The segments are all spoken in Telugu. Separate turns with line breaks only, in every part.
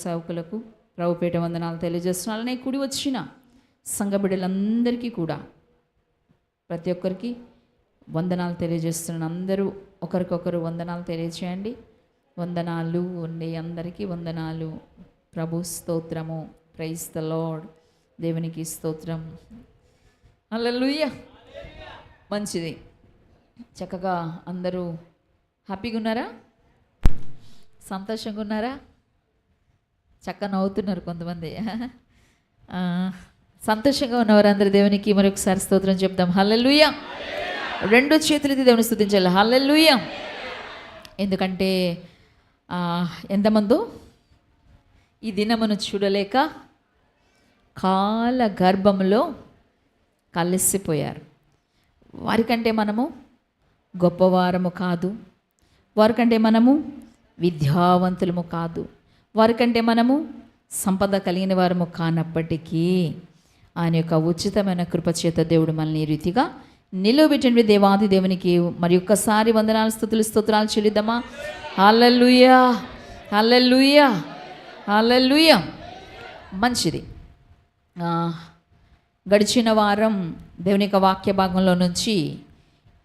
సేవకులకు ప్రభుపేట వందనాలు తెలియజేస్తున్నాను. అలానే కూడి వచ్చిన సంఘ బిడ్డలందరికీ కూడా ప్రతి ఒక్కరికి వందనాలు తెలియజేస్తున్నాను. అందరూ ఒకరికొకరు వందనాలు తెలియచేయండి. వందనాలు ఉండి అందరికీ వందనాలు. ప్రభు స్తోత్రము. Praise the lord. దేవునికి స్తోత్రం. హల్లెలూయా. మంచిది. చక్కగా అందరూ హ్యాపీగా ఉన్నారా? సంతోషంగా ఉన్నారా? చక్కగా నవ్వుతున్నారు కొంతమంది. సంతోషంగా ఉన్నవారు అందరు దేవునికి మరొకసారి స్తోత్రం చెప్దాం. హల్లెలూయా. రెండు చేతులది దేవుని స్తుతించాలి. హల్లెలూయా. ఎందుకంటే ఎంతమందో ఈ దినమును చూడలేక కాల గర్భంలో కలిసిపోయారు. వారికంటే మనము గొప్పవారము కాదు, వారికంటే మనము విద్యావంతులము కాదు, వారికంటే మనము సంపద కలిగిన వారము కానప్పటికీ ఆయన యొక్క ఉచితమైన కృపచేత దేవుడు మనల్ని ఈ రీతిగా నిలువబెట్టిన దేవాది దేవునికి మరి ఒక్కసారి వందనాలు స్తుతులు స్తోత్రాలు చెల్లిద్దామా? హల్లెలూయా, హల్లెలూయా, హల్లెలూయా. మంచిది. గడిచిన వారం దేవుని యొక్క వాక్య భాగంలో నుంచి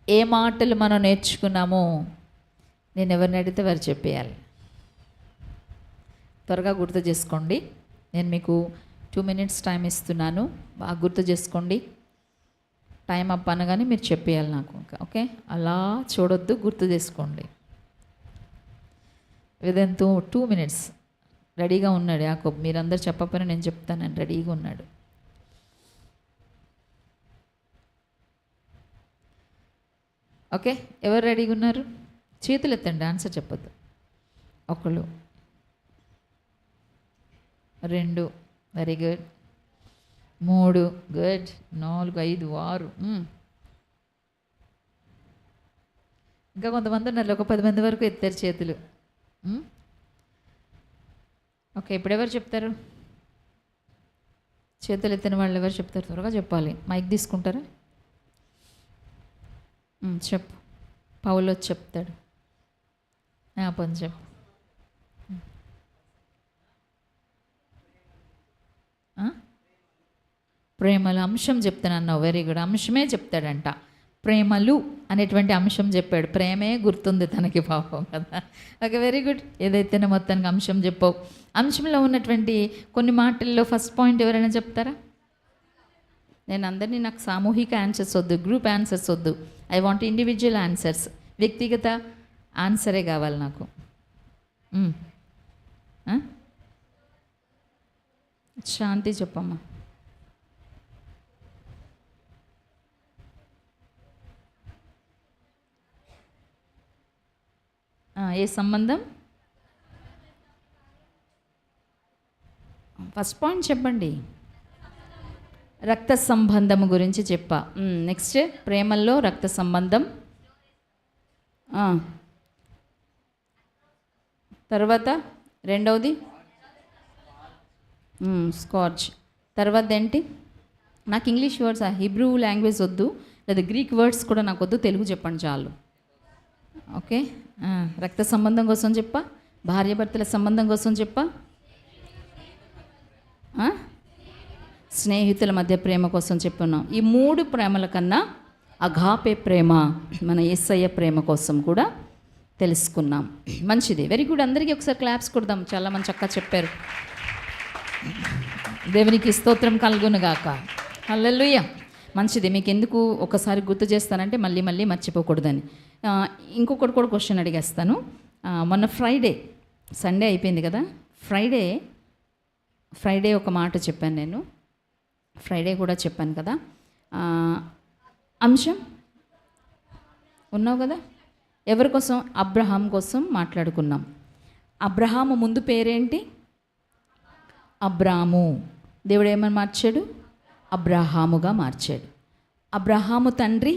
ఏ మాటలు మనం నేర్చుకున్నామో నేను ఎవరిని అడిగితే వారు చెప్పేయాలి. త్వరగా గుర్తు చేసుకోండి. నేను మీకు 2 minutes టైం ఇస్తున్నాను. బాగా గుర్తు చేసుకోండి. టైం అప్ అనగానే మీరు చెప్పేయాలి నాకు. ఓకే, అలా చూడొద్దు, గుర్తు చేసుకోండి. విదిన్ 2 minutes రెడీగా ఉన్నాడు యాకోబ్. మీరందరూ చెప్పకపోయినా నేను చెప్తాను, రెడీగా ఉన్నాడు. ఓకే, ఎవరు రెడీగా ఉన్నారు? చేతులు ఎత్తండి, ఆన్సర్ చెప్పొద్దు. 1, 2, వెరీ గుడ్. 3, గుడ్. 4, 5, 6. ఇంకా కొంతమంది ఉన్నారు, ఒక 10 మంది వరకు ఎత్తారు చేతులు. ఓకే, ఇప్పుడు ఎవరు చెప్తారు? చేతులు ఎత్తిన వాళ్ళు ఎవరు చెప్తారు? త్వరగా చెప్పాలి. మైక్ తీసుకుంటారా? చెప్పు. పౌలు వచ్చి చెప్తాడు. పని చెప్పు. ప్రేమలు అంశం చెప్తానన్నావు. Very good. అంశమే చెప్తాడంట. ప్రేమలు అనేటువంటి అంశం చెప్పాడు. ప్రేమే గుర్తుంది తనకి, పాపం కదా. Okay, very good. ఏదైతేనే మొత్తానికి అంశం చెప్పావు. అంశంలో ఉన్నటువంటి కొన్ని మాటల్లో ఫస్ట్ పాయింట్ ఎవరైనా చెప్తారా? నేను అందరినీ, నాకు సామూహిక ఆన్సర్స్ వద్దు, గ్రూప్ ఆన్సర్స్ వద్దు. I want individual answers. వ్యక్తిగత ఆన్సరే కావాలి నాకు. శాంతి చెప్పమ్మా. ఏ సంబంధం? ఫస్ట్ పాయింట్ చెప్పండి. రక్త సంబంధం గురించి చెప్పా. నెక్స్ట్, ప్రేమల్లో రక్త సంబంధం. తర్వాత రెండవది స్కాచ్. తర్వాత ఏంటి? నాకు ఇంగ్లీష్ వర్డ్స్, హిబ్రూ లాంగ్వేజ్ వద్దు, లేదా గ్రీక్ వర్డ్స్ కూడా నాకు వద్దు, తెలుగు చెప్పండి చాలు. ఓకే, రక్త సంబంధం కోసం చెప్పా, భార్యాభర్తల సంబంధం కోసం చెప్పా, స్నేహితుల మధ్య ప్రేమ కోసం చెప్పున్నాం. ఈ 3 ప్రేమల కన్నా అగాపే ప్రేమ, మన యేసయ్య ప్రేమ కోసం కూడా తెలుసుకున్నాం. మంచిది, వెరీ గుడ్. అందరికీ ఒకసారి క్లాప్స్ కొడదాం. చాలా మంది చక్కగా చెప్పారు. దేవునికి స్తోత్రం కలుగునుగాక. హల్లెలూయా. మంచిది. మీకు ఎందుకు ఒకసారి గుర్తు చేస్తానంటే మళ్ళీ మళ్ళీ మర్చిపోకూడదని. ఇంకొకటి కూడా క్వశ్చన్ అడిగేస్తాను. మొన్న సండే అయిపోయింది కదా, ఫ్రైడే ఒక మాట చెప్పాను నేను. ఫ్రైడే కూడా చెప్పాను కదా. అంశం ఉన్నావు కదా. ఎవరి కోసం? అబ్రహాం కోసం మాట్లాడుకున్నాం. అబ్రహాము ముందు పేరేంటి? అబ్రాము. దేవుడు ఏమని మార్చాడు? అబ్రహాముగా మార్చాడు. అబ్రహాము తండ్రి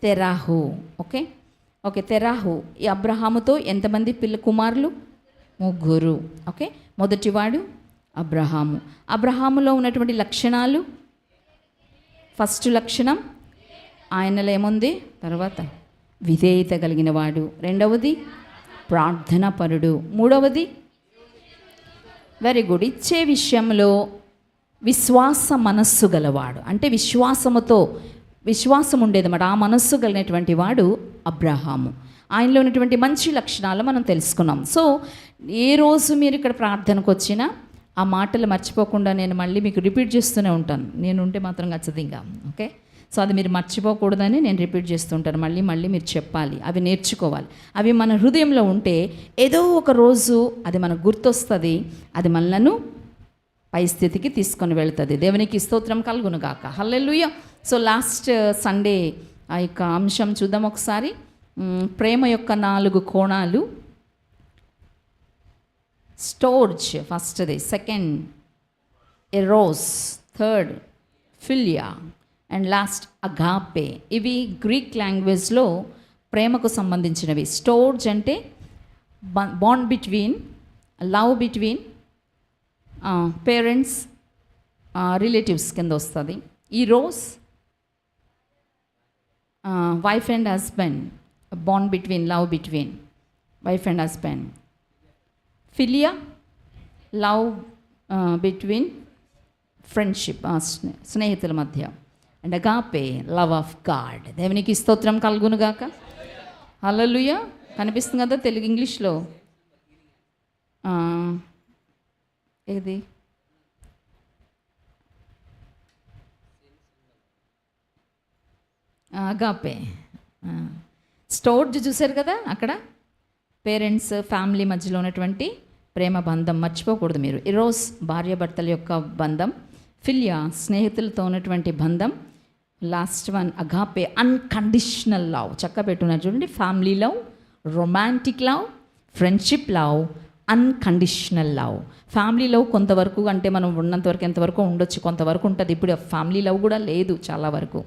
తెరాహు. ఓకే, తెరాహు. ఈ అబ్రహాముతో ఎంతమంది కుమారులు? 3. ఓకే, మొదటివాడు అబ్రహాము. అబ్రహాములో ఉన్నటువంటి లక్షణాలు, ఫస్ట్ లక్షణం ఆయనలో ఏముంది? తర్వాత విధేయత కలిగిన వాడు. రెండవది
ప్రార్థనాపరుడు. మూడవది వెరీ గుడ్, ఇచ్చే విషయంలో విశ్వాస మనస్సు గలవాడు. అంటే విశ్వాసం ఉండేదన్నమాట. ఆ మనస్సు కలిగినటువంటి వాడు అబ్రహాము. ఆయనలో ఉన్నటువంటి మంచి లక్షణాలు మనం తెలుసుకున్నాం. సో ఏ రోజు మీరు ఇక్కడ ప్రార్థనకు వచ్చినా ఆ మాటలు మర్చిపోకుండా నేను మళ్ళీ మీకు రిపీట్ చేస్తూనే ఉంటాను. నేను ఉంటే మాత్రం ఖచ్చితంగా ఓకే. సో అది మీరు మర్చిపోకూడదని నేను రిపీట్ చేస్తుంటాను. మళ్ళీ మళ్ళీ మీరు చెప్పాలి, అవి నేర్చుకోవాలి. అవి మన హృదయంలో ఉంటే ఏదో ఒక రోజు అది మనకు గుర్తొస్తుంది, అది మనలను పై స్థితికి తీసుకొని వెళ్తుంది. దేవునికి స్తోత్రం కలుగును గాక. హల్లెలూయా. సో లాస్ట్ సండే ఆ యొక్క అంశం చూద్దాం ఒకసారి. ప్రేమ యొక్క 4 కోణాలు. స్టోర్జ్ ఫస్ట్ది, second Eros, third philia and last agape. ఇవి గ్రీక్ లాంగ్వేజ్లో ప్రేమకు సంబంధించినవి. స్టోర్జ్ అంటే bond between, love between parents, relatives కింద వస్తుంది. ఈ rose wife and husband, bond between, love between wife and husband. Philia love between friendship, స్నేహితుల మధ్య. And agape love of God. దేవునికి స్తోత్రం కలుగును గాక. హల్లెలూయా. కనిపిస్తుంది కదా తెలుగు, ఇంగ్లీష్లో ఏది అగాపే. స్టోర్జ్ చూశారు కదా అక్కడ, పేరెంట్స్ ఫ్యామిలీ మధ్యలో ఉన్నటువంటి ప్రేమ బంధం మర్చిపోకూడదు మీరు. ఈరోజు భార్యాభర్తల యొక్క బంధం. ఫిలియా స్నేహితులతో ఉన్నటువంటి బంధం. Last one agape unconditional love. చక్క పెట్టున్నారు చూడండి. Family love, romantic love, friendship love, unconditional love. Family love కొంతవరకు, అంటే మనం ఉన్నంతవరకు ఎంతవరకు ఉండొచ్చు, కొంతవరకు ఉంటుంది. ఇప్పుడు ఫ్యామిలీ లవ్ కూడా లేదు చాలా వరకు.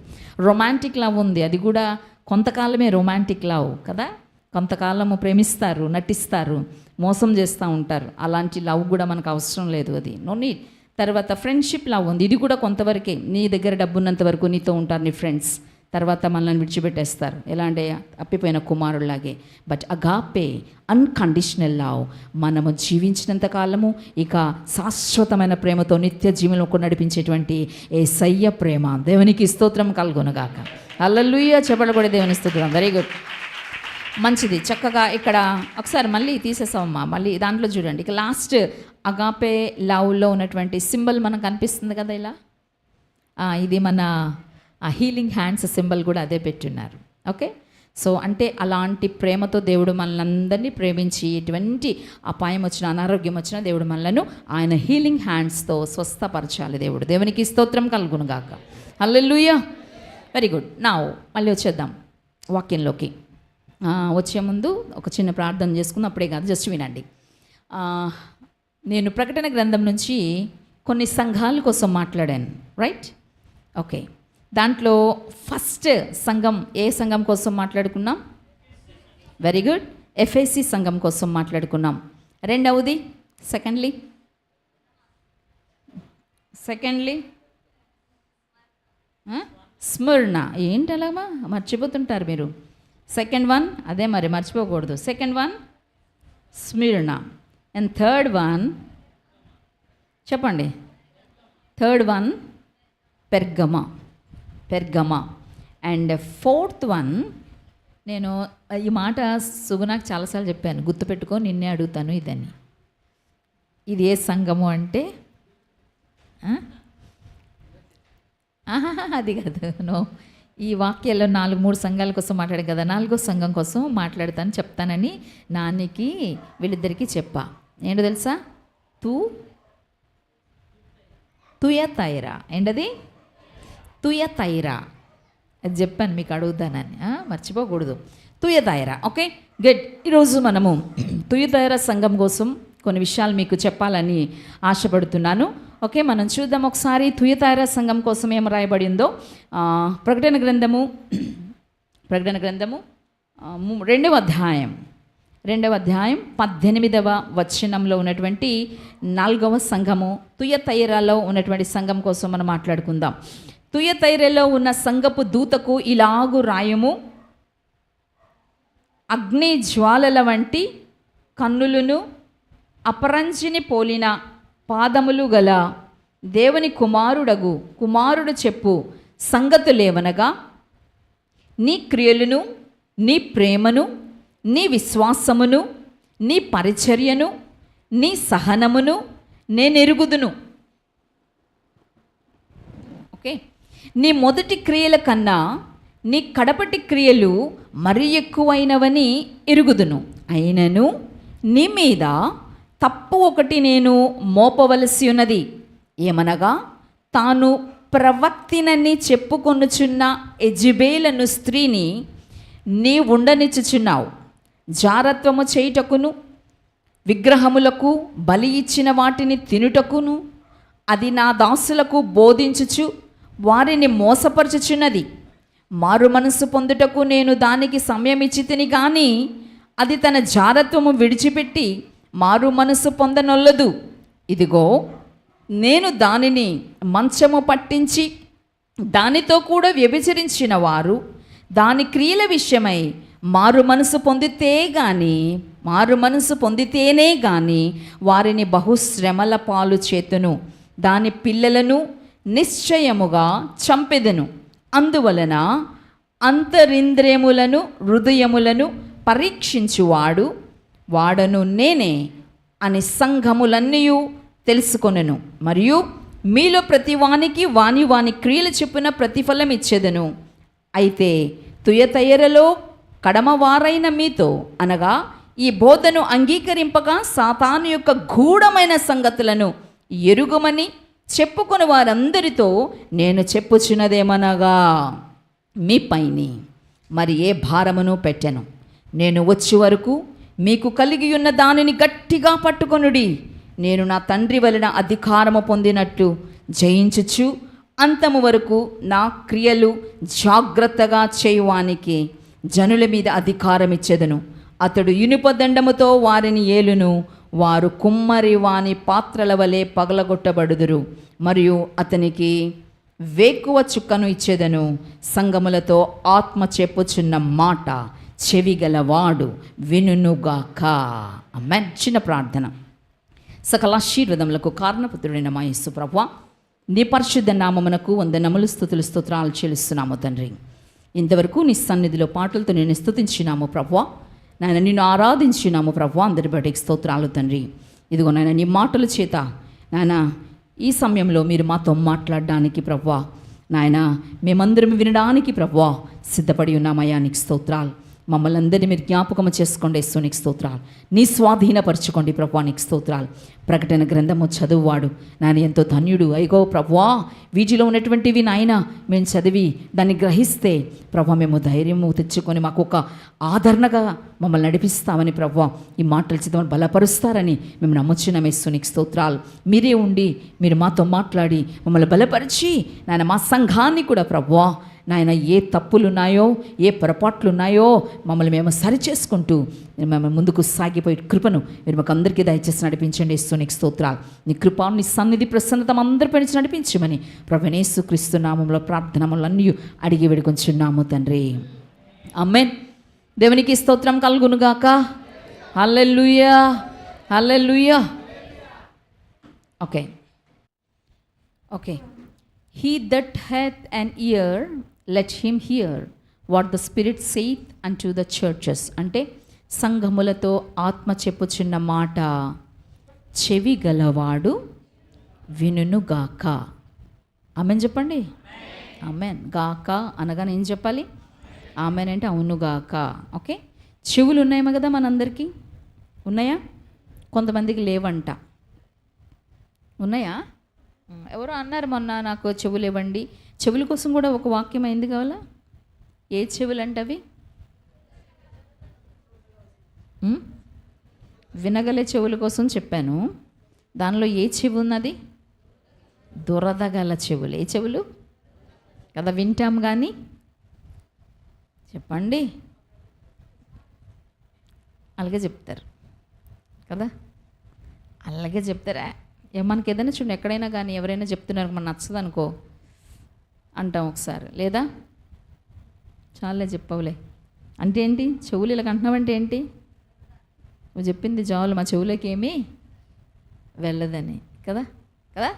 రొమాంటిక్ లవ్ ఉంది, అది కూడా కొంతకాలమే రొమాంటిక్ లవ్ కదా. కొంతకాలము ప్రేమిస్తారు, నటిస్తారు, మోసం చేస్తూ ఉంటారు. అలాంటి లవ్ కూడా మనకు అవసరం లేదు, అది నో నీడ్. తర్వాత ఫ్రెండ్షిప్ లవ్ ఉంది, ఇది కూడా కొంతవరకే. నీ దగ్గర డబ్బు ఉన్నంత వరకు నీతో ఉంటారు నీ ఫ్రెండ్స్, తర్వాత మనల్ని విడిచిపెట్టేస్తారు, ఎలా అంటే అప్పిపోయిన కుమారులాగే. బట్ అగాపే అన్కండిషనల్ లవ్, మనము జీవించినంత కాలము ఇక శాశ్వతమైన ప్రేమతో నిత్య జీవనంలో నడిపించేటువంటి యేసయ్య ప్రేమ. దేవునికి స్తోత్రం కలుగునుగాక. హల్లెలూయా. చెప్పబడే దేవుని స్తోత్రం. వెరీ గుడ్, మంచిది. చక్కగా ఇక్కడ ఒకసారి మళ్ళీ తీసేసామమ్మా. మళ్ళీ దాంట్లో చూడండి, ఇక లాస్ట్ అగాపే లవ్లో ఉన్నటువంటి సింబల్ మనకు కనిపిస్తుంది కదా ఇలా. ఇది మన హీలింగ్ హ్యాండ్స్ సింబల్ కూడా అదే పెట్టున్నారు. ఓకే. సో అంటే అలాంటి ప్రేమతో దేవుడు మనల్ని అందరినీ ప్రేమించి ఎటువంటి అపాయం వచ్చినా, అనారోగ్యం వచ్చినా దేవుడు మనలను ఆయన హీలింగ్ హ్యాండ్స్తో స్వస్థపరచాలి దేవుడు. దేవునికి స్తోత్రం కలుగునుగాక. హల్లెలూయా. Very good. నా మళ్ళీ వచ్చేద్దాం వాక్యంలోకి. వచ్చే ముందు ఒక చిన్న ప్రార్థన చేసుకుందాం. అప్పుడే కాదు, జస్ట్ వినండి. నేను ప్రకటన గ్రంథం నుంచి కొన్ని సంఘాల కోసం మాట్లాడాను, రైట్? ఓకే. దాంట్లో ఫస్ట్ సంఘం ఏ సంఘం కోసం మాట్లాడుకున్నాం? వెరీ గుడ్, ఎఫెసీ సంఘం కోసం మాట్లాడుకున్నాం. రెండవది సెకండ్లీ స్మిర్నా. ఏంటి అలామా మర్చిపోతుంటారు మీరు. సెకండ్ వన్ అదే మరి, మర్చిపోకూడదు. Second one Smyrna. And third one చెప్పండి. Third one Pergamum. And fourth one, నేను ఈ మాట సుగుణాకు చాలాసార్లు చెప్పాను, గుర్తుపెట్టుకో, నిన్నే అడుగుతాను ఇదని. ఇది ఏ సంఘము అంటే అది కాదు, నో. ఈ వాక్యాల్లో 3 సంఘాల కోసం మాట్లాడాను కదా, 4వ సంఘం కోసం చెప్తానని నానికి వీళ్ళిద్దరికీ చెప్పా. ఏంటో తెలుసా? తుయతైరా. ఏంటది? తుయతైరా. అది చెప్పాను మీకు అడుగుతానని, మర్చిపోకూడదు. తుయతైరా. Okay, good. ఈరోజు మనము తుయతైరా సంఘం కోసం కొన్ని విషయాలు మీకు చెప్పాలని ఆశపడుతున్నాను. ఓకే, మనం చూద్దాం ఒకసారి తుయతైరా సంఘం కోసం ఏం రాయబడిందో. ప్రకటన గ్రంథము 2వ అధ్యాయం 18వ వచనంలో ఉన్నటువంటి 4వ సంఘము, తుయతైరాలో ఉన్నటువంటి సంఘం కోసం మనం మాట్లాడుకుందాం. తుయతైరాలో ఉన్న సంఘపు దూతకు ఇలాగు రాయము: అగ్ని జ్వాలల వంటి కన్నులను అపరంజిని పోలిన పాదములు గల దేవుని కుమారుడు చెప్పు సంగతులేవనగా, నీ క్రియలను, నీ ప్రేమను, నీ విశ్వాసమును, నీ పరిచర్యను, నీ సహనమును నేనెరుగుదును. ఓకే, నీ మొదటి క్రియల కన్నా నీ కడపటి క్రియలు మరి ఎక్కువైనవని ఎరుగుదును. అయినను నీ మీద తప్పు ఒకటి నేను మోపవలసి ఉన్నది. ఏమనగా, తాను ప్రవక్తినని చెప్పుకొనుచున్న యెజెబెలు స్త్రీని నీ ఉండనిచ్చుచున్నావు. జారత్వము చేయుటకును, విగ్రహములకు బలి ఇచ్చిన వాటిని తినుటకును అది నా దాసులకు బోధించుచు వారిని మోసపరచుచున్నది. మారు మనసు పొందుటకు నేను దానికి సమయం ఇచ్చి తిని కానీ అది తన జారత్వము విడిచిపెట్టి మారు మనసు పొందనొల్లదు. ఇదిగో, నేను దానిని మంచము పట్టించి దానితో కూడా వ్యభిచరించిన వారు దాని క్రియల విషయమై మారు మనసు పొందితేనే గాని వారిని బహుశ్రమల పాలు చేతును. దాని పిల్లలను నిశ్చయముగా చంపెదను. అందువలన అంతరింద్రియములను హృదయములను వాడను నేనే అని సంఘములన్నీ తెలుసుకొనెను. మరియు మీలో ప్రతివానికి వాని క్రియలు చెప్పున ప్రతిఫలం ఇచ్చేదను. అయితే తుయతైరలో కడమవారైన మీతో, అనగా ఈ బోధను అంగీకరింపక సాతాను యొక్క గూఢమైన సంగతులను ఎరుగుమని చెప్పుకొని వారందరితో నేను చెప్పుచున్నదేమనగా, మీ పైని మరి ఏ భారమును పెట్టెను. నేను వచ్చే వరకు మీకు కలిగి ఉన్న దానిని గట్టిగా పట్టుకొనుడి. నేను నా తండ్రి వలన అధికారము పొందినట్టు జయించుచు అంతము వరకు నా క్రియలు జాగ్రత్తగా చేయువానికి జనుల మీద అధికారం ఇచ్చెదను. అతడు ఇనుప దండముతో వారిని ఏలును. వారు కుమ్మరి వాని పాత్రల వలె పగలగొట్టబడుదురు. మరియు అతనికి వేకువ చుక్కను ఇచ్చేదను. సంగములతో ఆత్మ చెప్పుచున్న మాట చెవిగలవాడు వినుగాక. ఆమేన్. చిన్న ప్రార్థన. సకల ఆశీర్వాదములకు కారణపుత్రుడైన మా యేసు ప్రభువా, నీ పరిశుద్ధ నామమునకు వందనములు, స్తుతులు, స్తోత్రాలు చెల్లిస్తున్నాము తండ్రి. ఇంతవరకు నీ సన్నిధిలో పాటలతో నేను స్తుతించినాము ప్రభువా. నాయన నిన్ను ఆరాధించినాము ప్రభువా. అందరి బయటికి స్తోత్రాలు తండ్రి. ఇదిగో నాయన నీ మాటల చేత నాయన ఈ సమయంలో మీరు మాతో మాట్లాడడానికి ప్రభువా, నాయన మేమందరం వినడానికి ప్రభువా సిద్ధపడి ఉన్నామయ్యా. నీకు స్తోత్రాలు. మమ్మల్ని అందరినీ మీరు జ్ఞాపకం చేసుకోండి. యేసునికి స్తోత్రాలు. నీ స్వాధీనపరచుకోండి ప్రభువా. నీకు స్తోత్రాలు. ప్రకటన గ్రంథము చదువువాడు నాయన ఎంతో ధన్యుడు. అయ్యో ప్రభువా, వీటిలో ఉన్నటువంటివి నాయన మేము చదివి దాన్ని గ్రహిస్తే ప్రభువా మేము ధైర్యము తెచ్చుకొని మాకు ఒక ఆదరణగా మమ్మల్ని నడిపిస్తామని ప్రభువా ఈ మాటలు చదవని బలపరుస్తారని మేము నమ్ముచున్నాం. యేసునికి స్తోత్రాలు. మీరే ఉండి మీరు మాతో మాట్లాడి మమ్మల్ని బలపరిచి నాయన మా సంఘాన్ని కూడా ప్రభువా నాయన ఏ తప్పులున్నాయో ఏ పొరపాట్లున్నాయో మమ్మల్ని మేము సరిచేసుకుంటూ మేము ముందుకు సాగిపోయే కృపను మీరు మాకు అందరికీ దయచేసి నడిపించండి. యేసునికి స్తోత్రాలు. నీ కృప నీ సన్నిధి ప్రసన్నత అందరిపై నుంచి నడిపించమని ప్రభువైన యేసుక్రీస్తు నామములో ప్రార్థనములన్నీ అడిగి వేడుకొంచున్నాము తండ్రి. ఆమేన్. దేవునికి స్తోత్రం కలుగునుగాక. హల్లెలూయా, హల్లెలూయా. Okay. He that hath an ear, let him hear what the Spirit saith unto the churches. అంటే సంఘములతో ఆత్మ చెప్పుచున్న మాట చెవి గలవాడు వినుగాక. ఆమెన్ చెప్పండి. ఆమెన్. గాక అనగానే ఏం చెప్పాలి? ఆమెన్ అంటే అవునుగాక. ఓకే. చెవులు ఉన్నాయేమో కదా మనందరికీ? ఉన్నాయా? కొంతమందికి లేవంట. ఉన్నాయా? ఎవరో అన్నారు మొన్న, నాకు చెవులు ఇవ్వండి. చెవుల కోసం కూడా ఒక వాక్యం అయింది కావాలా? ఏ చెవులు అంటే అవి? వినగలే చెవుల కోసం చెప్పాను. దానిలో ఏ చెవి ఉన్నది? దురదగల చెవులు. ఏ చెవులు కదా? వింటాం కానీ చెప్పండి అలాగే చెప్తారు కదా, అలాగే చెప్తారా? మనకి ఏదైనా చూడండి, ఎక్కడైనా కానీ ఎవరైనా చెప్తున్నారు మనకు నచ్చదు అనుకో అంటాం ఒకసారి, లేదా చాలే చెప్పవులే అంటే ఏంటి? చెవులు ఇలా అంటున్నావంటే ఏంటి? నువ్వు చెప్పింది చాలు, మా చెవులకి ఏమీ వెళ్ళదని కదా కదా.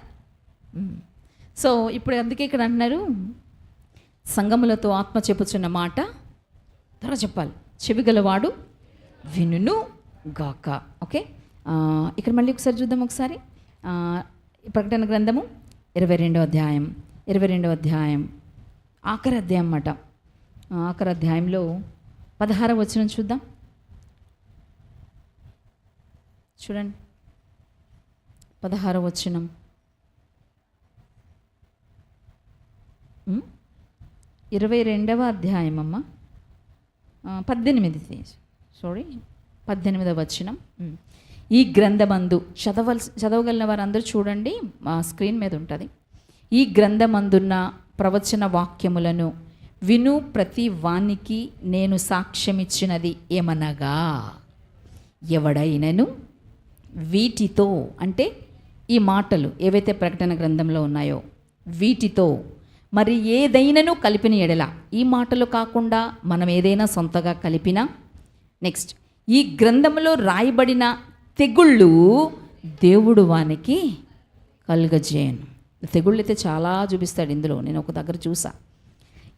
సో ఇప్పుడు అందుకే ఇక్కడ అంటున్నారు, సంగములతో ఆత్మ చెప్పుచున్న మాట త్వర చెప్పాలి, చెవిగలవాడు వినును గాక. ఓకే, ఇక్కడ మళ్ళీ ఒకసారి చూద్దాం. ఒకసారి ప్రకటన గ్రంథము 22వ అధ్యాయం ఆఖరి అధ్యాయం అన్నమాట. ఆఖరి అధ్యాయంలో 16వ వచనం చూద్దాం. చూడండి 16వ వచనం. 22వ అధ్యాయం అమ్మ, 18వ వచనం. ఈ గ్రంథమందు చదవగలిగిన వారందరూ చూడండి, మా స్క్రీన్ మీద ఉంటుంది. ఈ గ్రంథమందున్న ప్రవచన వాక్యములను విను ప్రతి వానికి నేను సాక్ష్యమిచ్చినది ఏమనగా, ఎవడైనను వీటితో, అంటే ఈ మాటలు ఏవైతే ప్రకటన గ్రంథంలో ఉన్నాయో వీటితో మరి ఏదైనాను కలిపిన ఎడల, ఈ మాటలు కాకుండా మనం ఏదైనా సొంతగా కలిపినా, నెక్స్ట్ ఈ గ్రంథంలో రాయబడిన తెగుళ్ళు దేవుడు వానికి కలుగజేయను. తెగుళ్ళు అయితే చాలా చూపిస్తాడు ఇందులో, నేను ఒక దగ్గర చూసా.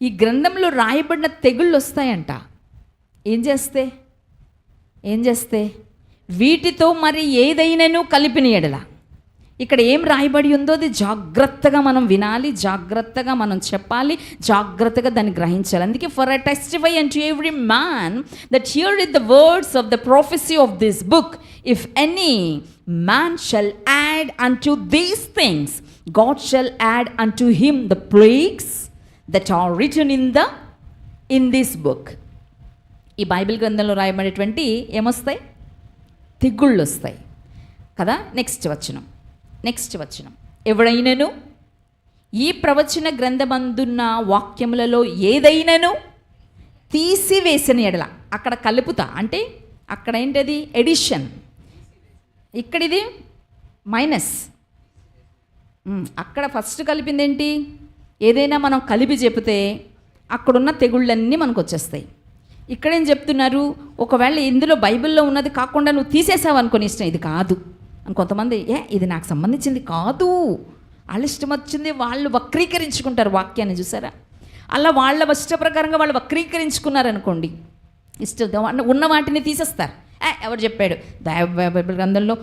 ఈ గ్రంథంలో రాయబడిన తెగుళ్ళు వస్తాయంట. ఏం చేస్తే వీటితో మరి ఏదైనాను కలిపిన ఎడల, ఇక్కడ ఏం రాయబడి ఉందో అది జాగ్రత్తగా మనం వినాలి, జాగ్రత్తగా మనం చెప్పాలి, జాగ్రత్తగా దాన్ని గ్రహించాలి. అందుకే for I testify unto every man that hear is the words of the prophecy of this book, if any man shall add unto these things, God shall add unto him the plagues that are written in this book. ఈ బైబిల్ గ్రంథంలో రాయబడేటువంటి ఏమొస్తాయి? తెగుళ్ళు వస్తాయి కదా. నెక్స్ట్ వచనం, ఎవడైనను ఈ ప్రవచన గ్రంథమందున్న వాక్యములలో ఏదైనాను తీసివేసిన ఎడల, అక్కడ కలుపుతా అంటే అక్కడ ఏంటది ఎడిషన్, ఇక్కడ ఇది మైనస్. అక్కడ ఫస్ట్ కలిపింది ఏంటి? ఏదైనా మనం కలిపి చెబితే అక్కడున్న తెగుళ్ళన్నీ మనకు వచ్చేస్తాయి. ఇక్కడేం చెప్తున్నారు, ఒకవేళ ఇందులో బైబిల్లో ఉన్నది కాకుండా నువ్వు తీసేసావు అనుకుని ఇష్టం, ఇది కాదు అని కొంతమంది, ఇది నాకు సంబంధించింది కాదు, వాళ్ళ ఇష్టం వచ్చింది వాళ్ళు వక్రీకరించుకుంటారు వాక్యాన్ని. చూసారా, అలా వాళ్ళ ఇష్ట ప్రకారంగా వాళ్ళు వక్రీకరించుకున్నారనుకోండి, ఉన్న వాటిని తీసేస్తారు. ఎవరు చెప్పాడు? బైబిల్ గ్రంథంలో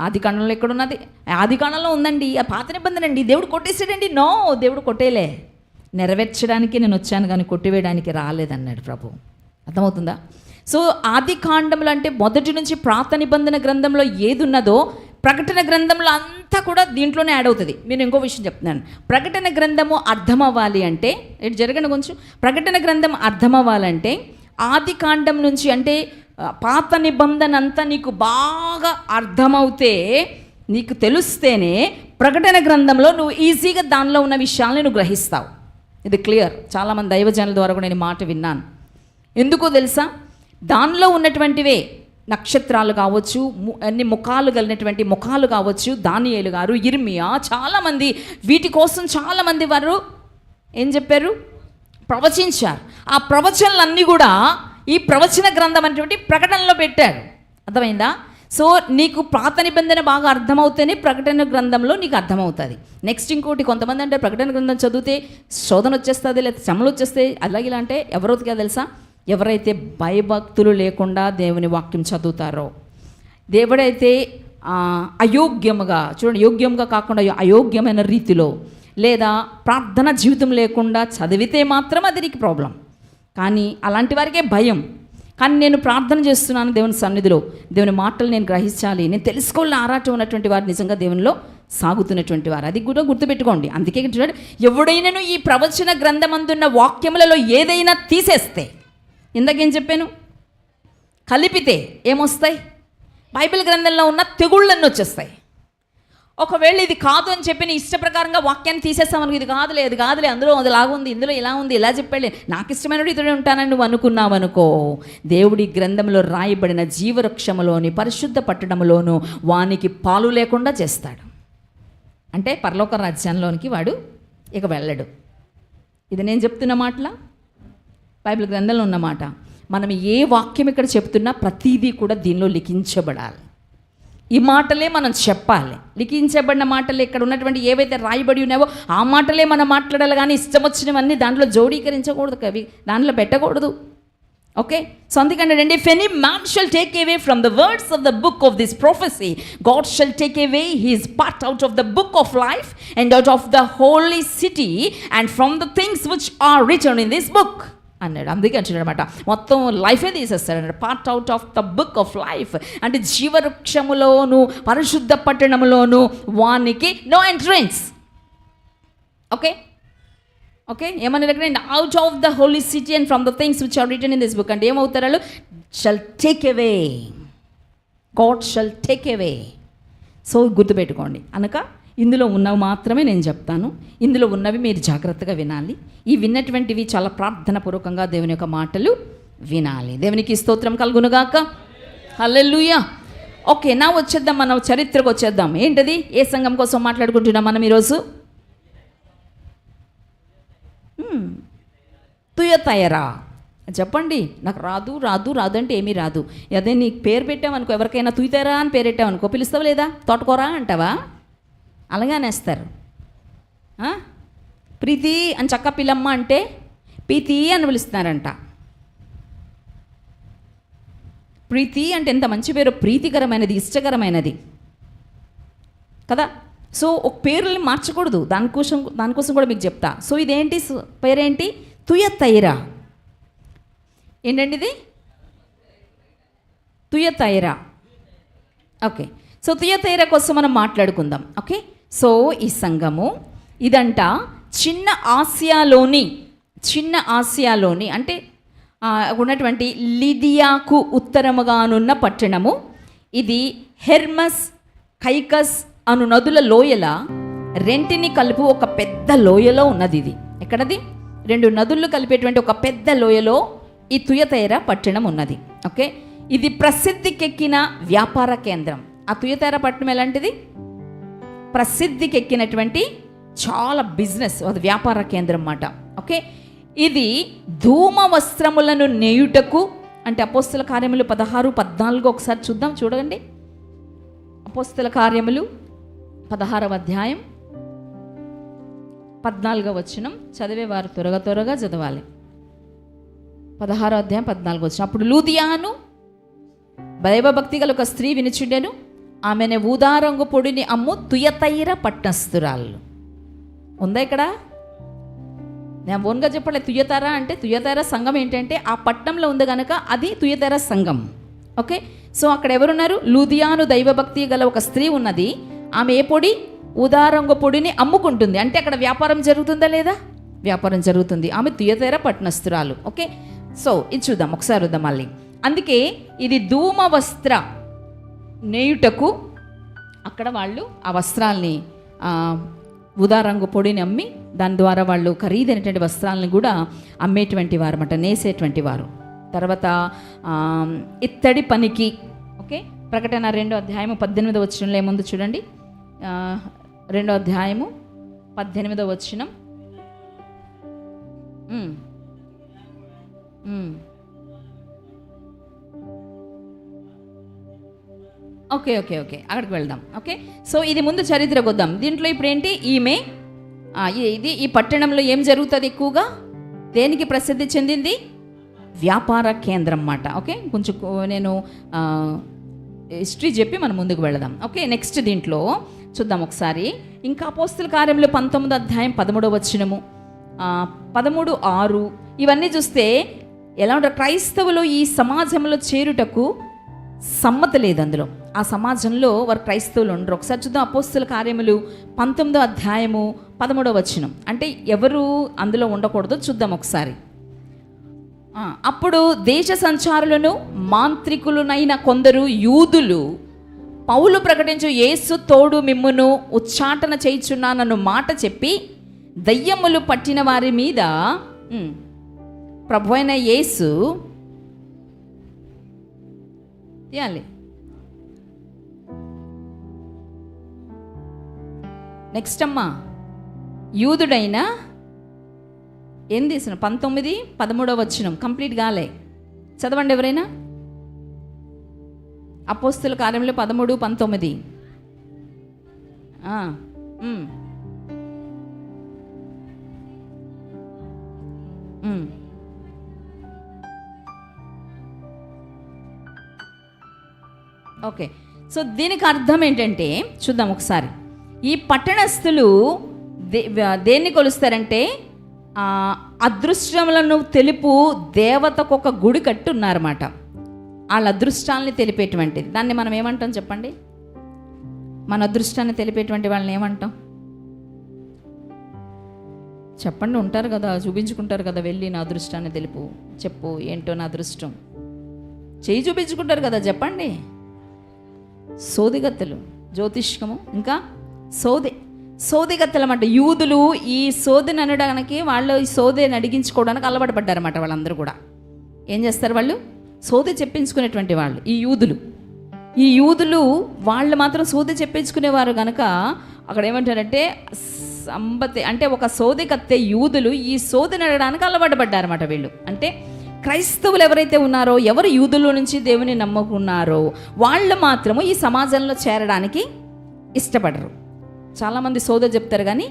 ఆది కాండంలో ఎక్కడున్నది? ఆది కాండంలో ఉందండి, ఆ పాత నిబంధన అండి, దేవుడు కొట్టేసాడండి. నో, దేవుడు కొట్టేలే, నెరవేర్చడానికి నేను వచ్చాను కానీ కొట్టివేయడానికి రాలేదన్నాడు ప్రభు. అర్థమవుతుందా? సో ఆది కాండంలో అంటే మొదటి నుంచి పాత నిబంధన గ్రంథంలో ఏది ఉన్నదో ప్రకటన గ్రంథంలో అంతా కూడా దీంట్లోనే యాడ్ అవుతుంది. నేను ఇంకో విషయం చెప్తున్నాను, ప్రకటన గ్రంథము అర్థం అవ్వాలి అంటే, ఇటు జరగండి కొంచెం, ప్రకటన గ్రంథం అర్థం అవ్వాలంటే ఆది కాండం నుంచి అంటే పాత నిబంధన అంతా నీకు బాగా అర్థమవుతే, నీకు తెలిస్తేనే ప్రకటన గ్రంథంలో నువ్వు ఈజీగా దానిలో ఉన్న విషయాలను నువ్వు గ్రహిస్తావు. ఇది క్లియర్. చాలామంది దైవజనుల ద్వారా కూడా నేను మాట విన్నాను. ఎందుకో తెలుసా? దానిలో ఉన్నటువంటివే నక్షత్రాలు కావచ్చు, అన్ని ముఖాలు కలిగినటువంటి ముఖాలు కావచ్చు, దానియేలు గారు, ఇర్మియా, చాలామంది వీటి కోసం చాలామంది వారు ఏం చెప్పారు? ప్రవచించారు. ఆ ప్రవచనలన్నీ కూడా ఈ ప్రవచన గ్రంథం అనేటువంటి ప్రకటనలో పెట్టారు. అర్థమైందా? సో నీకు పాత నిబంధన బాగా అర్థమవుతేనే ప్రకటన గ్రంథంలో నీకు అర్థమవుతుంది. నెక్స్ట్ ఇంకోటి, కొంతమంది అంటే ప్రకటన గ్రంథం చదివితే శోధన వచ్చేస్తుంది, లేదా శ్రమలు వచ్చేస్తాయి, అలాగే ఇలా అంటే ఎవరవుతుందో తెలుసా? ఎవరైతే భయభక్తులు లేకుండా దేవుని వాక్యం చదువుతారో, దేవుడైతే అయోగ్యముగా, చూడండి, యోగ్యంగా కాకుండా అయోగ్యమైన రీతిలో, లేదా ప్రార్థన జీవితం లేకుండా చదివితే మాత్రం అది నీకు ప్రాబ్లం. కానీ అలాంటి వారికే భయం. కానీ నేను ప్రార్థన చేస్తున్నాను దేవుని సన్నిధిలో, దేవుని మాటలు నేను గ్రహించాలి, నేను తెలుసుకోవాలని ఆరాటం ఉన్నటువంటి వారు నిజంగా దేవునిలో సాగుతున్నటువంటి వారు. అది కూడా గుర్తుపెట్టుకోండి. అందుకే చూడండి, ఎవడైనాను ఈ ప్రవచన గ్రంథమందున్న వాక్యములలో ఏదైనా తీసేస్తే, ఇందాకేం చెప్పాను, కలిపితే ఏమొస్తాయి? బైబిల్ గ్రంథంలో ఉన్న తెగుళ్ళన్నీ వచ్చేస్తాయి. ఒకవేళ ఇది కాదు అని చెప్పి నీ ఇష్ట ప్రకారంగా వాక్యాన్ని తీసేస్తామనుకో, ఇది కాదులే, అది కాదులే, అందులో అది లాగుంది, ఇందులో ఇలా ఉంది, ఇలా చెప్పాడు, నాకు ఇష్టమైన ఇతడే ఉంటానని నువ్వు అనుకున్నావనుకో, దేవుడి గ్రంథంలో రాయబడిన జీవవృక్షములోని పరిశుద్ధ పట్టణములోను వానికి పాలు లేకుండా చేస్తాడు. అంటే పరలోక రాజ్యంలోనికి వాడు ఇక వెళ్ళడు. ఇది నేను చెప్తున్న మాటలా? బైబిల్ గ్రంథంలో ఉన్నమాట. మనం ఏ వాక్యం ఇక్కడ చెప్తున్నా ప్రతిదీ కూడా దీనిలో లిఖించబడాలి. ఈ మాటలే మనం చెప్పాలి. లిఖించబడిన మాటలు ఇక్కడ ఉన్నటువంటి ఏవైతే రాయబడి ఉన్నావో ఆ మాటలే మనం మాట్లాడాలి, కానీ ఇష్టం వచ్చినవన్నీ దాంట్లో జోడీకరించకూడదు, కవి దాంట్లో పెట్టకూడదు. ఓకే, సో అందుకంటే if any man shall take away from the words of the book of this prophecy, God shall take away his part out of the book of life and out of the holy city and from the things which are written in this book అన్నాడు. అందుకే అంటున్నాడనమాట, మొత్తం లైఫే తీసేస్తాడు అన్నాడు. Part out of the book of life అంటే జీవవృక్షములోను పరిశుద్ధ పట్టణములోను వానికి నో ఎంట్రన్స్. ఓకే ఓకే, ఏమన్నా దగ్గర out of the holy city and from the things which are written in this book అంటే ఏమవుతారు వాళ్ళు? Shall take away, God shall take away. So గుర్తుపెట్టుకోండి, అనక ఇందులో ఉన్నవి మాత్రమే నేను చెప్తాను, ఇందులో ఉన్నవి మీరు జాగ్రత్తగా వినాలి. ఈ విన్నటువంటివి చాలా ప్రార్థనాపూర్వకంగా దేవుని యొక్క మాటలు వినాలి. దేవునికి స్తోత్రం కలుగునుగాక. హల్లెలూయా. ఓకే, నా వచ్చేద్దాం, మనం చరిత్రకు వచ్చేద్దాం. ఏంటది? ఏ సంఘం కోసం మాట్లాడుకుంటున్నాం మనం ఈరోజు? తుయతైరా. చెప్పండి, నాకు రాదు రాదు రాదు అంటే ఏమీ రాదు. అదే నీకు పేరు పెట్టామనుకో, ఎవరికైనా తుయతైరా అని పేరు పెట్టామనుకో, పిలుస్తావా లేదా? తోటకూర అంటావా? అలాగే అనేస్తారు. ప్రీతి అని చక్క పిల్లమ్మ అంటే ప్రీతి అని పిలుస్తున్నారంట. ప్రీతి అంటే ఎంత మంచి పేరు, ప్రీతికరమైనది, ఇష్టకరమైనది కదా. సో ఒక పేరుని మార్చకూడదు, దానికోసం కూడా మీకు చెప్తా. సో ఇదేంటి పేరేంటి? తుయతైరా. ఏంటండి ఇది? తుయతైరా. ఓకే, సో తుయతైరా కోసం మనం మాట్లాడుకుందాం. ఓకే, సో ఈ సంఘము ఇదంట చిన్న ఆసియాలోని అంటే ఉన్నటువంటి లిదియాకు ఉత్తరముగానున్న పట్టణము. ఇది హెర్మస్, కైకస్ అను నదుల లోయల రెంటిని కలుపు ఒక పెద్ద లోయలో ఉన్నది. ఇది ఎక్కడది? 2 నదులు కలిపేటువంటి ఒక పెద్ద లోయలో ఈ తుయతైరా పట్టణం ఉన్నది. ఓకే, ఇది ప్రసిద్ధికెక్కిన వ్యాపార కేంద్రం. ఆ తుయతైరా పట్టణం ఎలాంటిది? ప్రసిద్ధికెక్కినటువంటి చాలా బిజినెస్, అది వ్యాపార కేంద్రం అన్నమాట. ఓకే, ఇది ధూమ వస్త్రములను నేయుటకు అంటే అపోస్తల కార్యములు 16-14 ఒకసారి చూడండి. అపోస్తల కార్యములు 16వ అధ్యాయం 14వ వచనం చదివేవారు త్వరగా చదవాలి. 16వ అధ్యాయం 14వ వచనం. అప్పుడు లూదియాను దైవభక్తి గల ఒక స్త్రీ వినిచుండెను. ఆమెను ఊదారంగు పొడిని అమ్ము తుయతైరా పట్టణస్థురాలు. ఉందా ఇక్కడ? నేను ఓన్గా చెప్పలే. తుయతైరా అంటే తుయతైరా సంఘం ఏంటంటే ఆ పట్టణంలో ఉంది కనుక అది తుయతైరా సంఘం. ఓకే, సో అక్కడ ఎవరున్నారు? లూదియాను దైవభక్తి గల ఒక స్త్రీ ఉన్నది. ఆమె ఏ పొడి? ఊదారంగు పొడిని అమ్ముకుంటుంది. అంటే అక్కడ వ్యాపారం జరుగుతుందా లేదా? వ్యాపారం జరుగుతుంది. ఆమె తుయతైరా పట్టణస్థురాలు. ఓకే, సో ఇది చూద్దాం, ఒకసారి వద్దాం మళ్ళీ. అందుకే ఇది ధూమ వస్త్ర నేయుటకు అక్కడ వాళ్ళు ఆ వస్త్రాల్ని ఉదారంగు పొడిని అమ్మి దాని ద్వారా వాళ్ళు ఖరీదైనటువంటి వస్త్రాలను కూడా అమ్మేటువంటి వారు అన్నమాట, నేసేటువంటి వారు. తర్వాత ఇత్తడి పనికి. ఓకే, ప్రకటన 2వ అధ్యాయము 18వ వచనంలో ఏముందో చూడండి. 2వ అధ్యాయము 18వ వచనం. ఓకే ఓకే ఓకే అక్కడికి వెళ్దాం. ఓకే, సో ఇది ముందు చరిత్రకు వద్దాం. దీంట్లో ఇప్పుడు ఏంటి? ఈమె ఈ పట్టణంలో ఏం జరుగుతుంది? ఎక్కువగా దేనికి ప్రసిద్ధి చెందింది? వ్యాపార కేంద్రం అన్నమాట. ఓకే, కొంచెం నేను హిస్టరీ చెప్పి మనం ముందుకు వెళదాం. ఓకే, నెక్స్ట్ దీంట్లో చూద్దాం ఒకసారి. ఇంకా అపోస్తల కార్యములు 19వ అధ్యాయం 13వ వచనము, 13:6 ఇవన్నీ చూస్తే ఎలా ఉంటారు? క్రైస్తవులు ఈ సమాజంలో చేరుటకు సమ్మతి లేదు. అందులో ఆ సమాజంలో వారు క్రైస్తవులు ఉండరు. ఒకసారి చూద్దాం. అపోస్తల కార్యములు 19వ అధ్యాయము 13వ వచనం. అంటే ఎవరు అందులో ఉండకూడదు చూద్దాం ఒకసారి. అప్పుడు దేశ సంచారులను మాంత్రికులునైన కొందరు యూదులు పౌలు ప్రకటించు యేసు తోడు మిమ్మును ఉచ్చాటన చేయుచున్నానన్న మాట చెప్పి దయ్యములు పట్టిన వారి మీద ప్రభువైన యేసు తీయాలి. నెక్స్ట్ అమ్మా, యూదుడైన ఏం తీసిన 19:13 వచనం కంప్లీట్ కాలే. చదవండి ఎవరైనా. అపోస్తుల కార్యములు 13:19. ఓకే, సో దీనికి అర్థం ఏంటంటే చూద్దాం ఒకసారి. ఈ పట్టణస్థులు దేన్ని కొలుస్తారంటే అదృష్టములను తెలుపు దేవతకు ఒక గుడి కట్టి ఉన్నారన్నమాట. వాళ్ళ అదృష్టాలని తెలిపేటువంటిది దాన్ని మనం ఏమంటాం చెప్పండి? మన అదృష్టాన్ని తెలిపేటువంటి వాళ్ళని ఏమంటాం చెప్పండి? ఉంటారు కదా, చూపించుకుంటారు కదా, వెళ్ళి నా అదృష్టాన్ని తెలుపు, చెప్పు ఏంటో నా అదృష్టం, చేయి చూపించుకుంటారు కదా, చెప్పండి. సోదిగత్తెలు, జ్యోతిష్కము, ఇంకా సోదిగత్తెలు అన్నమాట. యూదులు ఈ సోదిని అనడానికి, వాళ్ళు ఈ సోదిని అడిగించుకోవడానికి అలవాటు పడ్డారన్నమాట. వాళ్ళందరూ కూడా ఏం చేస్తారు? వాళ్ళు సోది చెప్పించుకునేటువంటి వాళ్ళు ఈ యూదులు వాళ్ళు మాత్రం సోది చెప్పించుకునేవారు కనుక అక్కడ ఏమంటారంటే సంబతి అంటే ఒక సోదికత్తె. యూదులు ఈ సోదిని అడగడానికి అలవాటు పడ్డారన్నమాట వీళ్ళు. అంటే క్రైస్తవులు ఎవరైతే ఉన్నారో, ఎవరు యూదుల నుంచి దేవుని నమ్ముకున్నారో వాళ్ళు మాత్రము ఈ సమాజంలో చేరడానికి ఇష్టపడరు. చాలామంది సోద చెప్తారు, కానీ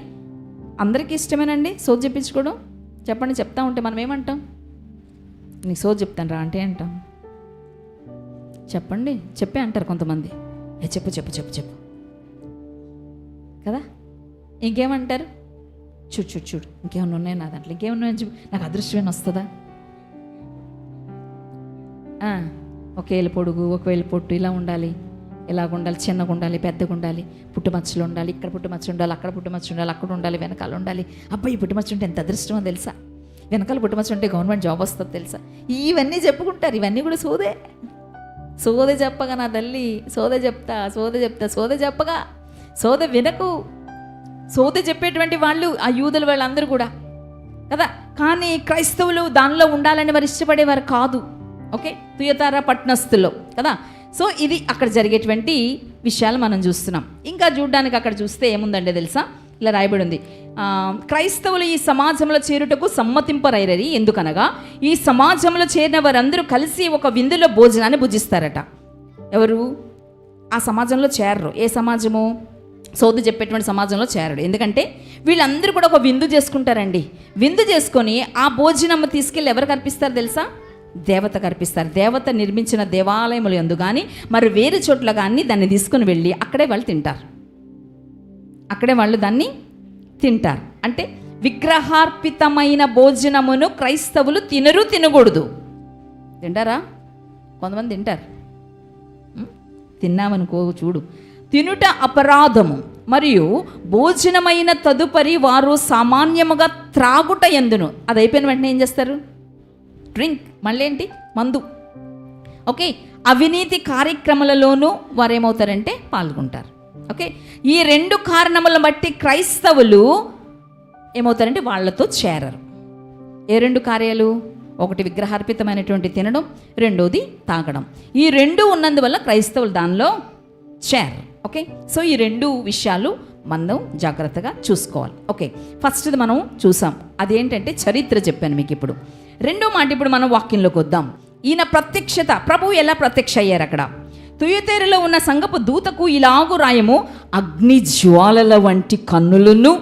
అందరికీ ఇష్టమేనండి సోద చెప్పించుకోవడం? చెప్పండి. చెప్తా ఉంటే మనం ఏమంటాం? నీకు సోద చెప్తాను రా అంటే అంటాం. చెప్పండి, చెప్పే అంటారు కొంతమంది. చెప్పు చెప్పు చెప్పు చెప్పు కదా. ఇంకేమంటారు? చూడు చూడు చూడు, ఇంకేమన్నా ఉన్నాయి నా దాంట్లో, ఇంకేమన్నా చెప్పు, నాకు అదృష్టమైన వస్తుందా? ఒక ఏళ్ళు పొడుగు, ఒక వేలు పొట్టు, ఇలా ఉండాలి, ఇలాగ ఉండాలి, చిన్నగా ఉండాలి, పెద్దగా ఉండాలి, పుట్టుమచ్చలు ఉండాలి, ఇక్కడ పుట్టుమచ్చ ఉండాలి, అక్కడ పుట్టుమచ్చ ఉండాలి, అక్కడ ఉండాలి, వెనకాల ఉండాలి. అబ్బాయి పుట్టుమచ్చ ఉంటే ఎంత అదృష్టమో తెలుసా? వెనకాల పుట్టుమచ్చ ఉంటే గవర్నమెంట్ జాబ్ వస్తుంది తెలుసా? ఇవన్నీ చెప్పుకుంటారు. ఇవన్నీ కూడా సోదే చెప్పగా నా తల్లి, సోదే చెప్పగా సోదే వినకు. సోదే చెప్పేటువంటి వాళ్ళు ఆ యూదులు వాళ్ళందరూ కూడా కదా. కానీ క్రైస్తవులు దానిలో ఉండాలని వారు ఇష్టపడేవారు కాదు. ఓకే, తుయతారా పట్టణస్థుల్లో కదా. సో ఇది అక్కడ జరిగేటువంటి విషయాలు మనం చూస్తున్నాం. ఇంకా చూడడానికి అక్కడ చూస్తే ఏముందంటే తెలుసా, ఇలా రాయబడి ఉంది, క్రైస్తవులు ఈ సమాజంలో చేరుటకు సమ్మతింపరైరని, ఎందుకనగా ఈ సమాజంలో చేరిన వారందరూ కలిసి ఒక విందులో భోజనాన్ని భుజిస్తారట. ఎవరు ఆ సమాజంలో చేరరు? ఏ సమాజము? సోది చెప్పేటువంటి సమాజంలో చేరడు. ఎందుకంటే వీళ్ళందరూ కూడా ఒక విందు చేసుకుంటారండి. విందు చేసుకొని ఆ భోజనం తీసుకెళ్ళి ఎవరికి అర్పిస్తారు తెలుసా? దేవతకు అర్పిస్తారు. దేవత నిర్మించిన దేవాలయములు యందు కానీ మరి వేరే చోట్ల కానీ దాన్ని తీసుకుని వెళ్ళి అక్కడే వాళ్ళు తింటారు. దాన్ని తింటారు. అంటే విగ్రహార్పితమైన భోజనమును క్రైస్తవులు తినకూడదు. తింటారా? కొంతమంది తింటారు. తిన్నామనుకో చూడు, తినుట అపరాధము, మరియు భోజనమైన తదుపరి వారు సామాన్యముగా త్రాగుట ఎందును. అది అయిపోయిన వెంటనే ఏం చేస్తారు? డ్రింక్, మళ్ళీ ఏంటి? మందు. ఓకే, అవినీతి కార్యక్రమాలలోనూ వారు ఏమవుతారంటే పాల్గొంటారు. ఓకే, ఈ రెండు కారణములను బట్టి క్రైస్తవులు ఏమవుతారంటే వాళ్ళతో చేరరు. ఏ రెండు కార్యాలు? ఒకటి విగ్రహార్పితమైనటువంటి తినడం, రెండోది తాగడం. ఈ రెండు ఉన్నందువల్ల క్రైస్తవులు దానిలో చేరరు. ఓకే, సో ఈ రెండు విషయాలు మనం జాగ్రత్తగా చూసుకోవాలి. ఓకే, ఫస్ట్ది మనం చూసాం, అదేంటంటే చరిత్ర చెప్పాను మీకు. ఇప్పుడు రెండో మాట, ఇప్పుడు మనం వాక్యంలోకి వద్దాం. ఈయన ప్రత్యక్షత, ప్రభువు ఎలా ప్రత్యక్ష అయ్యారు అక్కడ? తుయతేరులో ఉన్న సంగపు దూతకు ఇలాగు రాయము, అగ్ని జ్వాలల వంటి కన్నులను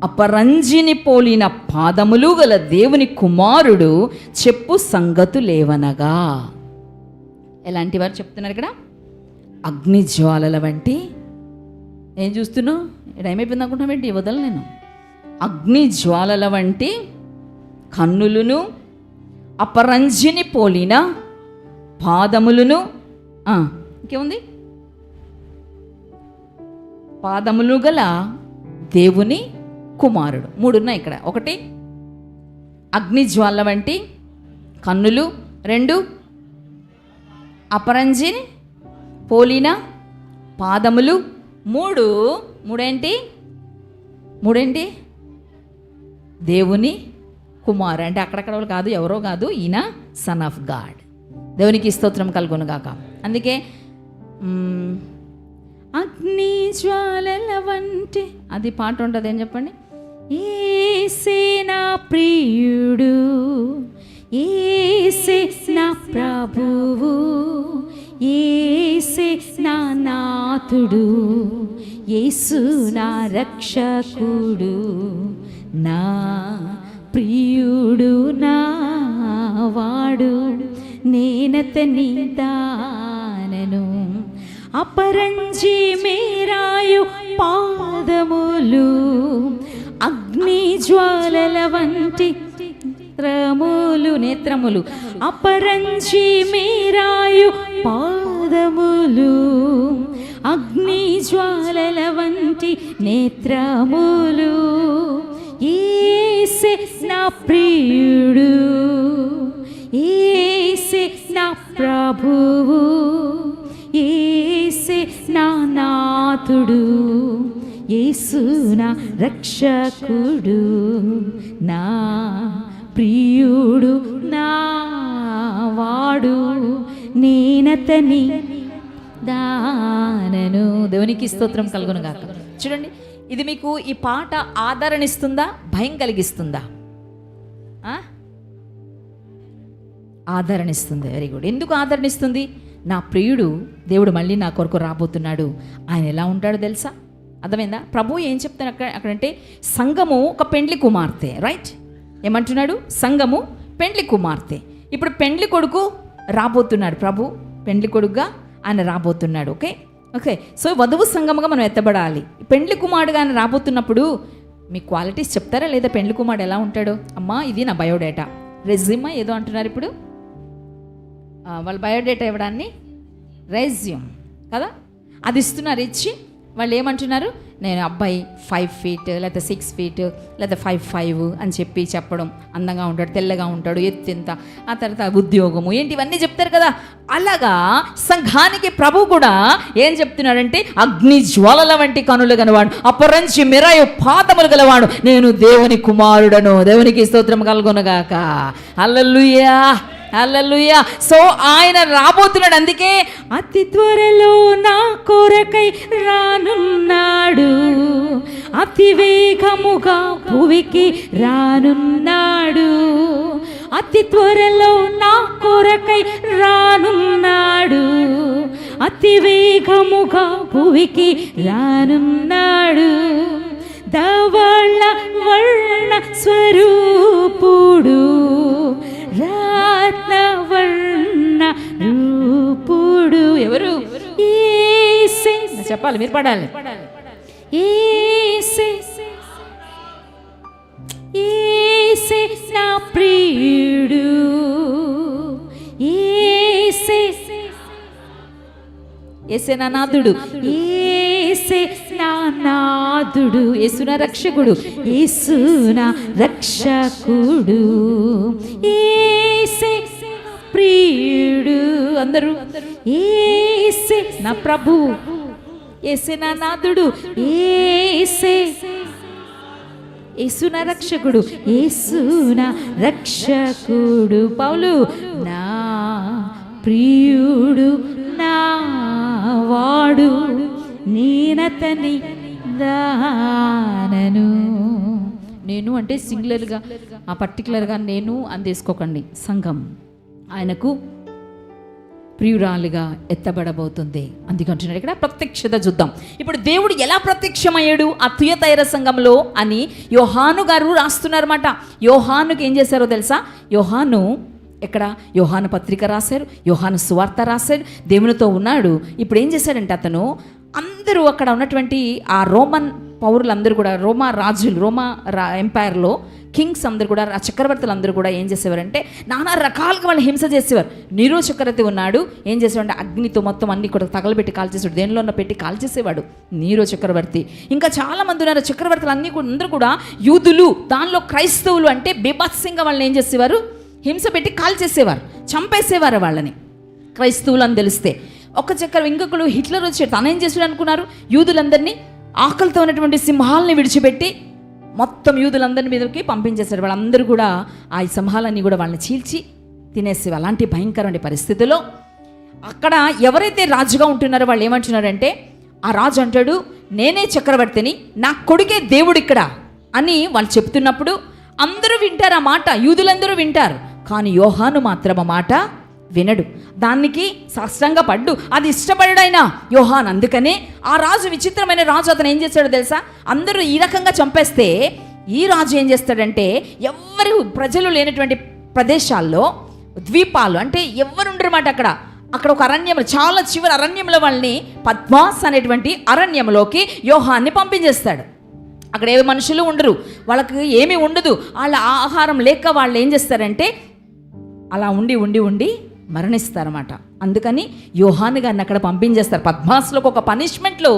అపరంజిని పోలిన పాదములు గల దేవుని కుమారుడు చెప్పు సంగతులేవనగా. ఎలాంటి వారు చెప్తున్నారు ఇక్కడ? అగ్ని జ్వాలల వంటి. ఏం చూస్తున్నావు? ఏమైపోయింది అనుకుంటున్నావు ఏంటి? వదల నేను. అగ్ని జ్వాలల వంటి కన్నులను, అపరంజిని పోలిన పాదములను, ఇంకేముంది? పాదములు గల దేవుని కుమారుడు. మూడు ఉన్నాయి ఇక్కడ. ఒకటి అగ్ని జ్వాల వంటి కన్నులు, రెండు అపరంజిని పోలిన పాదములు, మూడేంటి దేవుని కుమారు. అంటే అక్కడక్కడ వాళ్ళు కాదు, ఎవరో కాదు, ఈయన సన్ ఆఫ్ గాడ్. దేవునికి స్తోత్రం కలుగును గాక. అందుకే అగ్ని జ్వాలల వంటి అది పాట ఉంటుంది. ఏం చెప్పండి? యేసే నా ప్రియుడు, యేసే నా ప్రభువు, యేసే నా నాథుడు, యేసు నా రక్షకుడు, నా ప్రియుడు, నా వాడు, నేనతని దానను. అపరంజి మేరాయు పాదములు, అగ్ని జ్వాలల వంటి నేత్రములు. అపరంజి మేరాయు పాదములు, అగ్ని జ్వాలల వంటి నేత్రములు. యేసే నా ప్రియుడు, యేసే నా ప్రభువు, యేసే నా నాథుడు, యేసు నా రక్షకుడు, నా ప్రియుడు, నా వాడు, నేనతని దానను. దేవునికి స్తోత్రం కలుగును గాక. చూడండి, ఇది మీకు ఈ పాట ఆదరణ ఇస్తుందా, భయం కలిగిస్తుందా? ఆదరణ ఇస్తుంది. Very good. ఎందుకు ఆదరణ ఇస్తుంది? నా ప్రియుడు దేవుడు మళ్ళీ నా కొరకు రాబోతున్నాడు. ఆయన ఎలా ఉంటాడో తెలుసా? అర్థమైందా? ప్రభు ఏం చెప్తాను అక్కడంటే, సంఘము ఒక పెండ్లి కుమార్తె. రైట్? ఏమంటున్నాడు? సంఘము పెండ్లి కుమార్తె. ఇప్పుడు పెండ్లి కొడుకు రాబోతున్నాడు. ప్రభు పెండ్లి కొడుకుగా ఆయన రాబోతున్నాడు. Okay okay. సో వధువు సంఘముగా మనం ఎత్తబడాలి. పెండ్లి కుమారుడుగా ఆయన రాబోతున్నప్పుడు మీ క్వాలిటీస్ చెప్తారా లేదా? పెండ్లి కుమారుడు ఎలా ఉంటాడో? అమ్మా, ఇది నా బయోడేటా, రెజ్యూమా ఏదో అంటున్నారు ఇప్పుడు. వాళ్ళ బయోడేటా ఇవ్వడాన్ని రెజ్యూమ్ కదా, అది ఇస్తున్నారు. ఇచ్చి వాళ్ళు ఏమంటున్నారు? నేను అబ్బాయి 5 feet లేకపోతే 6 feet లేకపోతే 5'5" అని చెప్పడం. అందంగా ఉంటాడు, తెల్లగా ఉంటాడు, ఎత్తెంత, ఆ తర్వాత ఉద్యోగము ఏంటి, ఇవన్నీ చెప్తారు కదా. అలాగా సంఘానికి ప్రభు కూడా ఏం చెప్తున్నాడంటే, అగ్ని జ్వాలల వంటి కనులు గలవాడు, అపరంచి మెరాయు పాదములు గలవాడు, నేను దేవుని కుమారుడను. దేవునికి స్తోత్రం కలుగునుగాక. హల్లెలూయా, హల్లెలూయా. సో ఆయన రాబోతున్నాడు. అందుకే అతి త్వరలో నా కొరకై రానున్నాడు, అతి వేగముగా భువికి రానున్నాడు, అతి త్వరలో నా కొరకై రానున్నాడు, అతి వేగముగా భువికి రానున్నాడు. ధవళ వర్ణ స్వరూపుడు, రత్నవర్ణ రూపుడు. ఎవరు? యేసే. చెప్పాలి, మీరు పడాలి. యేసే, యేసే నా ప్రియుడు, యేసే, యేసే నా నాథుడు, యేసే నా నాథుడు, యేసు నా రక్షకుడు, యేసు నా రక్షకుడు, యేసే ప్రియుడు. అందరూ యేసే నా ప్రభు, యేసే నా నాథుడు, యేసే, యేసు నా రక్షకుడు, యేసు నా రక్షకుడు. పౌలు నా ప్రియుడు, నా వాడు, నేనతని దానను. నేను అంటే సింగులర్గా, ఆ పర్టికులర్గా నేను అందేసుకోకండి. సంఘం ఆయనకు ప్రియురాలుగా ఎత్తబడబోతుంది. అందుకంటున్నాడు ఇక్కడ ప్రత్యక్షత చూద్దాం. ఇప్పుడు దేవుడు ఎలా ప్రత్యక్షమయ్యాడు ఆ తుయతైర సంఘంలో అని యోహాను గారు రాస్తున్నారన్నమాట. యోహానుకి ఏం చేశారో తెలుసా? యోహాను ఎక్కడ యోహాను పత్రిక రాశారు, యోహాను సువార్త రాశారు, దేవునితో ఉన్నాడు. ఇప్పుడు ఏం చేశాడంటే అతను అందరూ అక్కడ ఉన్నటువంటి ఆ రోమన్ పౌరులందరూ కూడా, రోమా రాజులు, రోమా ఎంపైర్లో కింగ్స్ అందరూ కూడా, ఆ చక్రవర్తులు అందరూ కూడా ఏం చేసేవారంటే నానా రకాలుగా వాళ్ళు హింస చేసేవారు. నీరో చక్రవర్తి ఉన్నాడు, ఏం చేసేవాడంటే అగ్నితో మొత్తం అన్ని కూడా తగలబెట్టి కాల్చేసాడు, దేనిలో ఉన్న పెట్టి కాల్చేసేవాడు నీరో చక్రవర్తి. ఇంకా చాలా మంది ఉన్నారు చక్రవర్తులు అన్ని కూడా, అందరూ కూడా యూదులు, దానిలో క్రైస్తవులు. అంటే బీభత్సంగా వాళ్ళని ఏం చేసేవారు? హింస పెట్టి కాల్చేసేవారు, చంపేసేవారు వాళ్ళని, క్రైస్తవులు అని తెలిస్తే. ఒక ఇంకొకడు హిట్లర్ వచ్చాడు, తనేం చేసాడు అనుకున్నారు? యూదులందరినీ, ఆకలితో ఉన్నటువంటి సింహాలని విడిచిపెట్టి మొత్తం యూదులందరి మీదకి పంపించేశారు. వాళ్ళందరూ కూడా ఆ సింహాలన్నీ కూడా వాళ్ళని చీల్చి తినేసేవి. అలాంటి భయంకరమైన పరిస్థితిలో అక్కడ ఎవరైతే రాజుగా ఉంటున్నారో వాళ్ళు ఏమంటున్నారంటే, ఆ రాజు అంటాడు నేనే చక్రవర్తిని, నా కొడుకే దేవుడు ఇక్కడ అని వాళ్ళు చెప్తున్నప్పుడు అందరూ వింటారు ఆ మాట, యూదులందరూ వింటారు. కానీ యోహాను మాత్రం ఆ మాట వినడు, దానికి సాష్టాంగ పడ్డు, అది ఇష్టపడడైనా యోహాన్. అందుకనే ఆ రాజు, విచిత్రమైన రాజు, అతను ఏం చేస్తాడో తెలుసా? అందరూ ఈ రకంగా చంపేస్తే ఈ రాజు ఏం చేస్తాడంటే, ఎవరు ప్రజలు లేనటువంటి ప్రదేశాల్లో, ద్వీపాలు అంటే ఎవరు ఉండరన్నమాట, అక్కడ ఒక అరణ్యంలో, చాలా చివరి అరణ్యంలో వాళ్ళని పద్మాస్ అనేటువంటి అరణ్యంలోకి యోహాన్ని పంపించేస్తాడు. అక్కడ ఏ మనుషులు ఉండరు, వాళ్ళకి ఏమీ ఉండదు, వాళ్ళ ఆహారం లేక వాళ్ళు ఏం చేస్తారంటే అలా ఉండి ఉండి ఉండి మరణిస్తారన్నమాట. అందుకని యోహాను గారిని అక్కడ పంపించేస్తారు. పద్మాస్లోకి ఒక పనిష్మెంట్లో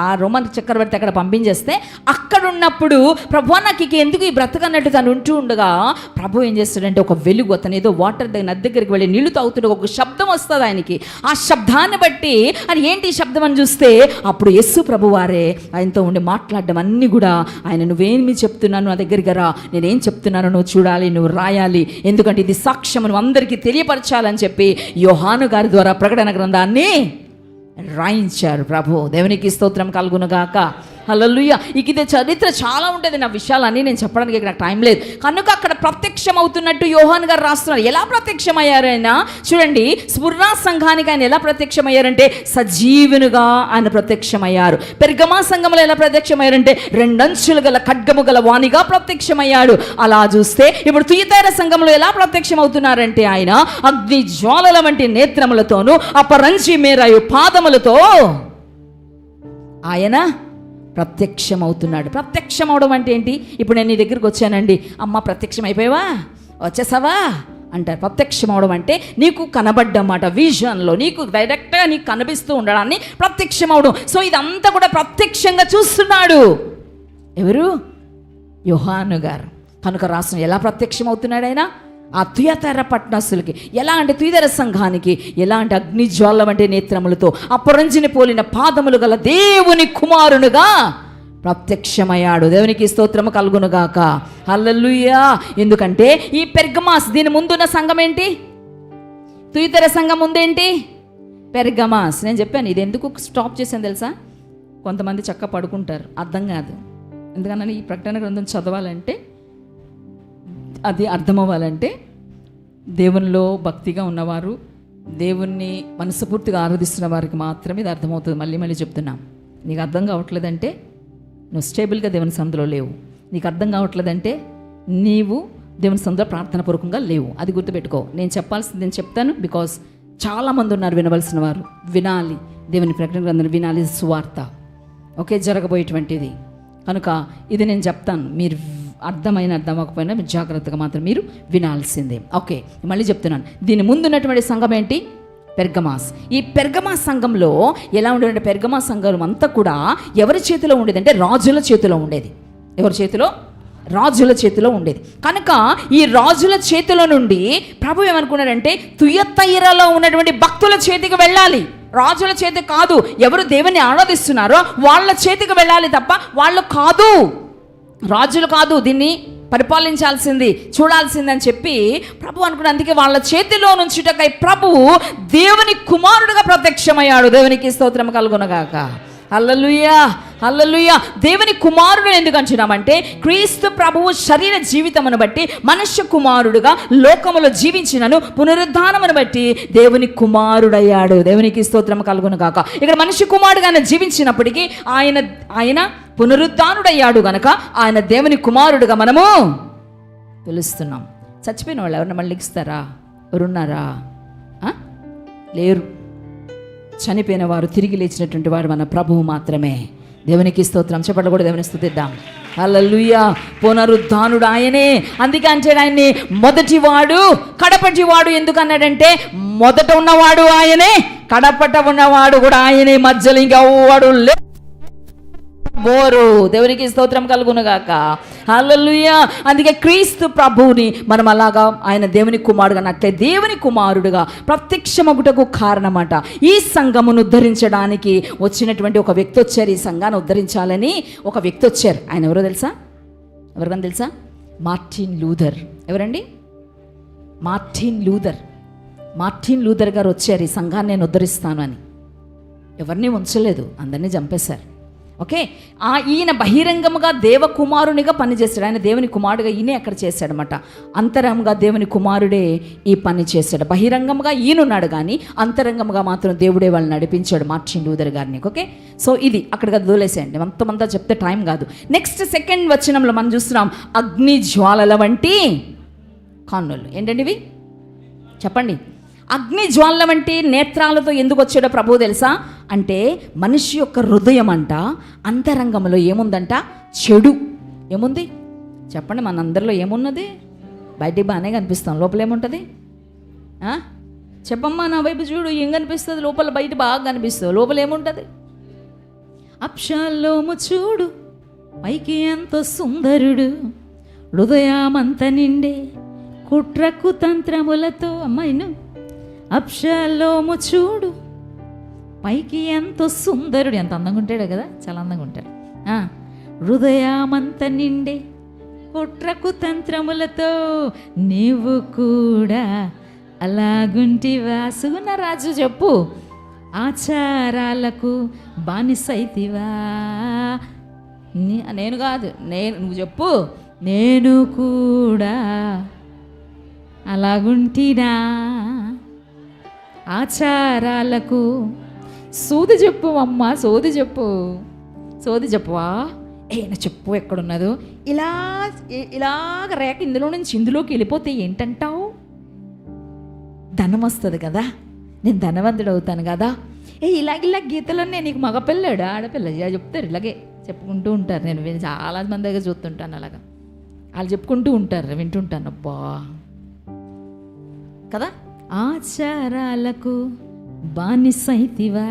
ఆ రోమన్ చక్రవర్తి అక్కడ పంపించేస్తే, అక్కడ ఉన్నప్పుడు ప్రభు నాకు ఎందుకు ఈ బ్రతకన్నట్టు తను ఉంటూ ఉండగా ప్రభు ఏం చేస్తాడంటే ఒక వెలుగు, అతను ఏదో వాటర్ నది దగ్గరికి వెళ్ళి నీళ్లు తాగుతుండే ఒక శబ్దం వస్తుంది ఆయనకి. ఆ శబ్దాన్ని బట్టి అది ఏంటి శబ్దం అని చూస్తే అప్పుడు యేసు ప్రభు వారే ఆయనతో ఉండి మాట్లాడడం అన్నీ కూడా ఆయన, నువ్వేమి చెప్తున్నాను నా దగ్గరికి రా, నేనేం చెప్తున్నానో నువ్వు చూడాలి, నువ్వు రాయాలి, ఎందుకంటే ఇది సాక్ష్యం నువ్వు అందరికీ తెలియపరచాలని చెప్పి యోహాను గారి ద్వారా ప్రకటన గ్రంథాన్ని రాయించారు. ప్రభు దేవునికి స్తోత్రం కలుగునుగాక. హల్లెలూయా. ఇదే చరిత్ర చాలా ఉంటుంది, నా విషయాలన్నీ నేను చెప్పడానికి నాకు టైం లేదు కనుక అక్కడ ప్రత్యక్షం అవుతున్నట్టు యోహాను గారు రాస్తున్నారు. ఎలా ప్రత్యక్షమయ్యారు ఆయన చూడండి. స్ముర్నా సంఘానికి ఆయన ఎలా ప్రత్యక్షమయ్యారంటే సజీవునిగా ఆయన ప్రత్యక్షమయ్యారు. పెర్గమా సంఘంలో ఎలా ప్రత్యక్షమయ్యారంటే రెండంచులు గల ఖడ్గము గల వాణిగా ప్రత్యక్షమయ్యాడు. అలా చూస్తే ఇప్పుడు తుయతైర సంఘంలో ఎలా ప్రత్యక్షం అవుతున్నారంటే ఆయన అగ్ని జ్వాలల వంటి నేత్రములతోనూ అపరంజి మేరాయు పాదములతో ఆయన ప్రత్యక్షం అవుతున్నాడు. ప్రత్యక్షం అవడం అంటే ఏంటి? ఇప్పుడు నేను నీ దగ్గరికి వచ్చానండి, అమ్మ ప్రత్యక్షం అయిపోయావా, వచ్చేసావా అంటారు. ప్రత్యక్షం అవడం అంటే నీకు కనబడ్డమాట, విజన్లో నీకు డైరెక్ట్గా నీకు కనిపిస్తూ ఉండడాన్ని ప్రత్యక్షం అవడం. సో ఇదంతా కూడా ప్రత్యక్షంగా చూస్తున్నాడు ఎవరు? యోహాను గారు. కనుక రాసిన ఎలా ప్రత్యక్షం అవుతున్నాడు ఆయన? ఆ తుయతైర పట్టణస్తులకి ఎలా అంటే, తుయతైర సంఘానికి ఎలా అంటే అగ్నిజ్వాల వంటి నేత్రములతో అపరంజిని పోలిన పాదములు గల దేవుని కుమారునుగా ప్రత్యక్షమయ్యాడు. దేవునికి స్తోత్రము కలుగునుగాక. హల్లెలూయా. ఎందుకంటే ఈ పెర్గమాస్, దీని ముందున్న సంఘం ఏంటి? తుయతైర సంఘం ముందేంటి? పెర్గమాస్. నేను చెప్పాను ఇది ఎందుకు స్టాప్ చేశాను తెలుసా? కొంతమంది చక్క పడుకుంటారు, అర్థం కాదు. ఎందుకన్నా ఈ ప్రకటన గ్రంథం చదవాలంటే, అది అర్థమవ్వాలంటే దేవునిలో భక్తిగా ఉన్నవారు, దేవుణ్ణి మనస్ఫూర్తిగా ఆరాధిస్తున్న వారికి మాత్రమే ఇది అర్థమవుతుంది. మళ్ళీ మళ్ళీ చెప్తున్నాం. నీకు అర్థం కావట్లేదంటే నువ్వు స్టేబుల్గా దేవుని సన్నిధిలో లేవు. నీకు అర్థం కావట్లేదంటే నీవు దేవుని సన్నిధిలో ప్రార్థన పూర్వకంగా లేవు. అది గుర్తుపెట్టుకో. నేను చెప్పాల్సింది నేను చెప్తాను, బికాజ్ చాలామంది ఉన్నారు వినవలసిన వారు. వినాలి, దేవుని ప్రకటన గ్రంథం వినాలి, సువార్త ఓకే జరగబోయేటువంటిది. కనుక ఇది నేను చెప్తాను, మీరు అర్థం అవ్వకపోయినా మీరు జాగ్రత్తగా మాత్రం మీరు వినాల్సిందే. ఓకే, మళ్ళీ చెప్తున్నాను. దీని ముందున్నటువంటి సంఘం ఏంటి? పెర్గమాస్. ఈ పెర్గమాస్ సంఘంలో ఎలా ఉండేదంటే, పెర్గమాస్ సంఘం అంతా కూడా ఎవరి చేతిలో ఉండేదంటే రాజుల చేతిలో ఉండేది. ఎవరి చేతిలో? రాజుల చేతిలో ఉండేది. కనుక ఈ రాజుల చేతిలో నుండి ప్రభు ఏమనుకున్నాడంటే తుయతైరలో ఉన్నటువంటి భక్తుల చేతికి వెళ్ళాలి, రాజుల చేతికి కాదు. ఎవరు దేవుని ఆరాధిస్తున్నారో వాళ్ళ చేతికి వెళ్ళాలి తప్ప వాళ్ళు కాదు, రాజులు కాదు దీన్ని పరిపాలించాల్సింది, చూడాల్సిందని చెప్పి ప్రభు అనుకున్న. అందుకే వాళ్ళ చేతిలో నుంచుటకై ప్రభువు దేవుని కుమారుడుగా ప్రత్యక్షమయ్యాడు. దేవునికి స్తోత్రం కలుగునగాక. హల్లెలూయా, హల్లెలూయా. దేవుని కుమారుడు ఎందుకు అంటున్నామంటే, క్రీస్తు ప్రభువు శరీర జీవితమును బట్టి మనుష్య కుమారుడుగా లోకములో జీవించినను పునరుద్ధానమును బట్టి దేవుని కుమారుడయ్యాడు. దేవునికి స్తోత్రం కలుగునగాక. ఇక్కడ మనుష్య కుమారుడుగా జీవించినప్పటికీ ఆయన పునరుద్ధానుడయ్యాడు గనక ఆయన దేవుని కుమారుడుగా మనము పిలుస్తున్నాం. చచ్చిపోయిన వాళ్ళు ఎవరన్నా మళ్ళీ ఇస్తారా? ఎవరున్నారా? లేరు. చనిపోయిన వారు తిరిగి లేచినటువంటి వాడు మన ప్రభువు మాత్రమే. దేవునికి స్తోత్రం. చెప్పండి కూడా దేవుని స్తుతిద్దాం. హల్లెలూయా. పునరుద్ధానుడు ఆయనే. అందుకే అంటాడు ఆయన్ని మొదటివాడు కడపటివాడు. ఎందుకు అన్నాడంటే మొదట ఉన్నవాడు ఆయనే, కడపట ఉన్నవాడు కూడా ఆయనే, మధ్యలో ఇంకెవ్వడు లే బోరు. దేవునికి స్తోత్రం కలుగునుగాక. హల్లెలూయా. అందుకే క్రీస్తు ప్రభువుని మనం అలాగా ఆయన దేవుని కుమారుడుగా నట్లే దేవుని కుమారుడుగా ప్రత్యక్షమగుటకు కారణమట. ఈ సంఘమును ఉద్ధరించడానికి వచ్చినటువంటి ఒక వ్యక్తి వచ్చారు. ఈ సంఘాన్ని ఉద్ధరించాలని ఒక వ్యక్తి వచ్చారు. ఆయన ఎవరో తెలుసా? ఎవరికైనా తెలుసా? Martin Luther. ఎవరండి? Martin Luther. మార్టిన్ లూథర్ గారు వచ్చారు. ఈ సంఘాన్ని నేను ఉద్ధరిస్తాను అని. ఎవరిని ఉంచలేదు, అందరినీ చంపేశారు. ఓకే, ఈయన బహిరంగముగా దేవకుమారునిగా పనిచేశాడు. ఆయన దేవుని కుమారుడుగా ఈయనే అక్కడ చేశాడనమాట. అంతరంగంగా దేవుని కుమారుడే ఈ పని చేశాడు. బహిరంగంగా ఈయనున్నాడు కానీ అంతరంగంగా మాత్రం దేవుడే వాళ్ళని నడిపించాడు, మార్టిన్ లూథర్ గారిని. ఓకే, సో ఇది అక్కడికి వదిలేసేయండి, మొత్తమంతా చెప్తే టైం కాదు. నెక్స్ట్ సెకండ్ వచనంలో మనం చూస్తున్నాం, అగ్ని జ్వాలల వంటి కన్నులు. ఏంటండి ఇవి చెప్పండి? అగ్ని జ్వాలల వంటి నేత్రాలతో ఎందుకు వచ్చాడో ప్రభువు తెలుసా? అంటే మనిషి యొక్క హృదయం అంట అంతరంగంలో ఏముందంట? చెడు ఏముంది చెప్పండి? మనందరిలో ఏమున్నది? బయటికి బాగానే కనిపిస్తాం, లోపల ఏముంటుంది? చెప్పమ్మా, నా వైపు చూడు, ఏం కనిపిస్తుంది? లోపల బయట బాగా కనిపిస్తుంది, లోపల ఏముంటుంది? అబ్షాలోము చూడు, పైకి ఎంతో సుందరుడు, హృదయమంత నిండే కుట్రకు తంత్రములతో. అమ్మాయిను అబ్షాలోము చూడు, పైకి ఎంతో సుందరుడు. ఎంత అందంగా ఉంటాడు కదా, చాలా అందంగా ఉంటాడు. హృదయమంత నిండే కుట్రకు తంత్రములతో, నీవు కూడా అలాగుంటివా? సుగుణ రాజు చెప్పు, ఆచారాలకు బానిసైతివా? నేను కాదు, నువ్వు చెప్పు. నేను కూడా అలాగుంటినా ఆచారాలకు. సోది చెప్పు అమ్మ, సోది చెప్పువా? నా చెప్పు ఎక్కడున్నదో. ఇలాగ రేఖ ఇందులో నుంచి ఇందులోకి వెళ్ళిపోతే ఏంటంటావు? ధనం వస్తుంది కదా, నేను ధనవంతుడు అవుతాను కదా. ఇలా గీతలోనే నీకు మగపిల్లాడు ఆడపిల్ల ఇలా చెప్తారు, ఇలాగే చెప్పుకుంటూ ఉంటారు. నేను చాలా మంది దగ్గర చూస్తుంటాను, అలాగా వాళ్ళు చెప్పుకుంటూ ఉంటారు, వింటుంటాను. అబ్బా కదా, ఆచారాలకు బానిసైతివా?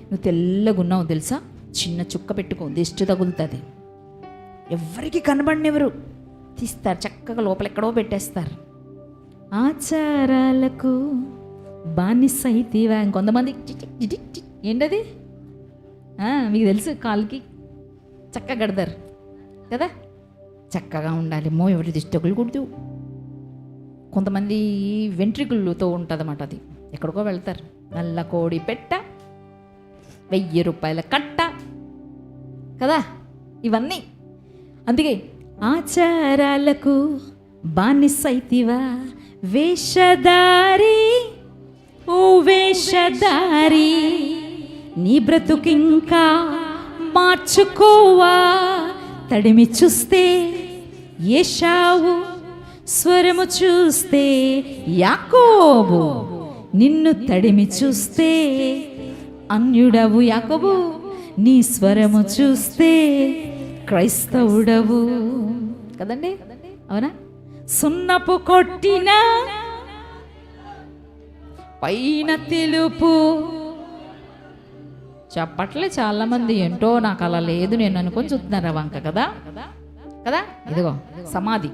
నువ్వు తెల్లగున్నావు తెలుసా, చిన్న చుక్క పెట్టుకో, దిష్టి తగులుతుంది. ఎవరికి కనబడినెవరు తీస్తారు, చక్కగా లోపల ఎక్కడో పెట్టేస్తారు. ఆచారాలకు బానిసైతివా? ఇంకొంతమంది ఏంటది మీకు తెలుసు, కాలుకి చక్కగా కడతారు కదా, చక్కగా ఉండాలి. ఎవరి దిష్టి తగులకూడదు. కొంతమంది వెంట్రికలతో ఉంటుందన్నమాట, అది ఎక్కడికో వెళ్తారు. నల్ల కోడి పెట్ట, 1000 రూపాయల కట్ట కదా, ఇవన్నీ. అందుకే ఆచారాలకు బానిసైతివా? వేషధారి, ఓ వేషధారి, నీ బ్రతుకింకా మార్చుకోవా? తడిమి చూస్తే ఏశావు, స్వరము చూస్తే యాకోబు, నిన్ను తడిమి చూస్తే అన్యుడవు యాకోబు, నీ స్వరము చూస్తే క్రైస్తవుడవు. కదండి, అవునా? సున్నపు కొట్టిన పైన తెలుపు. చెప్పట్లే చాలామంది, ఏంటో నాకు అలా లేదు నేను అనుకొని చూస్తున్నారు వంక కదా కదా. ఇదిగో సమాధి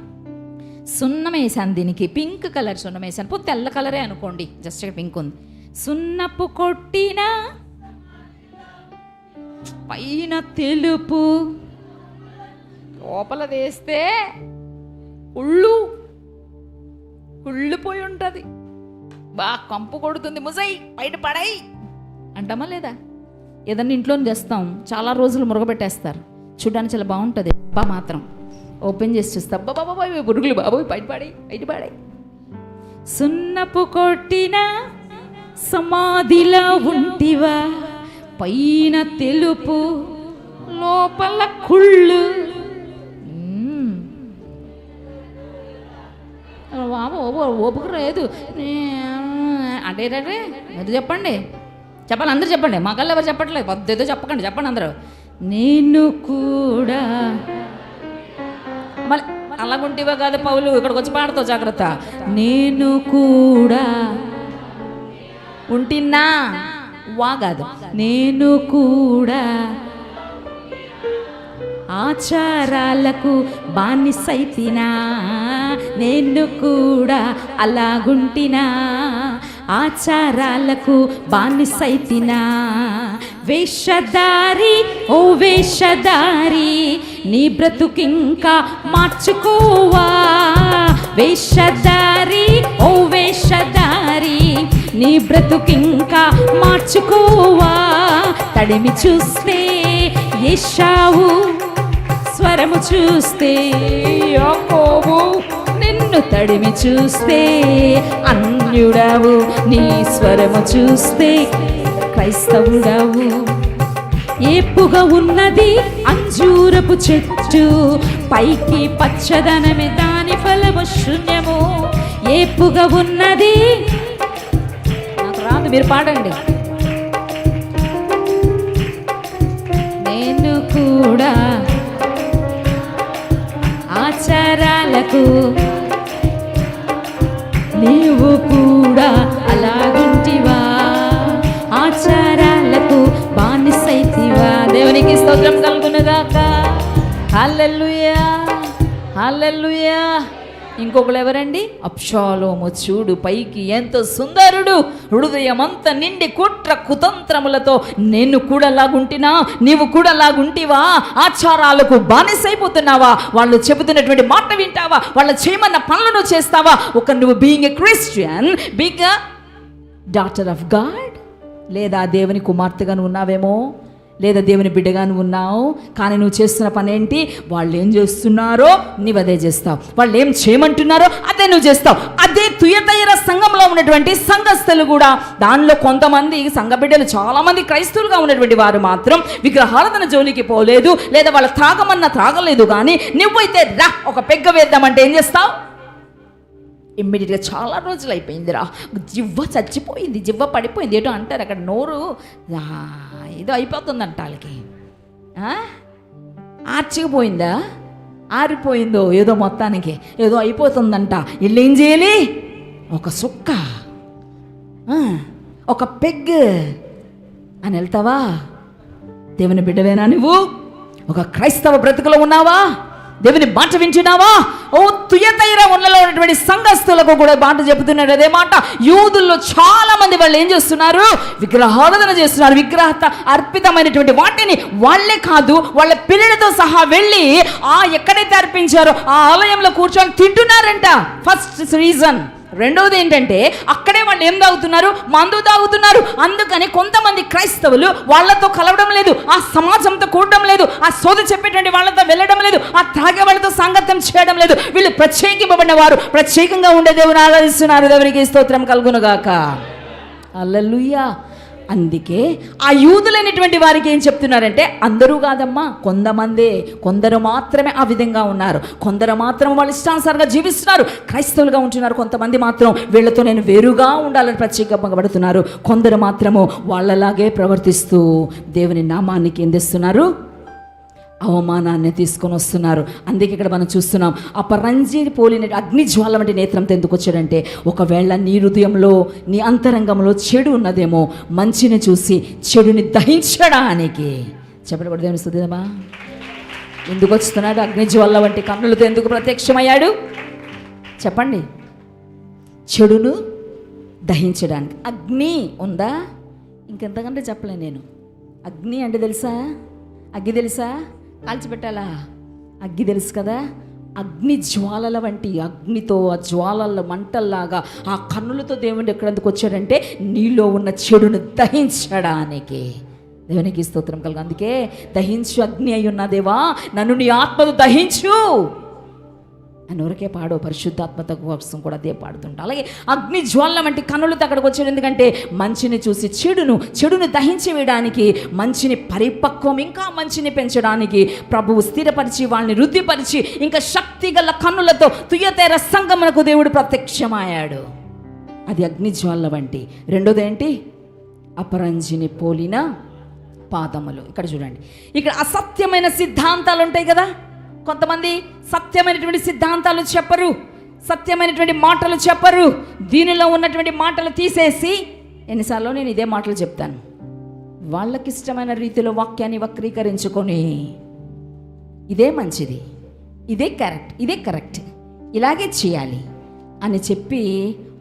సున్నం వేసాను, దీనికి పింక్ కలర్ సున్నం వేసాను. తెల్ల కలరే అనుకోండి, జస్ట్ పింక్ ఉంది. సున్నపు కొట్టిన పైన తెలుపు, లోపల వేస్తే కుళ్ళిపోయి ఉంటుంది, బాగా కంపు కొడుతుంది. ముసై బయట పడాయి అంటామా లేదా? ఏదన్నా ఇంట్లో తెస్తాం, చాలా రోజులు మురగబెట్టేస్తారు, చూడడానికి చాలా బాగుంటుంది. మాత్రం ఓపెన్ చేసి చూస్తా, బాబాయ్ పురుగులు, బాబోయ్ బయట పడాయి. సున్నపు కొట్టిన సమాధిలో ఉంటివా? పైన తెలుపు, లోపల కుళ్ళు. ఓపిక లేదు అంటే మీరు చెప్పండి, అందరూ చెప్పండి. మగళ్ళు ఎవరు చెప్పట్లేదు, పద్ధతితో చెప్పండి అందరూ. నేను కూడా మళ్ళీ అలాగుంటివా కాదు పౌలు, ఇక్కడికి వచ్చి పాడతావు జాగ్రత్త. నేను కూడా ఉంటిన్నా వా కాదు, నేను కూడా ఆచారాలకు బానిసైతినా, నేను కూడా అలాగుంటినా, ఆచారాలకు బానిసైతినా. వేషధారి, ఓ వేషధారి, నీ బ్రతుకింకా మార్చుకోవా? వేషధారి, ఓ వేషధారి, నీ బ్రతుకింకా మార్చుకోవా? తడిమి చూస్తే ఏశావు, స్వరము చూస్తే యాకోబు, నిన్ను తడిమి చూస్తే అన్యుడవు, నీ స్వరము చూస్తే క్రైస్తవుడవు. ఏపుగా ఉన్నది అంజూరపు చెట్టు, పైకి పచ్చదనమే దాని ఫలము శూన్యము. ఏపుగా ఉన్నది, నాకు రాదు, మీరు పాడండి. నేను కూడా ఆచారాలకు, నీవు కూడా అలాగుంటివా, ఆచారాలకు బానిసైతివా. దేవునికి స్తోత్రం కలుగునుగాక. హల్లెలూయా, హల్లెలూయా. ఇంకొకరు ఎవరండి? అబ్షాలోము. చూడు పైకి ఎంతో సుందరుడు, హృదయమంతా నిండి కుట్ర కుతంత్రములతో. నేను కూడా లాగుంటినా, నీవు కూడా లాగుంటివా? ఆచారాలకు బానిసైపోతున్నావా? వాళ్ళు చెబుతున్నటువంటి మాట వింటావా? వాళ్ళు చేయమన్న పనులను చేస్తావా? నువ్వు being a Christian, being a daughter of God, లేదా దేవుని కుమార్తెగా ఉన్నావేమో, లేదా దేవుని బిడ్డగాను ఉన్నావు. కానీ నువ్వు చేస్తున్న పని ఏంటి? వాళ్ళు ఏం చేస్తున్నారో నీవు అదే చేస్తావు, వాళ్ళు ఏం చేయమంటున్నారో అదే నువ్వు చేస్తావు. అదే తుయతైర సంఘంలో ఉన్నటువంటి సంఘస్థులు కూడా, దానిలో కొంతమంది సంఘ బిడ్డలు, చాలామంది క్రైస్తవులుగా ఉన్నటువంటి వారు మాత్రం విగ్రహారాధన జోలికి పోలేదు, లేదా వాళ్ళు త్రాగమన్నా త్రాగలేదు. కానీ నువ్వైతే రా ఒక పెగ్గ వేద్దామంటే ఏం చేస్తావు? ఇమ్మీడియట్గా చాలా రోజులు అయిపోయిందిరా, జివ్వ చచ్చిపోయింది, జివ్వ పడిపోయింది, ఏటో అంటారు అక్కడ, నోరు ఏదో అయిపోతుందంట వాళ్ళకి. ఆర్చిపోయిందా, ఆరిపోయిందో ఏదో, మొత్తానికి ఏదో అయిపోతుందంట. వీళ్ళు ఏం చేయాలి? ఒక సుక్క, ఒక పెగ్ అని వెళ్తావా? దేవుని బిడ్డవేనా నువ్వు? ఒక క్రైస్తవ బ్రతుకులో ఉన్నావా? దేవుని మాట వింటున్నావా? ఓ తుయతైర ఉన్నలో ఉన్నటువంటి సంఘస్థులకు కూడా మాట చెబుతున్నాడు అదే మాట. యూదుల్లో చాలా మంది వాళ్ళు ఏం చేస్తున్నారు? విగ్రహారాధన చేస్తున్నారు. విగ్రహ అర్పితమైనటువంటి వాటిని వాళ్ళే కాదు, వాళ్ళ పిల్లలతో సహా వెళ్ళి ఎక్కడైతే అర్పించారో ఆ ఆలయంలో కూర్చొని తింటున్నారంట. First reason. రెండవది ఏంటంటే అక్కడే వాళ్ళు ఏం తాగుతున్నారు? మందు తాగుతున్నారు. అందుకని కొంతమంది క్రైస్తవులు వాళ్ళతో కలవడం లేదు, ఆ సమాజంతో కూడడం లేదు, ఆ సోది చెప్పేటువంటి వాళ్ళతో వెళ్ళడం లేదు, ఆ తాగే వాళ్ళతో సాంగత్యం చేయడం లేదు. వీళ్ళు ప్రత్యేకింపబడిన వారు, ప్రత్యేకంగా ఉండే దేవుని ఆరాధిస్తున్నారు. దేవునికి స్తోత్రం కలుగునుగాక. హల్లెలూయా. అందుకే ఆ యూదులైనటువంటి వారికి ఏం చెప్తున్నారంటే, అందరూ కాదమ్మా, కొంతమందే, కొందరు మాత్రమే ఆ విధంగా ఉన్నారు, కొందరు మాత్రం వాళ్ళు ఇష్టానుసారంగా జీవిస్తున్నారు, క్రైస్తవులుగా ఉంటున్నారు. కొంతమంది మాత్రం వీళ్ళతో నేను వేరుగా ఉండాలని ప్రత్యేకపడుతున్నారు. కొందరు మాత్రము వాళ్ళలాగే ప్రవర్తిస్తూ దేవుని నామానికి ఏం తెస్తున్నారు? అవమానాన్ని తీసుకొని వస్తున్నారు. అందుకే ఇక్కడ మనం చూస్తున్నాం, అపరంజిని పోలిన అగ్నిజ్వాల వంటి నేత్రంతో ఎందుకు వచ్చాడంటే, ఒకవేళ నీ హృదయంలో, నీ అంతరంగంలో చెడు ఉన్నదేమో, మంచిని చూసి చెడుని దహించడానికి. చెప్పబడి దేవుని స్తుతిద్దామా. ఎందుకు వస్తున్నాడు? అగ్నిజ్వాల వంటి కన్నులతో ఎందుకు ప్రత్యక్షమయ్యాడు? చెప్పండి. చెడును దహించడానికి. అగ్ని ఉందా? ఇంకెంతకంటే చెప్పలేను నేను. అగ్ని అంటే తెలుసా? అగ్గి తెలుసా? కాల్చిపెట్టాలా? అగ్గి తెలుసు కదా. అగ్ని జ్వాలల వంటి, అగ్నితో ఆ జ్వాలల మంటల్లాగా ఆ కన్నులతో దేవుడు ఎక్కడెందుకు వచ్చాడంటే, నీలో ఉన్న చెడును దహించడానికి. దేవునికి స్తోత్రం కలుగు. అందుకే దహించు అగ్ని అయి ఉన్న దేవా, నన్ను నీ ఆత్మను దహించు అని ఊరికే పాడో, పరిశుద్ధాత్మత కోసం కూడా అదే పాడుతుంటా. అలాగే అగ్ని జ్వాల వంటి కన్నులతో అక్కడికి వచ్చాడు. ఎందుకంటే మంచిని చూసి చెడును దహించి వేయడానికి, మంచిని పరిపక్వం, ఇంకా మంచిని పెంచడానికి ప్రభువు స్థిరపరిచి, వాళ్ళని వృద్ధిపరిచి, ఇంకా శక్తి గల కన్నులతో తుయతైర సంఘమునకు దేవుడు ప్రత్యక్షమయ్యాడు. అది అగ్ని జ్వాల వంటి. రెండోది ఏంటి? అపరంజిని పోలిన పాదములు. ఇక్కడ చూడండి, ఇక్కడ అసత్యమైన సిద్ధాంతాలు ఉంటాయి కదా. కొంతమంది సత్యమైనటువంటి సిద్ధాంతాలు చెప్పరు, సత్యమైనటువంటి మాటలు చెప్పరు. దీనిలో ఉన్నటువంటి మాటలు తీసేసి, ఎన్నిసార్లు నేను ఇదే మాటలు చెప్తాను, వాళ్ళకిష్టమైన రీతిలో వాక్యాన్ని వక్రీకరించుకొని, ఇదే మంచిది, ఇదే కరెక్ట్, ఇలాగే చేయాలి అని చెప్పి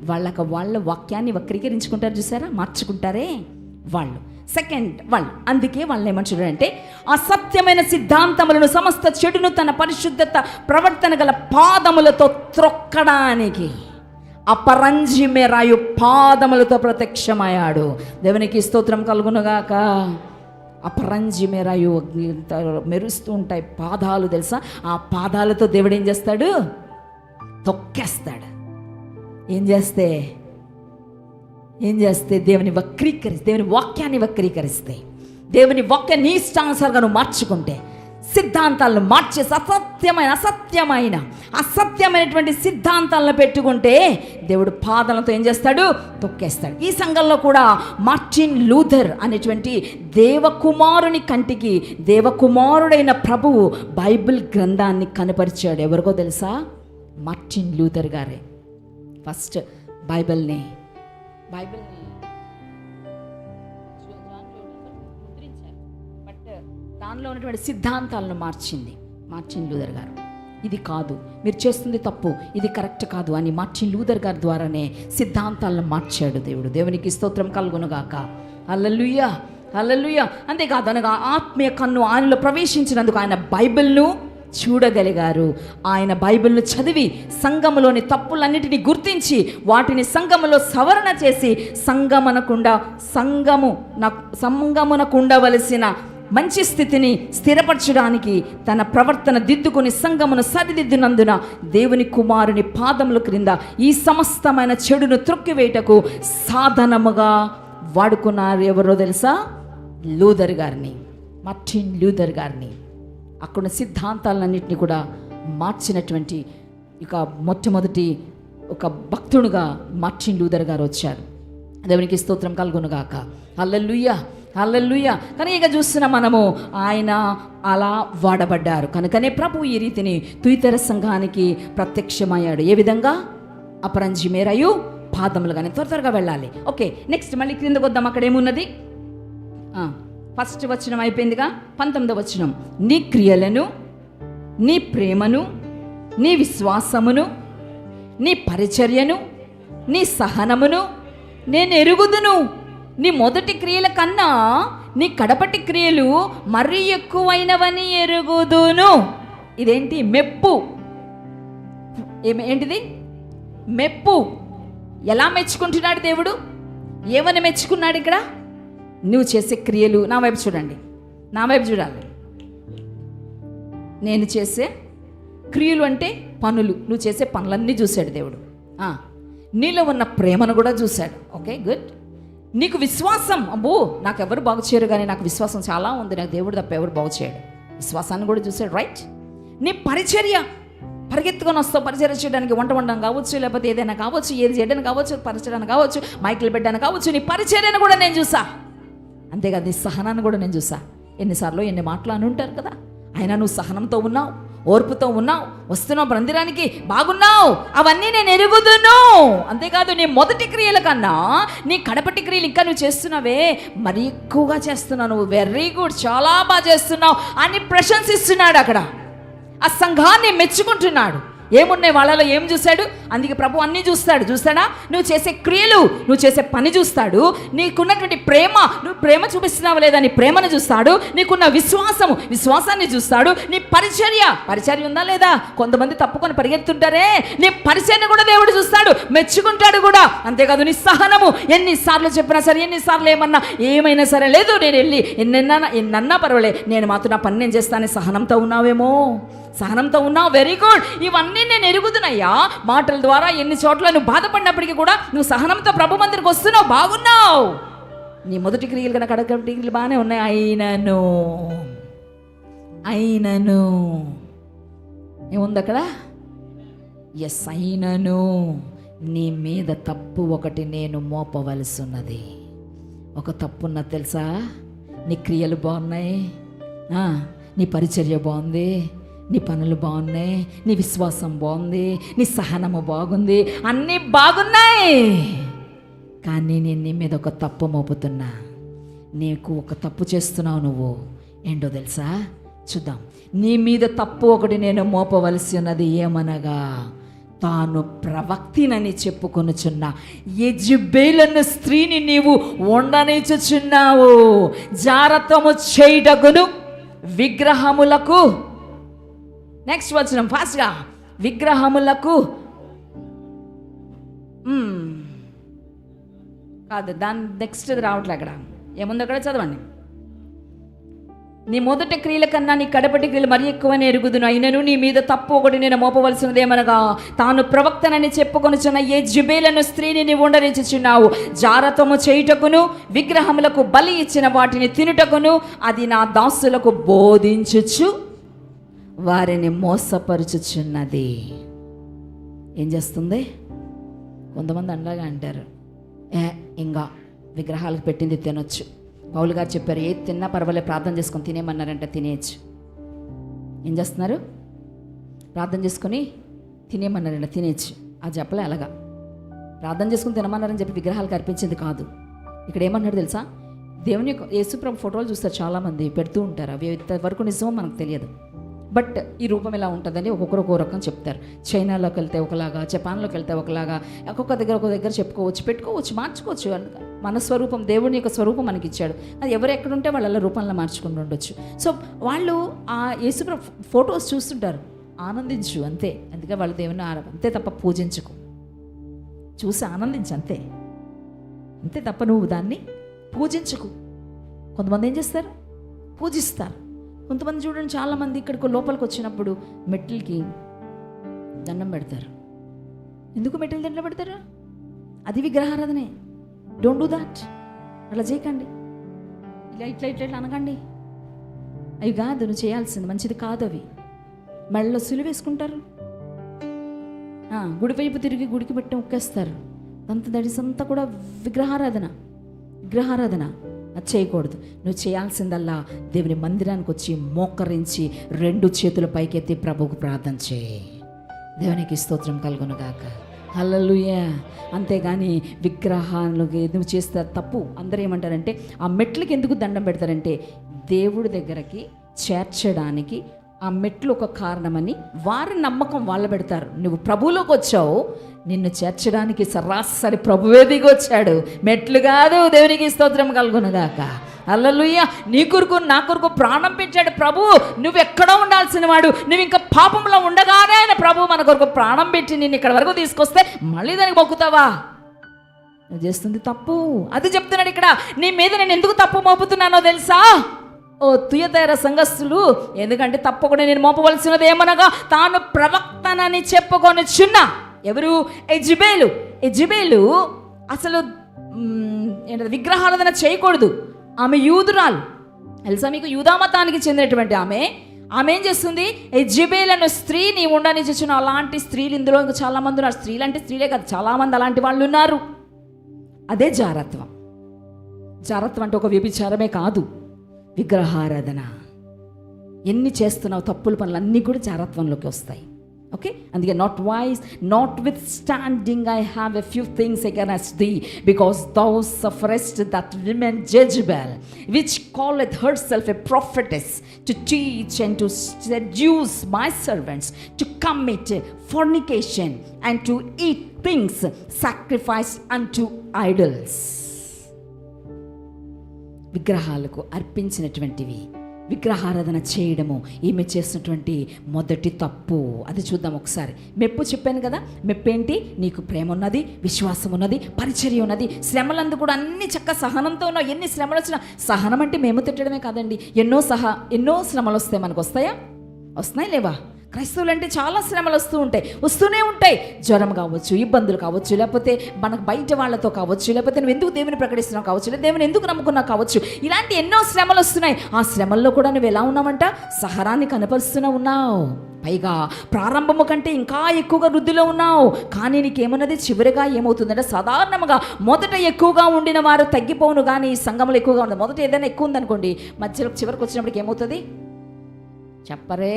వాళ్ళ వాక్యాన్ని వక్రీకరించుకుంటారు. చూసారా? మార్చుకుంటారే వాళ్ళు. సెకండ్ వాళ్ళు. అందుకే వాళ్ళని ఏమంటారంటే, అసత్యమైన సిద్ధాంతములను, సమస్త చెడును తన పరిశుద్ధత ప్రవర్తన గల పాదములతో త్రొక్కడానికి అపరంజి మేరాయు పాదములతో ప్రత్యక్షమయ్యాడు. దేవునికి స్తోత్రం కలుగునుగాక. అపరంజి మేరాయు మెరుస్తూ ఉంటాయి పాదాలు, తెలుసా? ఆ పాదాలతో దేవుడు ఏం చేస్తాడు? తొక్కేస్తాడు. ఏం చేస్తే దేవుని వాక్యాన్ని వక్రీకరిస్తే, దేవుని వాక్యాన్ని నీ ఇష్టానుసారంగా నువ్వు మార్చుకుంటే, సిద్ధాంతాలను మార్చేసి అసత్యమైనటువంటి సిద్ధాంతాలను పెట్టుకుంటే దేవుడు పాదాలతో ఏం చేస్తాడు? తొక్కేస్తాడు. ఈ సంఘంలో కూడా మార్టిన్ లూథర్ అనేటువంటి దేవకుమారుని కంటికి దేవకుమారుడైన ప్రభువు బైబిల్ గ్రంథాన్ని కనపరిచాడు. ఎవరికో తెలుసా? మార్టిన్ లూథర్ గారే ఫస్ట్ బైబిల్ని ముద్రించారు. బట్ దానిలో ఉన్నటువంటి సిద్ధాంతాలను మార్చింది మార్టిన్ లూథర్ గారు. ఇది కాదు, మీరు చేస్తుంది తప్పు, ఇది కరెక్ట్ కాదు అని మార్టిన్ లూథర్ గారి ద్వారానే సిద్ధాంతాలను మార్చాడు దేవుడు. దేవునికి స్తోత్రం కలుగునుగాక. హల్లెలూయా, హల్లెలూయా. అంతేకాదు, అనగా ఆత్మీయ కన్ను ఆయనలో ప్రవేశించినందుకు ఆయన బైబిల్ను చూడగలిగారు. ఆయన బైబిల్ను చదివి సంఘములోని తప్పులన్నిటినీ గుర్తించి వాటిని సంఘములో సవరణ చేసి సంగమునకు ఉండవలసిన మంచి స్థితిని స్థిరపరచడానికి తన ప్రవర్తన దిద్దుకొని సంఘమును సరిదిద్దినందున దేవుని కుమారుని పాదముల క్రింద ఈ సమస్తమైన చెడును త్రొక్కివేయటకు సాధనముగా వాడుకున్నారు. ఎవరో తెలుసా? లూథర్ గారిని, మార్టిన్ లూథర్ గారిని. అక్కడ సిద్ధాంతాలన్నింటినీ కూడా మార్చినటువంటి ఇక మొట్టమొదటి ఒక భక్తుడుగా మార్టిన్ లూథర్ గారు వచ్చారు. దేవునికి స్తోత్రం కలుగునుగాక. హల్లెలూయా, హల్లెలూయా. కానీ ఇక చూస్తున్న మనము ఆయన అలా వాడబడ్డారు కనుకనే ప్రభు ఈ రీతిని తుయితర సంఘానికి ప్రత్యక్షమయ్యాడు. ఏ విధంగా? అపరంజి మేరయు పాదములుగానే. త్వరగా వెళ్ళాలి. ఓకే, నెక్స్ట్ మళ్ళీ క్రిందకు వద్దాం. అక్కడ ఏమున్నది? ఫస్ట్ వచనం అయిపోయిందిగా. 19వ వచనం, నీ క్రియలను, నీ ప్రేమను, నీ విశ్వాసమును, నీ పరిచర్యను, నీ సహనమును నేను ఎరుగుదును. నీ మొదటి క్రియల కన్నా నీ కడపటి క్రియలు మరీ ఎక్కువైనవని ఎరుగుదును. ఇదేంటి? మెప్పు. ఏంటిది? మెప్పు. ఎలా మెచ్చుకుంటున్నాడు దేవుడు? ఏమని మెచ్చుకున్నాడు ఇక్కడ? నువ్వు చేసే క్రియలు. నా వైపు చూడండి, నా వైపు చూడాలి. నేను చేసే క్రియలు అంటే పనులు. నువ్వు చేసే పనులన్నీ చూశాడు దేవుడు. నీలో ఉన్న ప్రేమను కూడా చూశాడు. Okay, good. నీకు విశ్వాసం. అబ్బో, నాకు ఎవరు బాగు చేయరు, కానీ నాకు విశ్వాసం చాలా ఉంది, నాకు దేవుడు తప్ప ఎవరు బాగు చేయడు. విశ్వాసాన్ని కూడా చూశాడు. రైట్. నీ పరిచర్య, పరిగెత్తుకొని వస్తావు పరిచర్య చేయడానికి. వంట వండడం కావచ్చు, లేకపోతే ఏదైనా కావచ్చు, ఏది చేయడానికి కావచ్చు, పరిచయాన్ని కావచ్చు, మైకులు పెట్టడానికి కావచ్చు. నీ పరిచర్యను కూడా నేను చూసా. అంతేకాదు, నీ సహనాన్ని కూడా నేను చూసా. ఎన్నిసార్లు ఎన్ని మాటలు అని ఉంటారు కదా. అయినా నువ్వు సహనంతో ఉన్నావు, ఓర్పుతో ఉన్నావు, వస్తున్నావు మందిరానికి, బాగున్నావు. అవన్నీ నేను ఎరుగుదును. అంతేకాదు, నీ మొదటి క్రియల కన్నా నీ కడపటి క్రియలు ఇంకా నువ్వు చేస్తున్నావే, మరి ఎక్కువగా చేస్తున్నావు. నువ్వు వెరీ గుడ్, చాలా బాగా చేస్తున్నావు అని ప్రశంసిస్తున్నాడు. అక్కడ ఆ సంఘాన్ని మెచ్చుకుంటున్నాడు. ఏమున్నాయి వాళ్ళలో? ఏం చూశాడు? అందుకే ప్రభు అన్నీ చూస్తాడు. చూస్తాడా? నువ్వు చేసే క్రియలు, నువ్వు చేసే పని చూస్తాడు. నీకున్నటువంటి ప్రేమ, నువ్వు ప్రేమ చూపిస్తున్నావు లేదా, నీ ప్రేమను చూస్తాడు. నీకున్న విశ్వాసాన్ని చూస్తాడు. నీ పరిచర్య ఉందా లేదా? కొంతమంది తప్పుకొని పరిగెత్తుంటారే, నీ పరిచర్యను కూడా దేవుడు చూస్తాడు, మెచ్చుకుంటాడు కూడా. అంతేకాదు, నీ సహనము. ఎన్నిసార్లు చెప్పినా సరే, ఎన్నిసార్లు ఏమైనా సరే, లేదు నేను వెళ్ళి ఎన్నన్నా పర్వాలే, నేను మాత్రం నా పని నేను చేస్తానే. సహనంతో ఉన్నావేమో, సహనంతో ఉన్నావు, వెరీ గుడ్. ఇవన్నీ నేను ఎరుగుతున్నాయ్యా. మాటల ద్వారా ఎన్ని చోట్ల నువ్వు బాధపడినప్పటికీ కూడా నువ్వు సహనంతో ప్రభు మందిరికి వస్తున్నావు, బాగున్నావు. నీ మొదటి క్రియలు కన్నా కడపటి క్రియలు బాగానే ఉన్నాయి. అయినను ఏముంది అక్కడ? ఎస్, అయినను నీ మీద తప్పు ఒకటి నేను మోపవలసి ఉన్నది. ఒక తప్పున్న తెలుసా? నీ క్రియలు బాగున్నాయి, నీ పరిచర్య బాగుంది, నీ పనులు బాగున్నాయి, నీ విశ్వాసం బాగుంది, నీ సహనము బాగుంది, అన్నీ బాగున్నాయి. కానీ నేను నీ మీద ఒక తప్పు మోపుతున్నా. నీకు ఒక తప్పు చేస్తున్నావు నువ్వు. ఏంటో తెలుసా? చూద్దాం. నీ మీద తప్పు ఒకటి నేను మోపవలసి ఉన్నది. ఏమనగా, తాను ప్రవక్తినని చెప్పుకొనుచున్న యెజబెలన్న స్త్రీని నీవు ఉండనిచుచున్నావు. జారత్వము చేయుటకును విగ్రహములకు, నెక్స్ట్ వచనం ఫాస్ట్గా, విగ్రహములకు కాదు, దాని నెక్స్ట్ రావట్లే. అక్కడ ఏముంది? అక్కడ చదవండి. నీ మొదటి క్రియల కన్నా నీ కడపటి క్రియలు మరి ఎక్కువని ఎరుగుదును. అయినను నీ మీద తప్పు ఒకటి నేను మోపవలసినదేమనగా, తాను ప్రవక్తనని చెప్పుకొనుచున్న యెజెబెలు స్త్రీని నీవు ఉండనిచ్చుచున్నావు. జారత్వము చేయుటకును విగ్రహములకు బలి ఇచ్చిన వాటిని తినుటకును అది నా దాసులకు బోధించుచు వారిని మోసపరుచుచున్నది. ఏం చేస్తుంది? కొంతమంది అండగా అంటారు, ఇంకా విగ్రహాలకు పెట్టింది తినొచ్చు. పౌలు గారు చెప్పారు, ఏది తిన్నా పర్వాలేదు, ప్రార్థన చేసుకొని తినేమన్నారంటే తినేయచ్చు. ఏం చేస్తున్నారు? ప్రార్థన చేసుకొని తినేమన్నారంటే తినేయచ్చు. అది చెప్పలే. అలాగా ప్రార్థన చేసుకుని తినమన్నారని చెప్పి విగ్రహాలకు అర్పించింది కాదు. ఇక్కడ ఏమన్నాడు తెలుసా? దేవుని యొక్క యేసుప్రభు ఫోటోలు చూస్తారు చాలామంది, పెడుతూ ఉంటారు. అవి ఇంతవరకు నిజమో మనకు తెలియదు. బట్ ఈ రూపం ఎలా ఉంటుందని ఒక్కొక్కరు ఒక్కో రకం చెప్తారు. చైనాలోకి వెళ్తే ఒకలాగా, జపాన్లోకి వెళ్తే ఒకలాగా, ఒక్కొక్క దగ్గర చెప్పుకోవచ్చు, పెట్టుకోవచ్చు, మార్చుకోవచ్చు. మన స్వరూపం, దేవుని యొక్క స్వరూపం మనకి ఇచ్చాడు. అది ఎవరు ఎక్కడుంటే వాళ్ళ రూపంలో మార్చుకుని ఉండొచ్చు. సో వాళ్ళు ఆ యేసుప్రభు ఫొటోస్ చూస్తుంటారు, ఆనందించు అంతే. అందుకే వాళ్ళ దేవుని అంతే తప్ప పూజించుకు, చూసి ఆనందించు అంతే, అంతే తప్ప నువ్వు దాన్ని పూజించుకు. కొంతమంది ఏం చేస్తారు? పూజిస్తారు. కొంతమంది చూడండి, చాలామంది ఇక్కడికి లోపలికి వచ్చినప్పుడు మెట్లకి దండం పెడతారు. ఎందుకు మెట్ల దండం పెడతారు? అది విగ్రహారాధనే. Don't do that. అట్లా చేయకండి. ఇలా ఇట్లా అనకండి. అవి కాదు నువ్వు చేయాల్సింది, మంచిది కాదు. అవి మెడలో సులువు వేసుకుంటారు, గుడి వైపు తిరిగి గుడికి పెట్టి ఒక్కేస్తారు. అంత దడిసంతా కూడా విగ్రహారాధన. అది చేయకూడదు. నువ్వు చేయాల్సిందల్లా దేవుని మందిరానికి వచ్చి మోకరించి 2 చేతుల పైకెత్తి ప్రభువుకు ప్రార్థన చేయి. దేవునికి స్తోత్రం కలుగునుగాక. హల్లెలూయా. అంతేగాని విగ్రహాలకు నువ్వు చేస్తే తప్పు. అందరూ ఏమంటారంటే, ఆ మెట్లకి ఎందుకు దండం పెడతారంటే దేవుడి దగ్గరికి చేర్చడానికి ఆ మెట్లు ఒక కారణమని వారి నమ్మకం వాళ్ళు పెడతారు. నువ్వు ప్రభువులోకి వచ్చావు, నిన్ను చేర్చడానికి సరాసరి ప్రభువే దిగి వచ్చాడు, మెట్లు కాదు. దేవునికి స్తోత్రం కలుగునుగాక. హల్లెలూయా. నీ కొరకు నా కొరకు ప్రాణం పెట్టాడు ప్రభు. నువ్వు ఎక్కడో ఉండాల్సిన వాడు, నువ్వు ఇంకా పాపంలో ఉండగానే ఆయన ప్రభు మన కొరకు ప్రాణం పెట్టి నిన్ను ఇక్కడ వరకు తీసుకొస్తే మళ్ళీ దానికి మొక్కుతావా? నువ్వు చేస్తుంది తప్పు. అది చెప్తున్నాడు ఇక్కడ. నీ మీద నేను ఎందుకు తప్పు మోపుతున్నానో తెలుసా? ఓ తుయతైర సంఘస్థులు, ఎందుకంటే తప్పకుండా నేను మోపవలసినది ఏమనగా, తాను ప్రవక్తనని చెప్పుకొనుచున్న ఎవరు? యెజెబెలు అసలు విగ్రహారాధన చేయకూడదు. ఆమె యూదురాలు, తెలుసా మీకు? యూదా మతానికి చెందినటువంటి ఆమె ఏం చేస్తుంది? యెజెబెలు అనే స్త్రీ నీ ఉండనిచ్చుచున్న. అలాంటి స్త్రీలు ఇందులో ఇంకా చాలామంది ఉన్నారు. స్త్రీలు అంటే స్త్రీలే కాదు, చాలామంది అలాంటి వాళ్ళు ఉన్నారు. అదే జారత్వం. జారత్వం అంటే ఒక వ్యభిచారమే కాదు, విగ్రహారాధన. ఎన్ని చేస్తున్నావు తప్పుల పనులు అన్నీ కూడా జారత్వంలోకి వస్తాయి. ఓకే, అందుకే not wise not with standing I have a few things against thee, because thou sufferest that woman Jezebel, which calleth herself a prophetess, to teach and to seduce my servants to commit fornication and to eat things sacrificed unto idols. విగ్రహాలకు అర్పించినటువంటివి, విగ్రహారాధన చేయడము ఈమె చేసినటువంటి మొదటి తప్పు. అది చూద్దాం ఒకసారి. మెప్పు చెప్పాను కదా. మెప్పేంటి? నీకు ప్రేమ ఉన్నది, విశ్వాసం ఉన్నది, పరిచర్య ఉన్నది, శ్రమలందు కూడా అన్ని చక్క సహనంతో ఉన్నావు. ఎన్ని శ్రమలు వచ్చినా, సహనం అంటే మేము తిట్టడమే కాదండి, ఎన్నో శ్రమలు వస్తాయి. మనకు వస్తున్నాయి లేవా? క్రైస్తవులు అంటే చాలా శ్రమలు వస్తూనే ఉంటాయి. జ్వరం కావచ్చు, ఇబ్బందులు కావచ్చు, లేకపోతే మనకు బయట వాళ్ళతో కావచ్చు, లేకపోతే నువ్వు ఎందుకు దేవుని ప్రకటిస్తున్నావు కావచ్చు, లేదా దేవుని ఎందుకు నమ్ముకున్నావు కావచ్చు. ఇలాంటి ఎన్నో శ్రమలు వస్తున్నాయి. ఆ శ్రమల్లో కూడా నువ్వు ఎలా ఉన్నావంట? సహనాన్ని కనపరుస్తూనే ఉన్నావు. పైగా ప్రారంభము కంటే ఇంకా ఎక్కువగా వృద్ధిలో ఉన్నావు. కానీ నీకేమన్నది చివరిగా ఏమవుతుందంటే, సాధారణంగా మొదట ఎక్కువగా ఉండిన వారు తగ్గిపోవును, కానీ ఈ సంఘంలో ఎక్కువగా ఉండదు. మొదట ఏదైనా ఎక్కువ ఉందనుకోండి, మధ్యలో చివరికి వచ్చినప్పటికి ఏమవుతుంది చెప్పరే?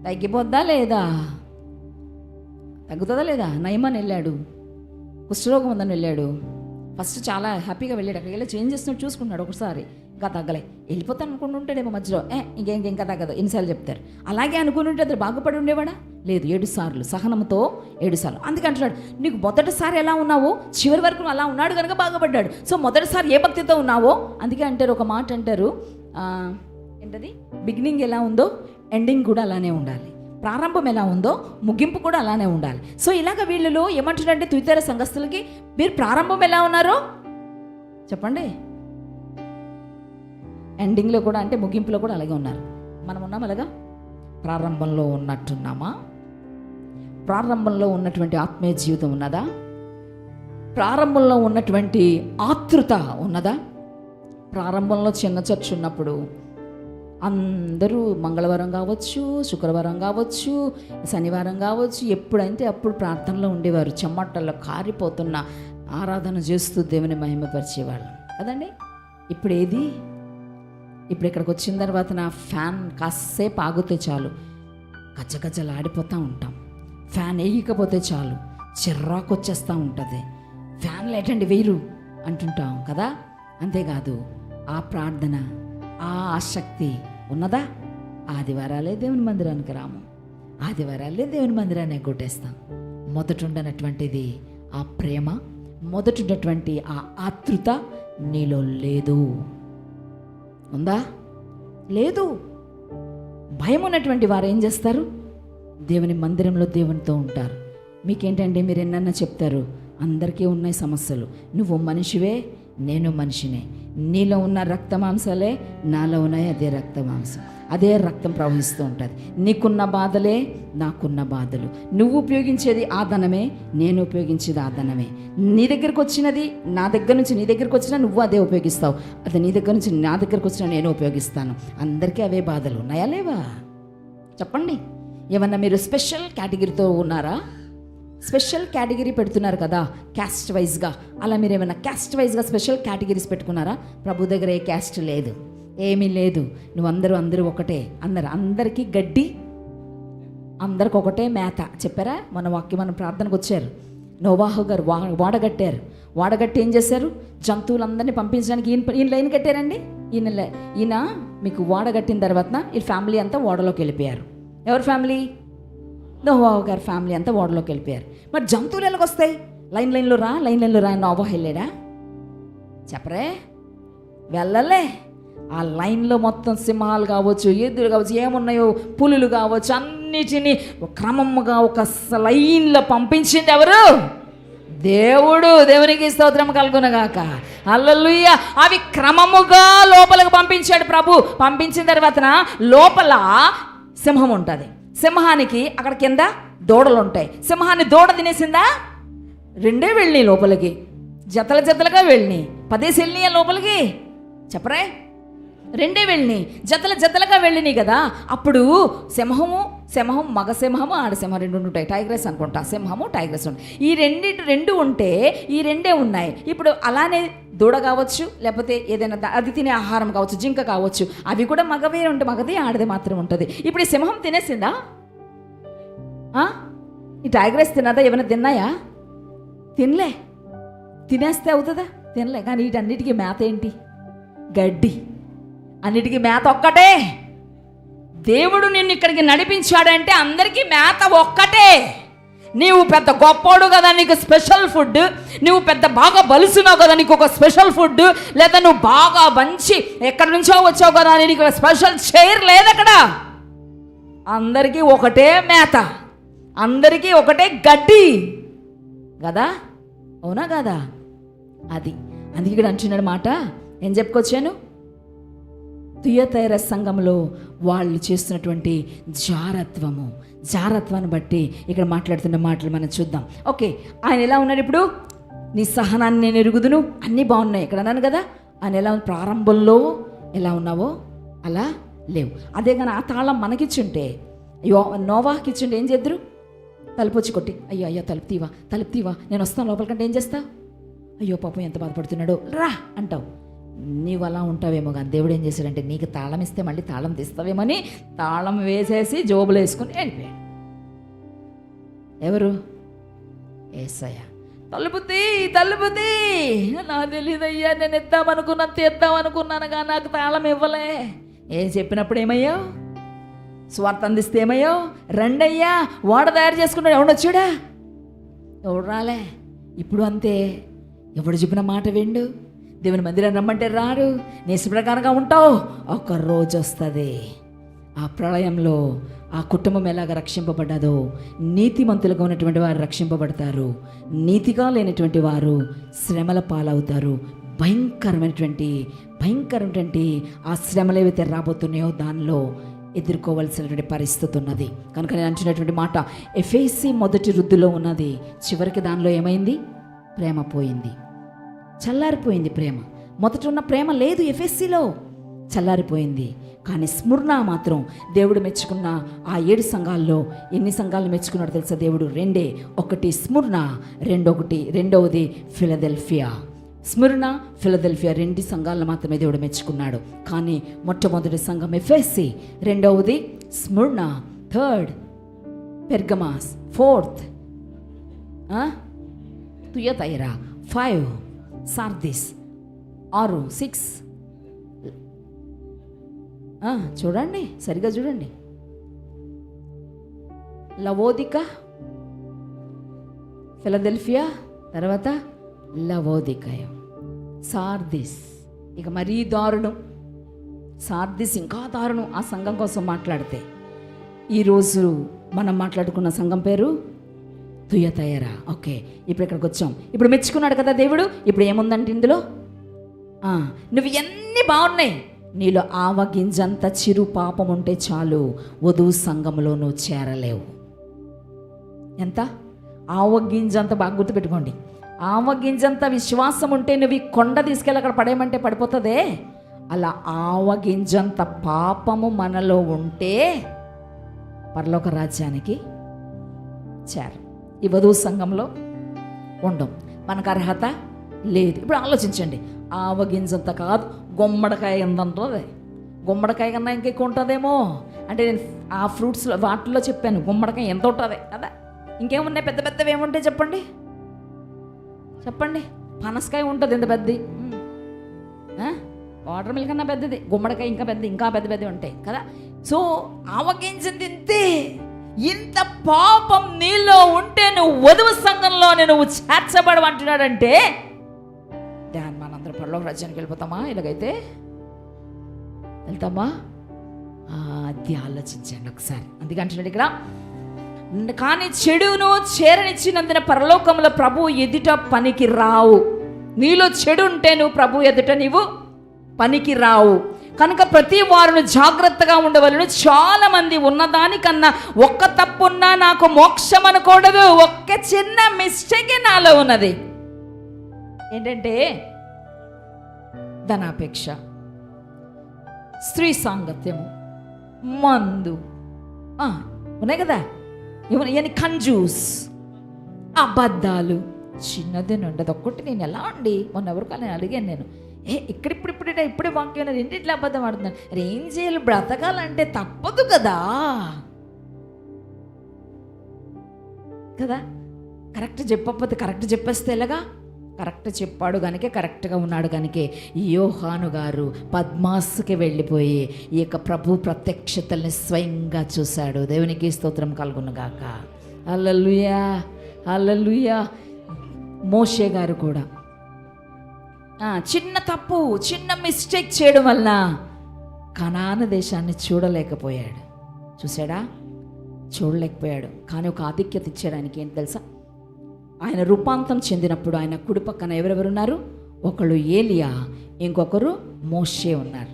తగ్గిపోద్దా లేదా? తగ్గుతుందా లేదా? నయమని వెళ్ళాడు, కుష్ఠరోగం ఉందని వెళ్ళాడు. ఫస్ట్ చాలా హ్యాపీగా వెళ్ళాడు. అక్కడికి వెళ్ళి చేంజ్ చేస్తున్నట్టు చూసుకున్నాడు. ఒకసారి ఇంకా తగ్గలే, వెళ్ళిపోతాను అనుకుని ఉంటాడేమో మధ్యలో. ఇంకా తగ్గదు ఎన్నిసార్లు చెప్తారు. అలాగే అనుకుని ఉంటే అతను బాగుపడి ఉండేవాడా? లేదు, 7 సార్లు సహనంతో 7 సార్లు. అందుకే అంటున్నాడు, నీకు మొదటిసారి ఎలా ఉన్నావో చివరి వరకు అలా ఉన్నాడు కనుక బాగుపడ్డాడు. సో మొదటిసారి ఏ భక్తితో ఉన్నావో, అందుకే అంటారు, ఒక మాట అంటారు, ఏంటది? బిగినింగ్ ఎలా ఉందో ఎండింగ్ కూడా అలానే ఉండాలి. ప్రారంభం ఎలా ఉందో ముగింపు కూడా అలానే ఉండాలి. సో ఇలాగ వీళ్ళలో ఏమంటారంటే, తుయతైర సంఘస్థులకి, మీరు ప్రారంభం ఎలా ఉన్నారో చెప్పండి. ఎండింగ్లో కూడా అంటే ముగింపులో కూడా అలాగే ఉన్నారు. మనం ఉన్నాం అలాగా? ప్రారంభంలో ఉన్నట్టున్నామా? ప్రారంభంలో ఉన్నటువంటి ఆత్మీయ జీవితం ఉన్నదా? ప్రారంభంలో ఉన్నటువంటి ఆతృత ఉన్నదా? ప్రారంభంలో చిన్న చర్చ్ ఉన్నప్పుడు అందరూ మంగళవారం కావచ్చు, శుక్రవారం కావచ్చు, శనివారం కావచ్చు, ఎప్పుడైతే అప్పుడు ప్రార్థనలో ఉండేవారు. చెమ్మట్టల్లో కారిపోతున్న ఆరాధన చేస్తూ దేవుని మహిమపరిచేవాళ్ళు కదండి. ఇప్పుడు ఏది? ఇప్పుడు ఇక్కడికి వచ్చిన తర్వాత నా ఫ్యాన్ కాసేపు ఆగితే చాలు గజ్జగజ్జలు ఆడిపోతూ ఉంటాం. ఫ్యాన్ వేయకపోతే చాలు చిర్రాకు వచ్చేస్తూ ఉంటుంది. ఫ్యాన్లు ఏంటండి వేరు అంటుంటాం కదా. అంతేకాదు ఆ ప్రార్థన, ఆ ఆసక్తి ఉన్నదా? ఆదివారాలే దేవుని మందిరానికి రాము, ఆదివారాలే దేవుని మందిరాన్ని కొట్టేస్తాం. మొదటుండనటువంటిది ఆ ప్రేమ, మొదటుండటువంటి ఆ ఆతృత నీలో లేదు. ఉందా? లేదు. భయం ఉన్నటువంటి వారు ఏం చేస్తారు? దేవుని మందిరంలో దేవునితో ఉంటారు. మీకేంటంటే మీరు ఎన్నన్నా చెప్తారు, అందరికీ ఉన్నాయి సమస్యలు. నువ్వు మనిషివే, నేను మనిషినే. నీలో ఉన్న రక్త మాంసాలే నాలో ఉన్నాయి, అదే రక్త మాంసం, అదే రక్తం ప్రవహిస్తూ ఉంటుంది. నీకున్న బాధలే నాకున్న బాధలు. నువ్వు ఉపయోగించేది ఆ ధనమే, నేను ఉపయోగించేది ఆ ధనమే. నీ దగ్గరకు వచ్చినది నా దగ్గర నుంచి నీ దగ్గరకు వచ్చినా నువ్వు అదే ఉపయోగిస్తావు, అది నీ దగ్గర నుంచి నా దగ్గరకు వచ్చినా నేను ఉపయోగిస్తాను. అందరికీ అవే బాధలు ఉన్నాయా లేవా? చెప్పండి. ఏమన్నా మీరు స్పెషల్ కేటగిరీతో ఉన్నారా? స్పెషల్ కేటగిరీ పెడుతున్నారు కదా క్యాస్ట్ వైజ్గా. అలా మీరు ఏమైనా క్యాస్ట్ వైజ్గా స్పెషల్ కేటగిరీస్ పెట్టుకున్నారా? ప్రభు దగ్గర ఏ క్యాస్ట్ లేదు, ఏమీ లేదు. నువ్వు అందరూ ఒకటే. అందరికీ గడ్డి, అందరికి ఒకటే మేత చెప్పారా? మన ప్రార్థనకు వచ్చారు. నోవాహు గారు వాడగట్టారు. వాడగట్టి ఏం చేశారు? జంతువులందరినీ పంపించడానికి ఈయన లైన్ కట్టారండి. ఈయన మీకు వాడగట్టిన తర్వాత ఈ ఫ్యామిలీ అంతా ఓడలోకి వెళ్ళిపోయారు. ఎవరి ఫ్యామిలీ? నోవాహు గారి ఫ్యామిలీ అంతా ఓడలోకి వెళ్ళిపోయారు. మరి జంతువులు ఎలాగ వస్తాయి? లైన్లో రా నోవాహు వెళ్ళాడా? చెప్పరే, వెళ్ళలే. ఆ లైన్లో మొత్తం సింహాలు కావచ్చు, ఎద్దులు కావచ్చు, ఏమున్నాయో పులులు కావచ్చు, అన్నిటినీ క్రమముగా ఒక లైన్లో పంపించింది ఎవరు? దేవుడు. దేవునికి స్తోత్రం కలుగునగాక. హల్లెలూయా. అవి క్రమముగా లోపలికి పంపించాడు ప్రభు. పంపించిన తర్వాత లోపల సింహం ఉంటుంది. సింహానికి అక్కడ కింద దూడలు ఉంటాయి. సింహాన్ని దూడ తినేసిందా? 2 వెళ్ళినాయి లోపలికి, జతలుగా వెళ్ళినాయి. 10 వెళ్ళినాయా లోపలికి? చెప్పరే, 2 వెళ్ళినాయి, జతలుగా వెళ్ళినాయి కదా. అప్పుడు సింహము మగ సింహము ఆడ సింహం 2 ఉంటాయి. టైగ్రెస్ అనుకుంటా, సింహము టైగ్రెస్ ఉంటాయి. ఈ 2 ఉంటే ఈ 2 ఉన్నాయి. ఇప్పుడు అలానే దూడ కావచ్చు, లేకపోతే ఏదైనా అది తినే ఆహారం కావచ్చు, జింక కావచ్చు, అవి కూడా మగవే ఉంటాయి. మగది ఆడది మాత్రం ఉంటుంది. ఇప్పుడు ఈ సింహం తినేసిందా? ఈ టైగ్రెస్ తిన్నదా? ఏమైనా తిన్నాయా? తినలే. తినేస్తే అవుతుందా? తినలే. కానీ వీటన్నిటికీ మేత ఏంటి? గడ్డి. అన్నిటికీ మేత ఒక్కటే. దేవుడు నిన్ను ఇక్కడికి నడిపించాడంటే అందరికీ మేత ఒక్కటే. నీవు పెద్ద గొప్పోడు కదా, నీకు స్పెషల్ ఫుడ్. నువ్వు పెద్ద బాగా బలుసున్నావు కదా, నీకు ఒక స్పెషల్ ఫుడ్. లేదా నువ్వు బాగా మంచి ఎక్కడి నుంచో వచ్చావు కదా, నీకు స్పెషల్ చైర్ లేదు అక్కడ. అందరికీ ఒకటే మేత, అందరికీ ఒకటే గడ్డి కదా. అవునా కదా? అది అందుకే ఇక్కడ అంటున్నాడు మాట. ఏం చెప్పుకొచ్చాను? తుయతైర సంఘంలో వాళ్ళు చేస్తున్నటువంటి జారత్వాన్ని బట్టి ఇక్కడ మాట్లాడుతున్న మాటలు మనం చూద్దాం. ఓకే, ఆయన ఎలా ఉన్నాడు ఇప్పుడు? నీ సహనాన్ని నేను ఎరుగుదును. అన్నీ బాగున్నాయి. ఇక్కడ అన్నాను కదా, ఆయన ఎలా ప్రారంభంలో ఎలా ఉన్నావో అలా లేవు. అదే కానీ ఆ తాళం మనకిచ్చుంటే, నోవాహుకి ఇచ్చుంటే ఏం చేద్దరు? తలుపు వచ్చి కొట్టి, అయ్యో తలుపు తీవా, నేను వస్తాను లోపలికంటే ఏం చేస్తావు? అయ్యో పాపం ఎంత బాధపడుతున్నాడో రా అంటావు. నీవు అలా ఉంటావేమో, కానీ దేవుడు ఏం చేశాడంటే నీకు తాళం ఇస్తే మళ్ళీ తాళం తీస్తావేమని తాళం వేసేసి జోబులు వేసుకుని వెళ్ళిపోయాడు. ఎవరు? యేసయ్య. తలుపు తీ, నాకు తెలియదయ్యా, నేను తీద్దామనుకున్నాను కానీ నాకు తాళం ఇవ్వలే. ఏం చెప్పినప్పుడు ఏమయ్యావు? స్వార్థ అందిస్తే ఏమయ్యావు? రండయ్యా, వాడ తయారు చేసుకున్నాడు. ఎవడొచ్చాడా? ఎవడు రాలే. ఇప్పుడు అంతే, ఎవడు చెప్పిన మాట విండు. దేవుని మందిరాన్ని రమ్మంటే రాడు. నీ ప్రకారంగా ఉంటావు. ఒక రోజు వస్తుంది, ఆ ప్రళయంలో ఆ కుటుంబం ఎలాగ రక్షింపబడ్డదో నీతిమంతులుగా ఉన్నటువంటి వారు రక్షింపబడతారు. నీతిగా లేనటువంటి వారు శ్రమల పాలవుతారు, భయంకరమైనటువంటి ఆ శ్రమలు ఏవైతే రాబోతున్నాయో దానిలో ఎదుర్కోవాల్సినటువంటి పరిస్థితి ఉన్నది. కనుక నేను అంటున్నటువంటి మాట, ఎఫెసీ మొదటి రుద్దులో ఉన్నది, చివరికి దానిలో ఏమైంది? ప్రేమ పోయింది, చల్లారిపోయింది. ప్రేమ మొదట ఉన్న ప్రేమ లేదు, ఎఫెసీలో చల్లారిపోయింది. కానీ స్ముర్ణ మాత్రం దేవుడు మెచ్చుకున్న ఆ 7 సంఘాల్లో ఎన్ని సంఘాలను మెచ్చుకున్నాడో తెలుసా దేవుడు? 2. ఒకటి స్ముర్ణ, రెండవది ఫిలదెల్ఫియా. స్ముర్ణ, ఫిలదెల్ఫియా 2 సంఘాలను మాత్రమే దేవుడు మెచ్చుకున్నాడు. కానీ మొట్టమొదటి సంఘం ఎఫెసీ, రెండవది స్ముర్ణ, 3rd పెర్గమాస్, 4th తుయతైరా, 5 సార్దిస్, 6, 6 చూడండి, సరిగా చూడండి, లవోదిక, ఫిలదెల్ఫియా, తర్వాత లవోదికయ, సార్దిస్. ఇక మరీ దారుణం, సార్దిస్ ఇంకా దారుణం. ఆ సంఘం కోసం మాట్లాడితే ఈరోజు మనం మాట్లాడుకున్న సంఘం పేరు తుయతైరా. ఓకే, ఇప్పుడు ఇక్కడికి వచ్చాం. ఇప్పుడు మెచ్చుకున్నాడు కదా దేవుడు. ఇప్పుడు ఏముందంటే ఇందులో, నువ్వు ఎన్ని బాగున్నాయి, నీలో ఆవగింజంత చిరు పాపం ఉంటే చాలు, వధువు సంఘంలో నువ్వు చేరలేవు. ఎంత? ఆవగింజంత, బాగా గుర్తుపెట్టుకోండి. ఆవగింజంత విశ్వాసం ఉంటే నువ్వు ఈ కొండ తీసుకెళ్ళి అక్కడ పడేయమంటే పడిపోతుందే, అలా ఆవగింజంత పాపము మనలో ఉంటే పరలోక రాజ్యానికి చేర. ఈ వధువు సంఘంలో ఉండం, మనకు అర్హత లేదు. ఇప్పుడు ఆలోచించండి, ఆవగింజంత కాదు, గుమ్మడికాయ ఎంత ఉంటుంది? గుమ్మడికాయ కన్నా ఇంకెక్కువ ఉంటుందేమో. అంటే నేను ఆ ఫ్రూట్స్లో వాటిల్లో చెప్పాను, గుమ్మడికాయ ఎంత ఉంటుంది కదా. ఇంకేమున్నాయి పెద్ద పెద్దవి ఏముంటాయి చెప్పండి? పనసకాయ ఉంటుంది ఎంత పెద్దది, వాటర్ మిల్క్ కన్నా పెద్దది, గుమ్మడికాయ ఇంకా పెద్ద, ఇంకా పెద్ద పెద్దవి ఉంటాయి కదా. సో ఆవగింజ తింటే ఇంత పాపం నీలో ఉంటే నువ్వు వధువు సంఘంలో నువ్వు చేర్చబడు అంటున్నాడంటే, దాన్ని మనందరం పరలోక రాజ్యానికి వెళ్ళిపోతామా? ఇలాగైతే వెళ్తామా? అది ఆలోచించండి ఒకసారి. అందుకే అంటున్నాడు ఇక్కడ, కానీ చెడును చేరనిచ్చినందున పరలోకంలో ప్రభు ఎదుట పనికి రావు. నీలో చెడు ఉంటే నువ్వు ప్రభు ఎదుట నీవు పనికి రావు. కనుక ప్రతి వారును జాగ్రత్తగా ఉండవలను. చాలా మంది ఉన్నదానికన్నా ఒక్క తప్పున్నా నాకు మోక్షం అనకూడదు. ఒక్క చిన్న మిస్టేక్ నాలో ఉన్నది. ఏంటంటే ధనాపేక్ష, స్త్రీ సాంగత్యము, మందు ఉన్నాయి కదా, ఇవన్నీ కంజూస్, అబద్ధాలు. చిన్నదే ఉండదు ఒక్కటి. నేను ఎలా అండి మొన్న ఎవరికాల నేను అడిగాను, నేను ఇప్పుడే వాక్యం ఏంటి ఇట్లా అబద్ధం ఆడుతున్నాను. ఏం చేయాలి? బ్రతకాలంటే తప్పదు కదా కరెక్ట్ చెప్పకపోతే కరెక్ట్ చెప్పేస్తే ఎలాగా? కరెక్ట్ చెప్పాడు కనుక కరెక్ట్గా ఉన్నాడు కనుకే యోహాను గారు పద్మాసుకి వెళ్ళిపోయి ఈ యొక్క ప్రభు ప్రత్యక్షతల్ని స్వయంగా చూశాడు. దేవునికి స్తోత్రం కలుగునుగాక. హల్లెలూయా, హల్లెలూయా. మోషే గారు కూడా చిన్న తప్పు, చిన్న మిస్టేక్ చేయడం వల్ల కనాను దేశాన్ని చూడలేకపోయాడు. చూసాడా? చూడలేకపోయాడు. కానీ ఒక ఆధిక్యత ఇచ్చేయడానికి ఏంటి తెలుసా? ఆయన రూపాంతరం చెందినప్పుడు ఆయన కుడి పక్కన ఎవరెవరున్నారు? ఒకళ్ళు ఏలియా, ఇంకొకరు మోషే ఉన్నారు.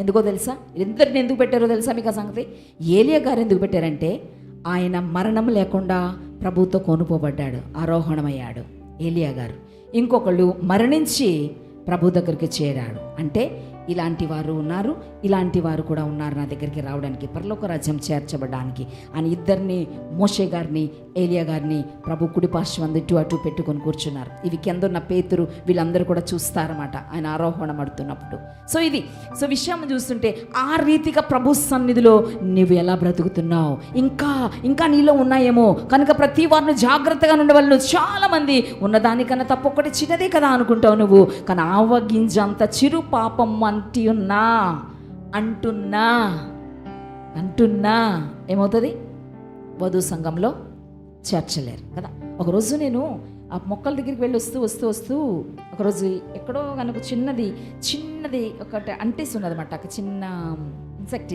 ఎందుకో తెలుసా? ఇద్దరిని ఎందుకు పెట్టారో తెలుసా మీకు ఆ సంగతి? ఏలియా గారు ఎందుకు పెట్టారంటే ఆయన మరణం లేకుండా ప్రభుతో కొనుపోబడ్డాడు, ఆరోహణమయ్యాడు ఏలియా గారు. ఇంకొకళ్ళు మరణించి ప్రభు దగ్గరికి చేరాడు. అంటే ఇలాంటి వారు ఉన్నారు, ఇలాంటి వారు కూడా ఉన్నారు నా దగ్గరికి రావడానికి, పరలోక రాజ్యం చేర్చబడడానికి అని ఇద్దరిని, మోషే గారిని ఏలియా గారిని ప్రభు కుడి పార్శ్వం ఇటు అటు పెట్టుకొని కూర్చున్నారు. ఇవి కిందన్న పేతురు వీళ్ళందరూ కూడా చూస్తారన్నమాట ఆయన ఆరోహణం అడుతున్నప్పుడు. సో విషయం చూస్తుంటే ఆ రీతిగా ప్రభు సన్నిధిలో నువ్వు ఎలా బ్రతుకుతున్నావు, ఇంకా నీలో ఉన్నాయేమో. కనుక ప్రతి వారిని జాగ్రత్తగా ఉండేవాళ్ళు. చాలామంది ఉన్నదానికన్నా తప్పు ఒకటి చిన్నదే కదా అనుకుంటావు నువ్వు. కానీ ఆవగింజంత చిరు పాపం అంటున్నా ఏమవుతుంది? వధు సంఘంలో చేర్చలేరు కదా. ఒకరోజు నేను ఆ మొక్కల దగ్గరికి వెళ్ళి వస్తూ ఒకరోజు ఎక్కడో కనుక చిన్నది ఒకటి అంటేసి ఉన్నది అన్నమాట. ఒక చిన్న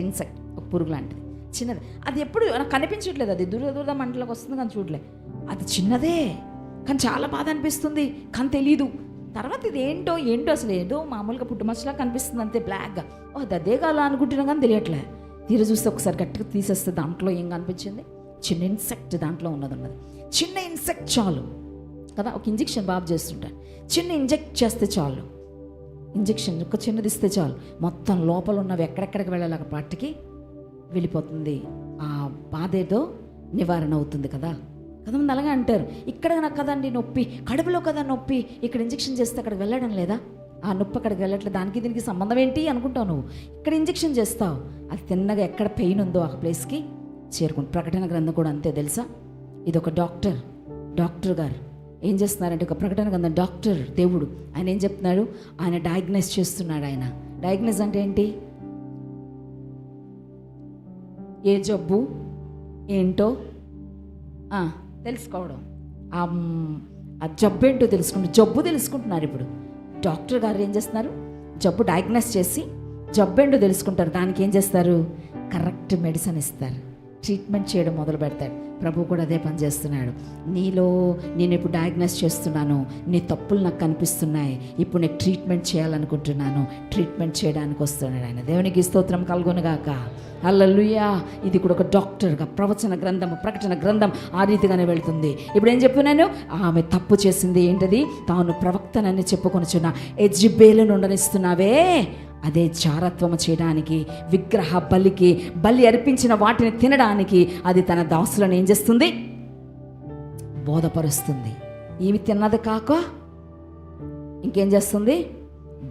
ఇన్సెక్ట్ ఒక పురుగు లాంటిది చిన్నది. అది ఎప్పుడు నాకు కనిపించట్లేదు, అది దూర మంటలోకి వస్తుంది కానీ చూడలే. అది చిన్నదే కానీ చాలా బాధ అనిపిస్తుంది, కానీ తెలీదు. తర్వాత ఇది ఏంటో అసలు ఏదో మామూలుగా పుట్టుమచ్చలా కనిపిస్తుంది అంతే బ్లాక్గా. అది అదే కాలా అనుకుంటున్నా కానీ తెలియట్లే. తీరు చూస్తే ఒకసారి గట్టిగా తీసేస్తే దాంట్లో ఏం కనిపించింది? చిన్న ఇన్సెక్ట్ దాంట్లో ఉన్నది. చిన్న ఇన్సెక్ట్ చాలు కదా. ఒక ఇంజెక్షన్ బాబు చేస్తుంటారు, చిన్న ఇంజెక్ట్ చేస్తే చాలు, ఇంజెక్షన్ ఒక చిన్నది ఇస్తే చాలు, మొత్తం లోపల ఉన్నవి ఎక్కడెక్కడికి వెళ్ళాలి అక్కడ పాటికి వెళ్ళిపోతుంది. ఆ బాధ ఏదో నివారణ అవుతుంది కదా. కొంతమంది అలాగే అంటారు, ఇక్కడ నాకు కదండి నొప్పి, కడుపులో కదా నొప్పి, ఇక్కడ ఇంజెక్షన్ చేస్తే అక్కడికి వెళ్ళడం లేదా? ఆ నొప్పి అక్కడికి వెళ్ళట్లేదు, దానికి దీనికి సంబంధం ఏంటి అనుకుంటావు నువ్వు. ఇక్కడ ఇంజెక్షన్ చేస్తావు, అది తిన్నగా ఎక్కడ పెయిన్ ఉందో ఆ ప్లేస్కి చేరుకుంటు. ప్రకటన గ్రంథం కూడా అంతే తెలుసా. ఇది ఒక డాక్టర్ గారు ఏం చేస్తున్నారంటే, ఒక ప్రకటన గ్రంథం డాక్టర్ దేవుడు ఆయన ఏం చెప్తున్నాడు, ఆయన డయాగ్నైజ్ చేస్తున్నాడు. ఆయన డయాగ్నైజ్ అంటే ఏంటి? ఏ జబ్బు ఏంటో తెలుసుకోవడం, ఆ జబ్బు ఏంటో జబ్బు తెలుసుకుంటున్నారు. ఇప్పుడు డాక్టర్ గారు ఏం చేస్తున్నారు, జబ్బు డయాగ్నైజ్ చేసి జబ్బు ఏంటో తెలుసుకుంటారు. దానికి ఏం చేస్తారు, కరెక్ట్ మెడిసిన్ ఇస్తారు, ట్రీట్మెంట్ చేయడం మొదలు పెడతాడు. ప్రభు కూడా అదే పని చేస్తున్నాడు. నీలో నేను ఇప్పుడు డయాగ్నైజ్ చేస్తున్నాను, నీ తప్పులు నాకు కనిపిస్తున్నాయి, ఇప్పుడు నేను ట్రీట్మెంట్ చేయాలనుకుంటున్నాను, ట్రీట్మెంట్ చేయడానికి వస్తున్నాడు ఆయన. దేవునికి స్తోత్రం కలుగునుగాక. హల్లెలూయా. ఇది కూడా ఒక డాక్టర్గా ప్రవచన గ్రంథం, ప్రకటన గ్రంథం ఆ రీతిగానే వెళుతుంది. ఇప్పుడు ఏం చెప్పున్నాను, ఆమె తప్పు చేసింది ఏంటది, తాను ప్రవక్తనని చెప్పుకొనిచున్న యెజబెలును ఉండనిస్తున్నావే, అదే జారత్వము చేయడానికి, విగ్రహ బలి అర్పించిన వాటిని తినడానికి అది తన దాసులను ఏం చేస్తుంది, బోధపరుస్తుంది. ఈమె తిన్నది కాక ఇంకేం చేస్తుంది,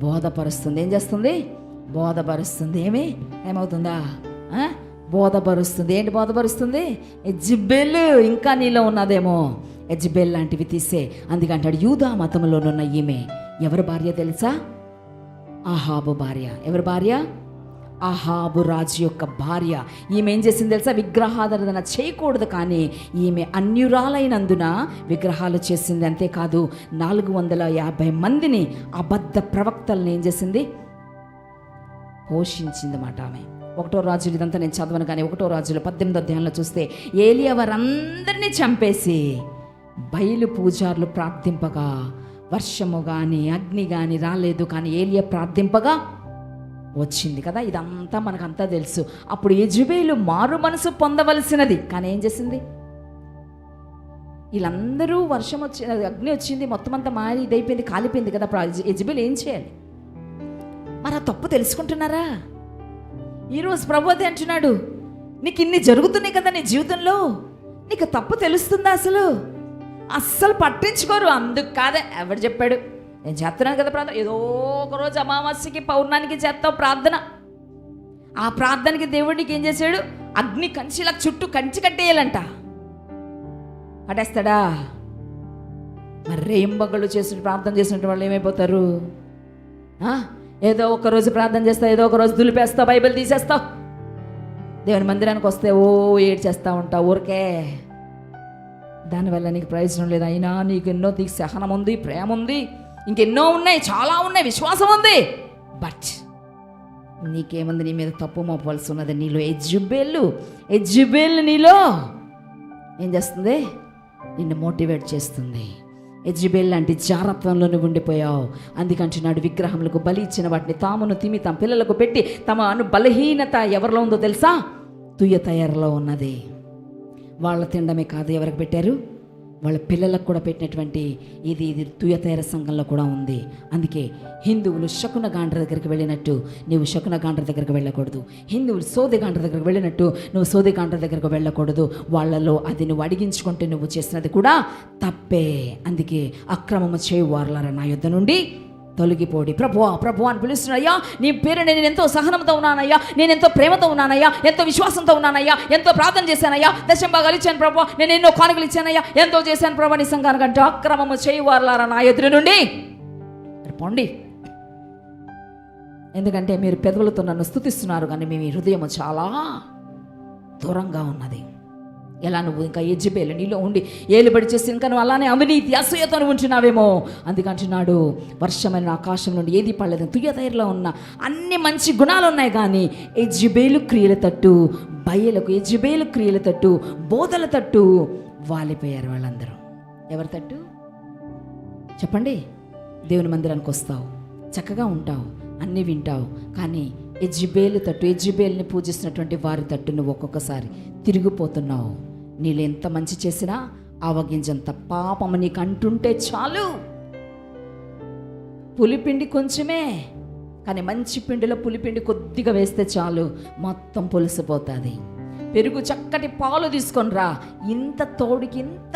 బోధపరుస్తుంది. ఏం చేస్తుంది, బోధపరుస్తుంది. ఏమవుతుందా, బోధపరుస్తుంది. ఏంటి బోధపరుస్తుంది? యెజబెలు ఇంకా నీలో ఉన్నదేమో, యెజబెల్ లాంటివి తీసే. అందుకంటాడు యూదా మతంలోనున్న ఈమె ఎవరి భార్య తెలుసా, అహాబు భార్య. ఎవరి భార్య? అహాబు రాజు యొక్క భార్య. ఈమె ఏం చేసింది తెలుసా, విగ్రహారాధన చేయకూడదు కానీ ఈమె అన్యురాలైనందున విగ్రహాలు చేసింది. అంతేకాదు 450 మందిని అబద్ధ ప్రవక్తలను ఏం చేసింది, పోషించింది మాట ఆమె. 1వ రాజులు, ఇదంతా నేను చదవను కానీ 1వ రాజులు 18వ అధ్యాయంలో చూస్తే ఏలియా వారందరినీ చంపేసి బయలు పూజారులు ప్రార్థింపగా వర్షము కానీ అగ్ని కానీ రాలేదు, కానీ ఏలియా ప్రార్థింపగా వచ్చింది కదా. ఇదంతా మనకంతా తెలుసు. అప్పుడు యెజబెలు మారు మనసు పొందవలసినది, కానీ ఏం చేసింది, వీళ్ళందరూ వర్షం వచ్చి అగ్ని వచ్చింది, మొత్తం అంతా మారి ఇదైపోయింది, కాలిపోయింది కదా. అప్పుడు యెజబెలు ఏం చేయాలి మరి? ఆ తప్పు తెలుసుకుంటున్నారా? ఈరోజు ప్రభు అదే అంటున్నాడు, నీకు ఇన్ని జరుగుతున్నాయి కదా నీ జీవితంలో, నీకు తప్పు తెలుస్తుందా? అస్సలు పట్టించుకోరు. అందుకు కాదే, ఎవరు చెప్పాడు, నేను చేస్తున్నాను కదా ప్రార్థన. ఏదో ఒకరోజు అమావాస్యకి పౌర్ణానికి చేస్తావు ప్రార్థన. ఆ ప్రార్థనకి దేవుడికి ఏం చేశాడు, అగ్ని కంచిలా చుట్టూ కంచి కట్టేయాలంట. కట్టేస్తాడా? మరి రేయింబగళ్ళు చేసిన ప్రార్థన చేసిన వాళ్ళు ఏమైపోతారు? ఏదో ఒక రోజు ప్రార్థన చేస్తావు, ఏదో ఒక రోజు దులిపేస్తావు, బైబిల్ తీసేస్తావు, దేవుని మందిరానికి వస్తే ఏడు చేస్తూ ఉంటావు ఊరికే. దానివల్ల నీకు ప్రయోజనం లేదు. అయినా నీకు ఎన్నో సహనం ఉంది, ప్రేమ ఉంది, ఇంకెన్నో ఉన్నాయి, చాలా ఉన్నాయి, విశ్వాసం ఉంది. బట్ నీకేముంది, నీ మీద తప్పు మోపవలసి ఉన్నది. నీలో యెజబెల్ నీలో ఏం చేస్తుంది, నిన్ను మోటివేట్ చేస్తుంది. యెజబెల్ లాంటి జారత్వంలో నువ్వు ఉండిపోయావు. అందుకంటున్నాడు, విగ్రహములకు బలి ఇచ్చిన వాటిని తామును తిమి తమ పిల్లలకు పెట్టి తమ బలహీనత ఎవరిలో ఉందో తెలుసా, తుయతైరలో ఉన్నది. వాళ్ళ తినడమే కాదు, ఎవరికి పెట్టారు, వాళ్ళ పిల్లలకు కూడా పెట్టినటువంటి ఇది తుయతైర సంఘంలో కూడా ఉంది. అందుకే హిందువులు శకున గాండ్ర దగ్గరికి వెళ్ళినట్టు నువ్వు శకున గాండ్ర దగ్గరికి వెళ్ళకూడదు. హిందువులు సోది గాండ్ర దగ్గరికి వెళ్ళినట్టు నువ్వు సోది గాండ్ర దగ్గరకు వెళ్ళకూడదు. వాళ్ళలో అది నువ్వు అడిగించుకుంటే నువ్వు చేసినది కూడా తప్పే. అందుకే అక్రమము చేయువారులారా నా యుద్ధ నుండి తొలగిపోడి. ప్రభువా ప్రభువా అని పిలుస్తున్నాయ్యా, నీ పేరు నేను ఎంతో సహనంతో ఉన్నానయ్యా, నేను ఎంతో ప్రేమతో ఉన్నానయ్యా, ఎంతో విశ్వాసంతో ఉన్నానయ్యా, ఎంతో ప్రార్థన చేశానయ్యా, దశంభాగాలు ఇచ్చాను ప్రభువా, నేను ఎన్నో కానుకలు ఇచ్చానయ్యా, ఎంతో చేశాను ప్రభు. నీ సంఘానికంటే అక్రమము చేయువారులారా నా ఎదురు నుండి పోండి. ఎందుకంటే మీరు పెదవులతో నన్ను స్తుతిస్తున్నారు కానీ మీ హృదయం చాలా దూరంగా ఉన్నది. ఎలా నువ్వు ఇంకా యెజబెలు నీలో ఉండి ఏలుబడి చేసి ఇంకా నువ్వు అలానే అవినీతి అసూయతో ఉంటున్నావేమో. అందుకంటున్నాడు, వర్షమైన ఆకాశం నుండి ఏది పడలేదు. తుయతైరలో ఉన్న అన్ని మంచి గుణాలు ఉన్నాయి కానీ యెజబెలు క్రియల తట్టు, యెజబెలు క్రియల తట్టు, బోధల తట్టు వాలిపోయారు వాళ్ళందరూ. ఎవరి తట్టు చెప్పండి? దేవుని మందిరానికి వస్తావు, చక్కగా ఉంటావు, అన్నీ వింటావు. కానీ యెజబేల్ని పూజిస్తున్నటువంటి వారి తట్టు నువ్వు ఒక్కొక్కసారి తిరిగిపోతున్నావు. నీళ్ళు ఎంత మంచి చేసినా ఆవగింజంత పాపము నీకు అంటుంటే చాలు. పులిపిండి కొంచెమే, కానీ మంచి పిండిలో పులిపిండి కొద్దిగా వేస్తే చాలు, మొత్తం పులిసిపోతుంది. పెరుగు చక్కటి పాలు తీసుకొని రా, ఇంత తోడికి ఇంత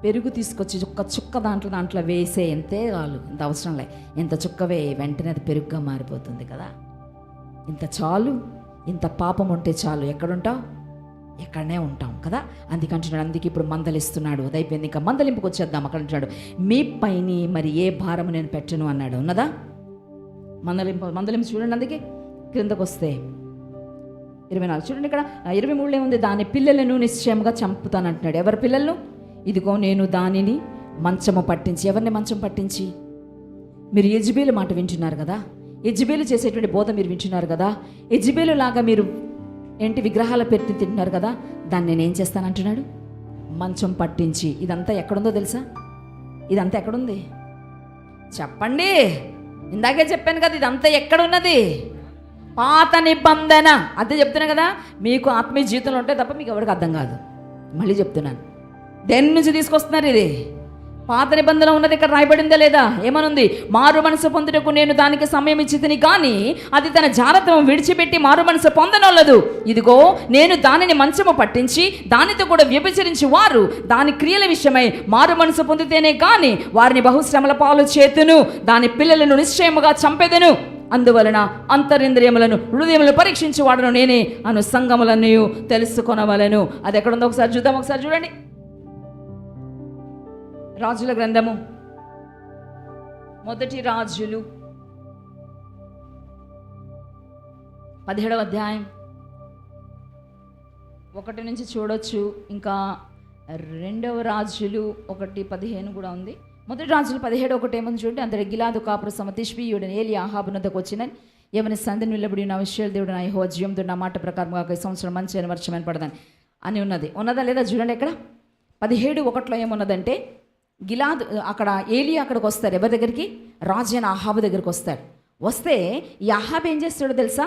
పెరుగు తీసుకొచ్చి ఒక్క చుక్క దాంట్లో వేసే, ఎంతే చాలు, ఇంత అవసరం లే, ఇంత చుక్కవే, వెంటనే అది పెరుగుగా మారిపోతుంది కదా. ఇంత చాలు, ఇంత పాపం ఉంటే చాలు, ఎక్కడుంటావు? ఎక్కడనే ఉంటాం కదా. అందుకే ఇప్పుడు మందలిస్తున్నాడు. అదైపోయింది, ఇంకా మందలింపుకి వచ్చేద్దాం. అక్కడ అంటున్నాడు, మీ పైన మరి ఏ భారము నేను పెట్టను అన్నాడు. ఉన్నదా మందలింపు చూడండి. అందుకే క్రిందకు వస్తే 24 చూడండి. ఇక్కడ 23 ఏముంది? దాని పిల్లలను నిశ్చయంగా చంపుతానంటున్నాడు. ఎవరి పిల్లలను? ఇదిగో నేను దానిని మంచము పట్టించి. ఎవరిని మంచం పట్టించి? మీరు యెజబేలు మాట వింటున్నారు కదా, యెజబేలు చేసేటువంటి బోధ మీరు వింటున్నారు కదా, యెజబేలు లాగా మీరు ఏంటి విగ్రహాల పెట్టి తింటున్నారు కదా, దాన్ని నేనేం చేస్తానంటున్నాడు? మంచం పట్టించి. ఇదంతా ఎక్కడుందో తెలుసా? ఇదంతా ఎక్కడుంది చెప్పండి? ఇందాకే చెప్పాను కదా, ఇదంతా ఎక్కడున్నది? పాత నిబంధన. అదే చెప్తున్నా కదా, మీకు ఆత్మీయ జీవితంలో ఉంటే తప్ప మీకు ఎవరికి అర్థం కాదు. మళ్ళీ చెప్తున్నాను, దేని నుంచి తీసుకొస్తున్నారు? ఇది పాత నిబంధన ఉన్నది. ఇక్కడ రాయబడిందా లేదా? ఏమనుంది? మారు మనసు పొందుటకు నేను దానికి సమయం ఇచ్చితిని, కానీ అది తన జాగ్రత్తను విడిచిపెట్టి మారు మనసు పొందనొల్లదు. ఇదిగో నేను దానిని మంచము పట్టించి దానితో కూడా వ్యభిచరించి వారు దాని క్రియల విషయమై మారు మనసు పొందితేనే కానీ వారిని బహుశ్రమల పాలు చేతును, దాని పిల్లలను నిశ్చయముగా చంపెదను. అందువలన అంతరింద్రియములను హృదయములను పరీక్షించి వాడను నేనే అను సంగములను తెలుసుకొనవలను. అది ఎక్కడుందో ఒకసారి చూద్దాం. ఒకసారి చూడండి. రాజుల గ్రంథము, మొదటి రాజులు 17వ అధ్యాయం 1 నుంచి చూడొచ్చు. ఇంకా 2వ రాజులు 1:15 కూడా ఉంది. మొదటి రాజులు 17:1 ఏముంది చూడండి. అందరు గిలాదు కాపుర సమతిష్బీయుడని ఏలి ఆహాబు నద్దకు వచ్చినని ఎవరి సంధిని నిలబడి నా విషయాలు దేవుడు నా యెహోవా జీవంతో నా మాట ప్రకారంగా ఈ సంవత్సరం మంచి అయిన వర్షమైన పడదని అని ఉన్నదా లేదా చూడండి. ఇక్కడ 17:1 ఏమున్నదంటే, గిలాదు అక్కడ ఏలి అక్కడికి వస్తారు. ఎవరి దగ్గరికి? రాజు అయిన ఆహాబు దగ్గరికి వస్తాడు. వస్తే ఈ ఆహాబు ఏం చేస్తాడో తెలుసా?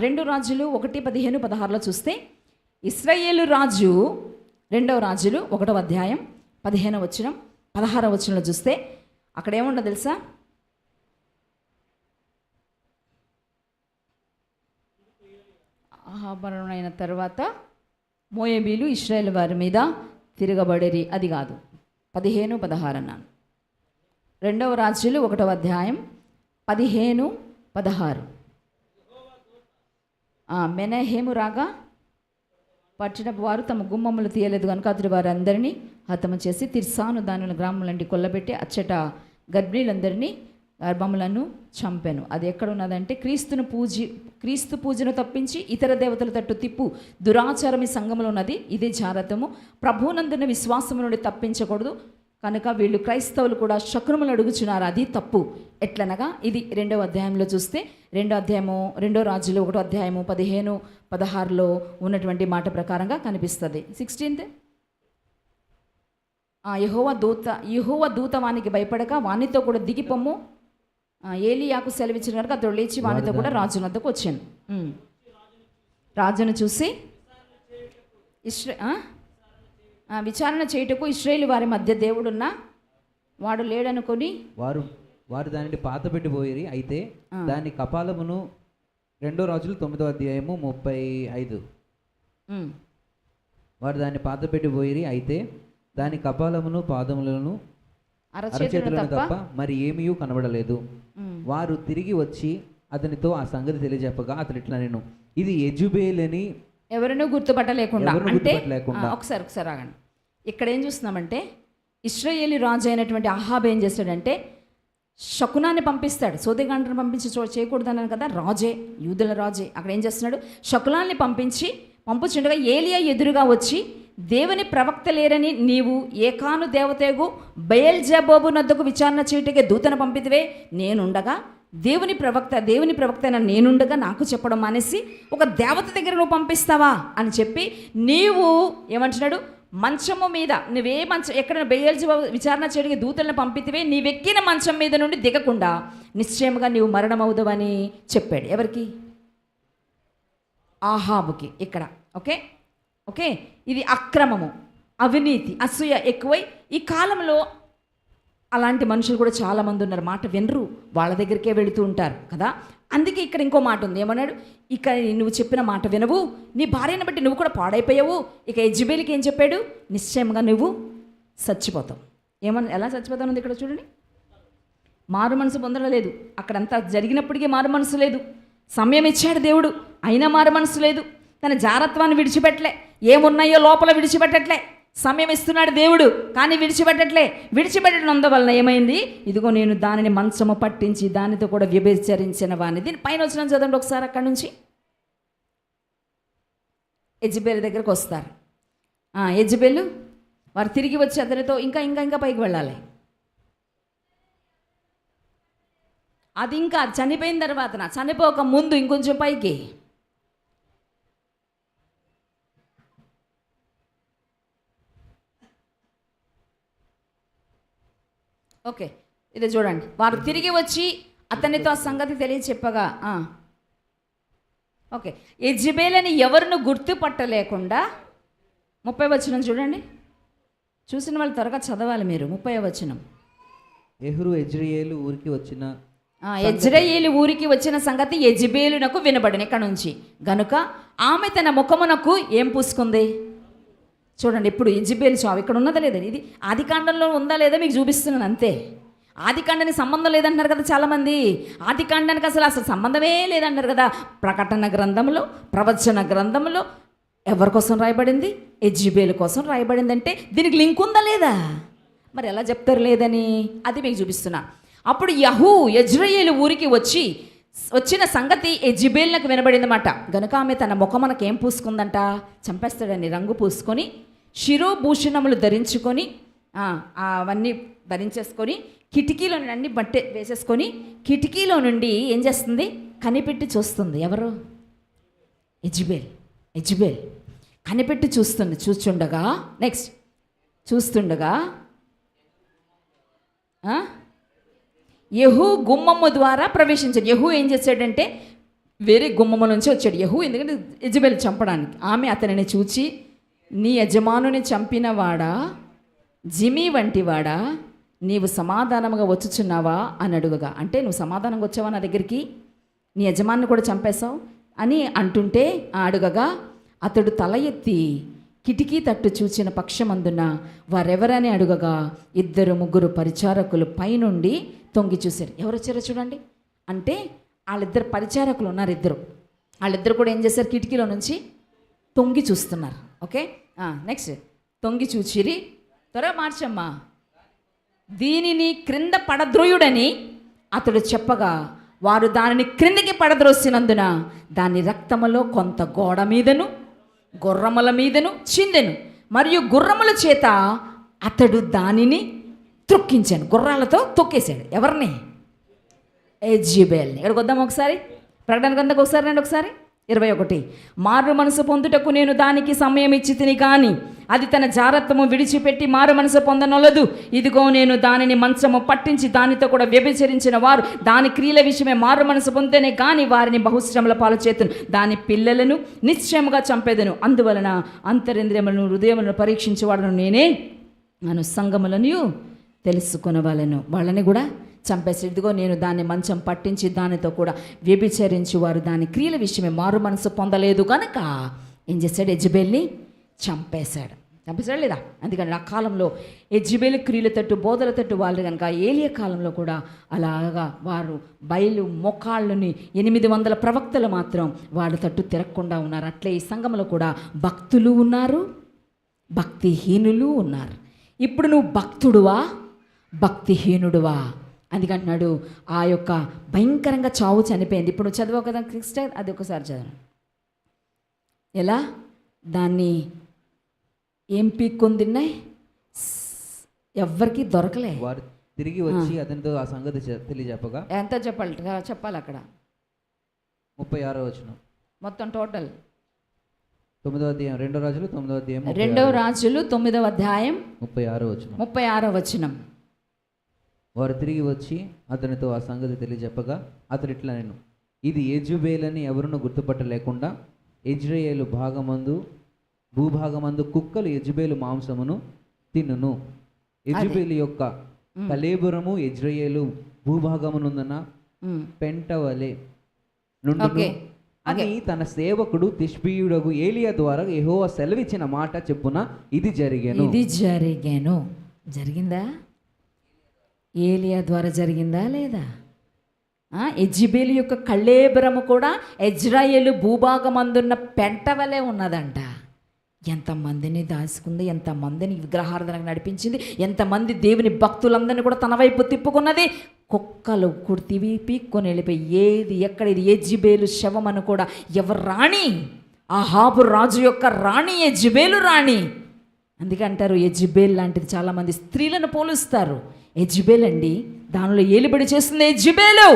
2 రాజులు 1:15-16 చూస్తే, ఇశ్రాయేలు రాజు 2వ రాజులు 1వ అధ్యాయం 15వ వచనం 16వ వచనంలో చూస్తే అక్కడ ఏముండదు తెలుసా? ఆహాబరణం అయిన తర్వాత మోయాబీలు ఇశ్రాయేలు వారి మీద తిరగబడేరి. అది కాదు, 15-16 అన్నాను. 2వ రాజులు 1వ అధ్యాయం 15-16. మెనహేము రాగా పట్టణపు వారు తమ గుమ్మములు తీయలేదు కనుక అతడు వారందరినీ హతము చేసి తిర్సాను దానిల గ్రామములంటి కొల్లబెట్టి అచ్చట గర్భిణీలందరినీ గర్భములను చంపెను. అది ఎక్కడ ఉన్నదంటే, క్రీస్తు పూజను తప్పించి ఇతర దేవతల తట్టు తిప్పు దురాచారం ఈ సంఘములో ఉన్నది. ఇదే జారతము. ప్రభువునందున విశ్వాసము నుండి తప్పించకూడదు కనుక వీళ్ళు క్రైస్తవులు కూడా శకునములు అడుగుచున్నారు. అది తప్పు. ఎట్లనగా ఇది 2వ అధ్యాయంలో చూస్తే 2వ రాజులు 1వ అధ్యాయము 15-16 ఉన్నటువంటి మాట ప్రకారంగా కనిపిస్తుంది. 16th యెహోవా దూత వానికి భయపడక వానితో కూడా దిగిపోము ఏలియాకు సెలవిచ్చిన కనుక అతడు లేచి వానితో కూడా రాజు వద్దకు వచ్చాను. రాజును చూసి విచారణ చేయుటకు ఇశ్రాయేలు వారి మధ్య దేవుడున్న వాడు లేడనుకొని
వారు దానిని పాత పెట్టిపోయి అయితే దాని కపాలమును 2వ రాజులు 9వ అధ్యాయము 35. వారు దాన్ని పాత పెట్టిపోయి అయితే దాని కపాలమును పాదములను అరచేతులను తప్ప మరి ఏమీ కనబడలేదు. వారు తిరిగి వచ్చి అతనితో ఆ సంగతి తెలియజెప్పగా అతను ఇట్లా, నేను ఇది యెజబేలని
ఎవరినూ గుర్తుపట్టలేకుండా. అంటే ఒకసారి ఆగండి. ఇక్కడ ఏం చూస్తున్నామంటే, ఇశ్రాయేలు రాజు అయినటువంటి అహాబ్ ఏం చేస్తాడంటే శకునాన్ని పంపిస్తాడు. సోదెగాండ్రను పంపించి చేయకూడదన్నాను కదా, రాజే, యూదుల రాజే. అక్కడ ఏం చేస్తున్నాడు? శకునాన్ని పంపించుండగా ఏలియా ఎదురుగా వచ్చి, దేవుని ప్రవక్త లేరని నీవు ఏకాను దేవతేగు బయల్జెబూబు నద్దకు విచారణ చేయుటకే దూతను పంపితివే, నేనుండగా దేవుని ప్రవక్త నేనుండగా నాకు చెప్పడం మానేసి ఒక దేవత దగ్గర నువ్వు పంపిస్తావా అని చెప్పి నీవు ఏమంటున్నాడు? మంచము మీద నువ్వే మంచం ఎక్కడ బెయల్జెబూబు విచారణ చేయడానికి దూతలను పంపితివే నీవెక్కిన మంచం మీద నుండి దిగకుండా నిశ్చయముగా నీవు మరణమవుదవని చెప్పాడు. ఎవరికి? ఆహాబుకి. ఇక్కడ ఓకే ఓకే. ఇది అక్రమము, అవినీతి, అసూయ ఎక్కువై ఈ కాలంలో అలాంటి మనుషులు కూడా చాలామంది ఉన్నారు. మాట వినరు, వాళ్ళ దగ్గరికే వెళుతూ ఉంటారు కదా. అందుకే ఇక్కడ ఇంకో మాట ఉంది. ఏమన్నాడు? ఇక నువ్వు చెప్పిన మాట వినవు, నీ భార్యను బట్టి నువ్వు కూడా పాడైపోయావు. ఇక యెజెబెలుకి ఏం చెప్పాడు? నిశ్చయంగా నువ్వు చచ్చిపోతావు. ఎలా చచ్చిపోతావు ఉంది ఇక్కడ చూడండి. మారు మనసు పొందడం లేదు. అక్కడంతా జరిగినప్పటికీ మారు మనసు లేదు. సమయం ఇచ్చాడు దేవుడు, అయినా మారు మనసు లేదు. తన జారత్వాన్ని విడిచిపెట్టలే, ఏమున్నాయో లోపల విడిచిపెట్టట్లే. సమయం ఇస్తున్నాడు దేవుడు, కానీ విడిచిపెట్టట్లే. విడిచిపెట్టడం వలన ఏమైంది? ఇదిగో నేను దానిని మంచము పట్టించి దానితో కూడా వ్యభిచరించిన వాడిని. దీని పైన వచ్చిన చదవండి ఒకసారి. అక్కడి నుంచి యెజెబెలు దగ్గరకు వస్తారు. యెజెబెలు వారు తిరిగి వచ్చి అతనితో ఇంకా ఇంకా ఇంకా పైకి వెళ్ళాలి. అది ఇంకా చనిపోయిన తర్వాత, చనిపోక ముందు ఇంకొంచెం పైకి. ఓకే, ఇది చూడండి. వారు తిరిగి వచ్చి అతనితో ఆ సంగతి తెలియచెప్పగా, ఓకే, యెజెబెలని ఎవరిని గుర్తుపట్టలేకుండా 30వ వచనం చూడండి. చూసిన వాళ్ళు త్వరగా చదవాలి మీరు. 30వ వచనం.
యెజ్రెయేలు ఊరికి వచ్చిన
యెజ్రెయేలు ఊరికి వచ్చిన సంగతి యెజెబెలునకు వినబడిన. ఇక్కడ నుంచి గనుక ఆమె తన ముఖమునకు ఏం పూసుకుంది? చూడండి, ఇప్పుడు యెజెబెలు చావు ఇక్కడ ఉన్నదా లేదా? ఇది ఆదికాండంలో ఉందా లేదా మీకు చూపిస్తున్నాను అంతే. ఆదికాండానికి సంబంధం లేదంటున్నారు కదా చాలామంది. ఆదికాండానికి అసలు సంబంధమే లేదంటారు కదా. ప్రకటన గ్రంథంలో, ప్రవచన గ్రంథంలో ఎవరి కోసం రాయబడింది? యెజెబెలు కోసం రాయబడింది. అంటే దీనికి లింక్ ఉందా లేదా? మరి ఎలా చెప్తారు లేదని? అది మీకు చూపిస్తున్నా. అప్పుడు యెజ్రెయేలు ఊరికి వచ్చిన సంగతి యెజెబెలునకు వినబడిందన్నమాట. గనుక ఆమె తన ముఖమునకు ఏం పూసుకుందంట? చంపేస్తాడని రంగు పూసుకొని, శిరోభూషణములు ధరించుకొని, అవన్నీ ధరించేసుకొని, కిటికీలో నుండి అన్ని బట్టే వేసేసుకొని, కిటికీలో నుండి ఏం చేస్తుంది? కనిపెట్టి చూస్తుంది. ఎవరు? యెజెబెలు కనిపెట్టి చూస్తుంది. చూస్తుండగా నెక్స్ట్ చూస్తుండగా యెహూ గుమ్మము ద్వారా ప్రవేశించాడు. యెహూ ఏం చేశాడంటే వేరే గుమ్మము నుంచి వచ్చాడు యెహూ, ఎందుకంటే యెజెబెలు చంపడానికి. ఆమె అతనిని చూచి, నీ యజమానుని చంపినవాడా, జిమి వంటివాడా, నీవు సమాధానముగా వచ్చుచున్నావా అని అడుగగా, అంటే నువ్వు సమాధానంగా వచ్చావా నా దగ్గరికి? నీ యజమాన్ని కూడా చంపేశావు అని అంటుంటే అడుగగా, అతడు తల ఎత్తి కిటికీ తట్టు చూచిన పక్షమందున వారెవరని అడుగగా 2-3 పరిచారకులు పైనుండి తొంగి చూశారు. ఎవరు వచ్చారో చూడండి. అంటే వాళ్ళిద్దరు పరిచారకులు ఉన్నారు. వాళ్ళిద్దరు కూడా ఏం చేశారు? కిటికీలో నుంచి తొంగి చూస్తున్నారు. ఓకే, నెక్స్ట్ తొంగి చూచిరి. త్వరగా మార్చమ్మా. దీనిని క్రింద పడద్రోయుడని అతడు చెప్పగా, వారు దానిని క్రిందికి పడద్రోసినందున దాని రక్తములో కొంత గోడ మీదను గుర్రముల మీదను చిందెను, మరియు గుర్రముల చేత అతడు దానిని త్రొక్కించాను. గుర్రాలతో తొక్కేశాడు. ఎవరిని? యెజెబెల్ని. ఇక్కడికి వద్దాం ఒకసారి. ప్రకటన గ్రంథంకి ఒకసారి రండి. ఒకసారి 21. మారు మనసు పొందుటకు నేను దానికి సమయం ఇచ్చి తిని కానీ అది తన జారత్వము విడిచిపెట్టి మారు మనసు పొందనొలదు. ఇదిగో నేను దానిని మంచము పట్టించి దానితో కూడా వ్యభిచరించిన వారు దాని క్రియల విషయమే మారు మనసు పొందితేనే కానీ వారిని బహుశ్రమల పాలు చేతును, దాని పిల్లలను నిశ్చయముగా చంపేదను. అందువలన అంతరింద్రియములను హృదయములను పరీక్షించేవాడును నేనే అను సంగములను తెలుసుకొనవలెను. వాళ్ళని కూడా చంపేసి, ఇదిగో నేను దాన్ని మంచం పట్టించి దానితో కూడా వ్యభిచరించి వారు దాని క్రియల విషయమే మారు మనసు పొందలేదు కనుక ఏం చేశాడు? యెజెబెల్ని చంపేశాడు లేదా? అందుకని ఆ కాలంలో యెజెబెలు క్రియల తట్టు బోధల తట్టు వాళ్ళు కనుక ఏలియా కాలంలో కూడా అలాగా వారు బయలు మోకాళ్ళని 800 ప్రవక్తలు మాత్రం వాళ్ళ తట్టు తిరగకుండా ఉన్నారు. అట్లే ఈ సంఘంలో కూడా భక్తులు ఉన్నారు, భక్తిహీనులు ఉన్నారు. ఇప్పుడు నువ్వు భక్తుడువా, భక్తిహీనుడువా? అందుకంటున్నాడు ఆ యొక్క భయంకరంగా చావు చనిపోయింది. ఇప్పుడు నువ్వు చదువు కదా సిస్టర్, అది ఒకసారి చదవండి. ఎలా దాన్ని ఏం పీక్కుందిన్నాయి, ఎవ్వరికి దొరకలే.
వారు తిరిగి వచ్చి అతనితో ఆ సంగతి తెలియజెప్పగా,
ఎంత చెప్పాలి అక్కడ?
36వ వచనం
మొత్తం టోటల్
9వ అధ్యాయం 2 రాజులు 9వ అధ్యాయం
2 రాజులు 9వ అధ్యాయం
36 వచనం.
36వ వచనం.
వారు తిరిగి వచ్చి అతనితో ఆ సంగతి తెలియజెప్పగా అతడు ఇట్లా నేను ఇది యెజుబేలని ఎవరును గుర్తుపట్టలేకుండా ఇజ్రాయేలు భూభాగమందు కుక్కలు యెజుబేలు మాంసమును తినును. యెజుబేలు యొక్క కళేబరము ఇజ్రాయేలు భూభాగమునందున పెంటవలే నుండును అని తన సేవకుడు తిష్బీయుడగు ఏలియా ద్వారా యెహోవా సెలవిచ్చిన మాట చెప్పున ఇది జరిగెను.
జరిగిందా? ఏలియా ద్వారా జరిగిందా లేదా? యెజబేలు యొక్క కళేబరము కూడా ఇజ్రాయేలు భూభాగమందున్న పెంటవలే ఉన్నదంట. ఎంతమందిని దాచుకుంది, ఎంతమందిని విగ్రహారాధనకు నడిపించింది, ఎంతమంది దేవుని భక్తులందరినీ కూడా తన వైపు తిప్పుకున్నది. కుక్కలు కుర్తివి పీక్కొని వెళ్ళిపోయి ఏది ఎక్కడ ఇది యెజబేలు శవం అని కూడా ఎవరు రాణి, అహాబు రాజు యొక్క రాణి యెజబేలు రాణి. అందుకే అంటారు యెజబేల్ లాంటిది చాలామంది స్త్రీలను పోలుస్తారు. యెజబేల్ అండి, దానిలో ఏలుబడి చేస్తుంది యెజబేలు.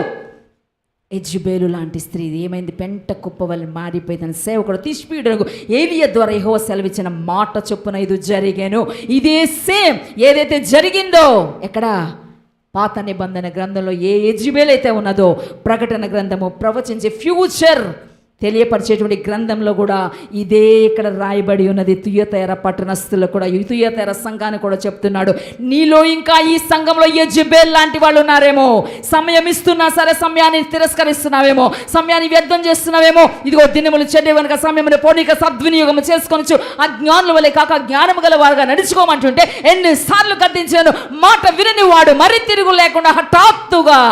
యెజబేలు లాంటి స్త్రీ ఏమైంది? పెంట కుప్ప వల్ల మారిపోయి తన సేవకుడు తిష్బీయుడు ఏలియా ద్వారా యెహోవా సెలవిచ్చిన మాట చొప్పున ఇది జరిగాను. ఇదే సేమ్ ఏదైతే జరిగిందో ఎక్కడ పాత నిబంధన గ్రంథంలో ఏ యెజబేల్ అయితే ఉన్నదో ప్రకటన గ్రంథము ప్రవచించే ఫ్యూచర్ తెలియపరిచేటువంటి గ్రంథంలో కూడా ఇదే ఇక్కడ రాయబడి ఉన్నది. తుయతైర పట్టణస్థులకు కూడా, తుయతైర సంఘాన్ని కూడా చెప్తున్నాడు, నీలో ఇంకా ఈ సంఘంలో యెజబేల్ లాంటి వాళ్ళు ఉన్నారేమో. సమయం ఇస్తున్నా సరే సమయాన్ని తిరస్కరిస్తున్నావేమో, సమయాన్ని వ్యర్థం చేస్తున్నావేమో. ఇదిగో దినములు చెడ్డ కనుక సమయమును పోనీక సద్వినియోగం చేసుకొనొచ్చు. అజ్ఞానుల వలె కాక జ్ఞానము గల వారుగా నడుచుకోమంటుంటే ఎన్నిసార్లు గద్దించాను, మాట వినని వాడు మరి తిరుగు లేకుండా హఠాత్తుగా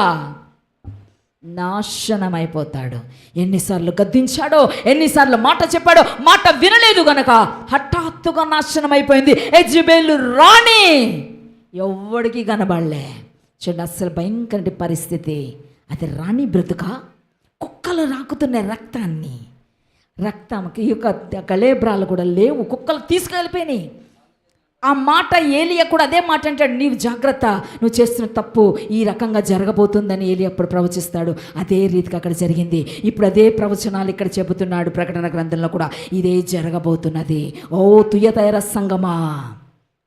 నాశనమైపోతాడు. ఎన్నిసార్లు గద్దించాడో, ఎన్నిసార్లు మాట చెప్పాడో, మాట వినలేదు గనక హఠాత్తుగా నాశనం అయిపోయింది. యెజబేలు రాణి ఎవ్వడికి కనబడలే. చూడండి, అస్సలు భయంకర పరిస్థితి. అది రాణి బ్రతుక. కుక్కలు రాకుతున్నాయి రక్తంకి యొక్క కళేబ్రాలు కూడా లేవు, కుక్కలు తీసుకెళ్ళిపోయినాయి. ఆ మాట ఏలియా కూడా అదే మాట అంటాడు, నీవు జాగ్రత్త, నువ్వు చేస్తున్న తప్పు ఈ రకంగా జరగబోతుందని ఏలియా అప్పుడు ప్రవచిస్తాడు. అదే రీతిగా అక్కడ జరిగింది. ఇప్పుడు అదే ప్రవచనాలు ఇక్కడ చెబుతున్నాడు ప్రకటన గ్రంథంలో కూడా ఇదే జరగబోతున్నది. ఓ తుయతైర సంగమా,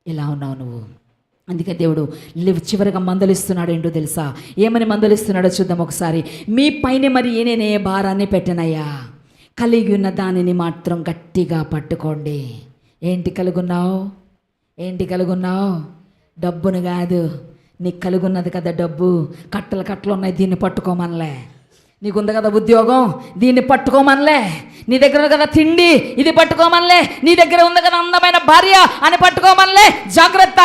ఎలా ఉన్నావు నువ్వు? అందుకే దేవుడు చివరిగా మందలిస్తున్నాడు. ఏంటో తెలుసా? ఏమని మందలిస్తున్నాడో చూద్దాం ఒకసారి. మీ పైన మరి నేనే భారాన్ని పెట్టనయ్యా, కలిగి ఉన్న దానిని మాత్రం గట్టిగా పట్టుకోండి. ఏంటి కలుగున్నావు? డబ్బును కాదు, నీకు కలుగున్నది కదా డబ్బు. కట్టలు ఉన్నాయి, దీన్ని పట్టుకోమనలే. నీకుంది కదా ఉద్యోగం, దీన్ని పట్టుకోమనలే. నీ దగ్గర ఉంది కదా తిండి, ఇది పట్టుకోమనలే. నీ దగ్గర ఉంది కదా అందమైన భార్య అని పట్టుకోమనలే. జాగ్రత్త,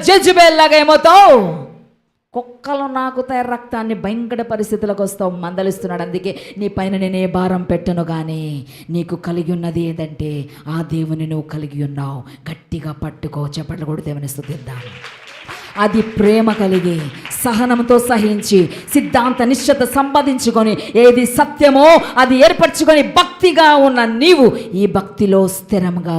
జెజబేల్ లాగా ఏమవుతావు? కుక్కలు నాకుతాయి రక్తాన్ని, భయంకర పరిస్థితులకు వస్తావు. మందలిస్తున్నాడు. అందుకే నీ పైన నేనే భారం పెట్టను, కానీ నీకు కలిగి ఉన్నది ఏదంటే ఆ దేవుని నువ్వు కలిగి ఉన్నావు. గట్టిగా పట్టుకో. చెప్పట్లు కూడా దేవుని స్తుతిద్దాం. అది ప్రేమ కలిగి సహనంతో సహించి సిద్ధాంత నిశ్చత సంపాదించుకొని ఏది సత్యమో అది ఏర్పరచుకొని భక్తిగా ఉన్న నీవు ఈ భక్తిలో స్థిరంగా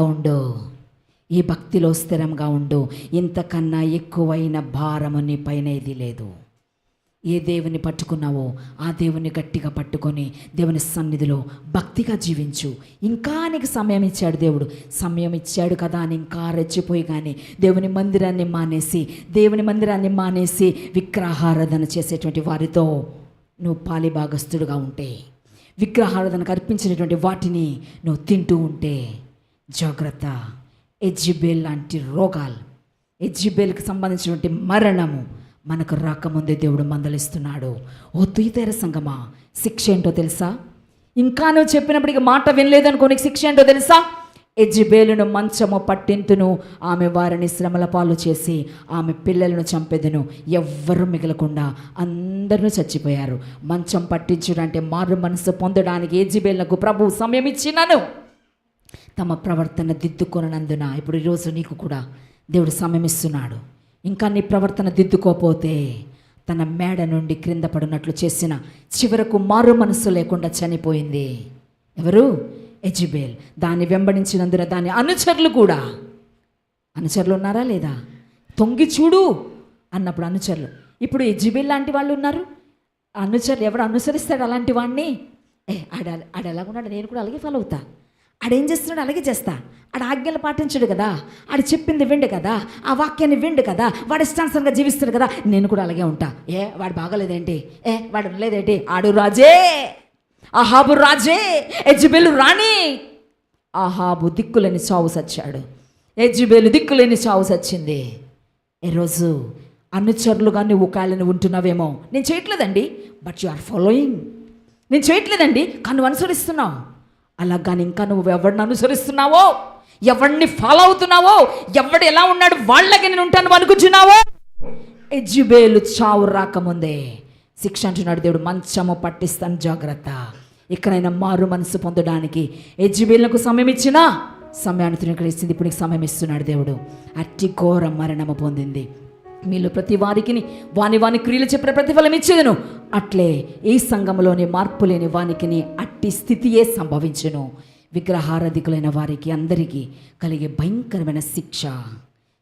ఉండు. ఇంతకన్నా ఎక్కువైన భారము నీ పైన ఇది లేదు. ఏ దేవుని పట్టుకున్నావో ఆ దేవుని గట్టిగా పట్టుకొని దేవుని సన్నిధిలో భక్తిగా జీవించు. ఇంకా నీకు సమయం ఇచ్చాడు దేవుడు. సమయం ఇచ్చాడు కదా అని ఇంకా రెచ్చిపోయి కానీ దేవుని మందిరాన్ని మానేసి విగ్రహారాధన చేసేటువంటి వారితో నువ్వు పాలిభాగస్తుడుగా ఉంటే, విగ్రహారాధనకు అర్పించినటువంటి వాటిని నువ్వు తింటూ ఉంటే జాగ్రత్త. యెజబేల్ లాంటి రోగాలు, యెజబేల్కి సంబంధించినటువంటి మరణము మనకు రాకముందే దేవుడు మందలిస్తున్నాడు. ఓ తుయతైర సంగమా, శిక్ష ఏంటో తెలుసా? ఇంకా నువ్వు చెప్పినప్పటికీ మాట వినలేదనుకో, నీకు శిక్ష ఏంటో తెలుసా? యెజబేలును మంచము పట్టింతును, ఆమె వారిని శ్రమల పాలు చేసి ఆమె పిల్లలను చంపెదను. ఎవ్వరూ మిగలకుండా అందరూ చచ్చిపోయారు. మంచం పట్టించుడంటే మారు మనసు పొందడానికి యెజబేలునకు ప్రభువు సమయం ఇచ్చినాను. తమ ప్రవర్తన దిద్దుకొనందున ఇప్పుడు ఈరోజు నీకు కూడా దేవుడు సమయం ఇస్తున్నాడు. ఇంకా నీ ప్రవర్తన దిద్దుకోపోతే తన మేడ నుండి క్రింద పడినట్లు చేసిన చివరకు మారు మనసు లేకుండా చనిపోయింది. ఎవరు? యెజబేల్. దాన్ని వెంబడించినందున దాని అనుచరులు ఉన్నారా లేదా? తొంగి చూడు అన్నప్పుడు అనుచరులు. ఇప్పుడు యెజబేల్ లాంటి వాళ్ళు ఉన్నారు. అనుచరులు ఎవరు అనుసరిస్తాడు అలాంటి వాడిని? ఆడ ఎలాగున్నాడు, నేను కూడా అలాగే ఫాలో అవుతా. ఆడేం చేస్తున్నాడు అలాగే చేస్తా. ఆడ ఆజ్ఞలు పాటించడు కదా, ఆడు చెప్పింది విండు కదా, ఆ వాక్యాన్ని విండు కదా, వాడు ఇష్టానుసారంగా జీవిస్తాడు కదా, నేను కూడా అలాగే ఉంటా. వాడు బాగోలేదేంటి, వాడు లేదేంటి, ఆడు రాజే, అహాబు రాజే, యెజెబెలు రాణి. అహాబు దిక్కులేని చావు సచ్చాడు, యెజెబెలు దిక్కులేని చావు సచ్చింది. ఈరోజు అనుచరులుగా నువ్వు కాళ్ళని ఉంటున్నావేమో. నేను చేయట్లేదండి, బట్ యు ఆర్ ఫాలోయింగ్. నేను చేయట్లేదండి కానీ నువ్వు అనుసరిస్తున్నావు. అలాగాని ఇంకా నువ్వు ఎవరిని అనుసరిస్తున్నావో, ఎవరిని ఫాలో అవుతున్నావో, ఎవడు ఎలా ఉన్నాడు వాళ్ళకి నేను ఉంటాను అనుకుంటున్నావో. యెజెబెలు చావు రాకముందే శిక్ష అంటున్నాడు దేవుడు. మంచము పట్టిస్తాను జాగ్రత్త. ఇక్కడైనా మారు మనసు పొందడానికి యెజెబెలుకు సమయం ఇచ్చినా సమయాన్ని తిరగలిసింది. ఇప్పుడు నీకు సమయం ఇస్తున్నాడు దేవుడు. అట్టి ఘోర మరణము పొందింది. మీలో ప్రతి వారికి వాని క్రియలు చెప్పిన ప్రతిఫలం ఇచ్చేదను. అట్లే ఈ సంఘంలోని మార్పు లేని వానికి అట్టి స్థితియే సంభవించును. విగ్రహారాధికులైన వారికి అందరికీ కలిగే భయంకరమైన శిక్ష,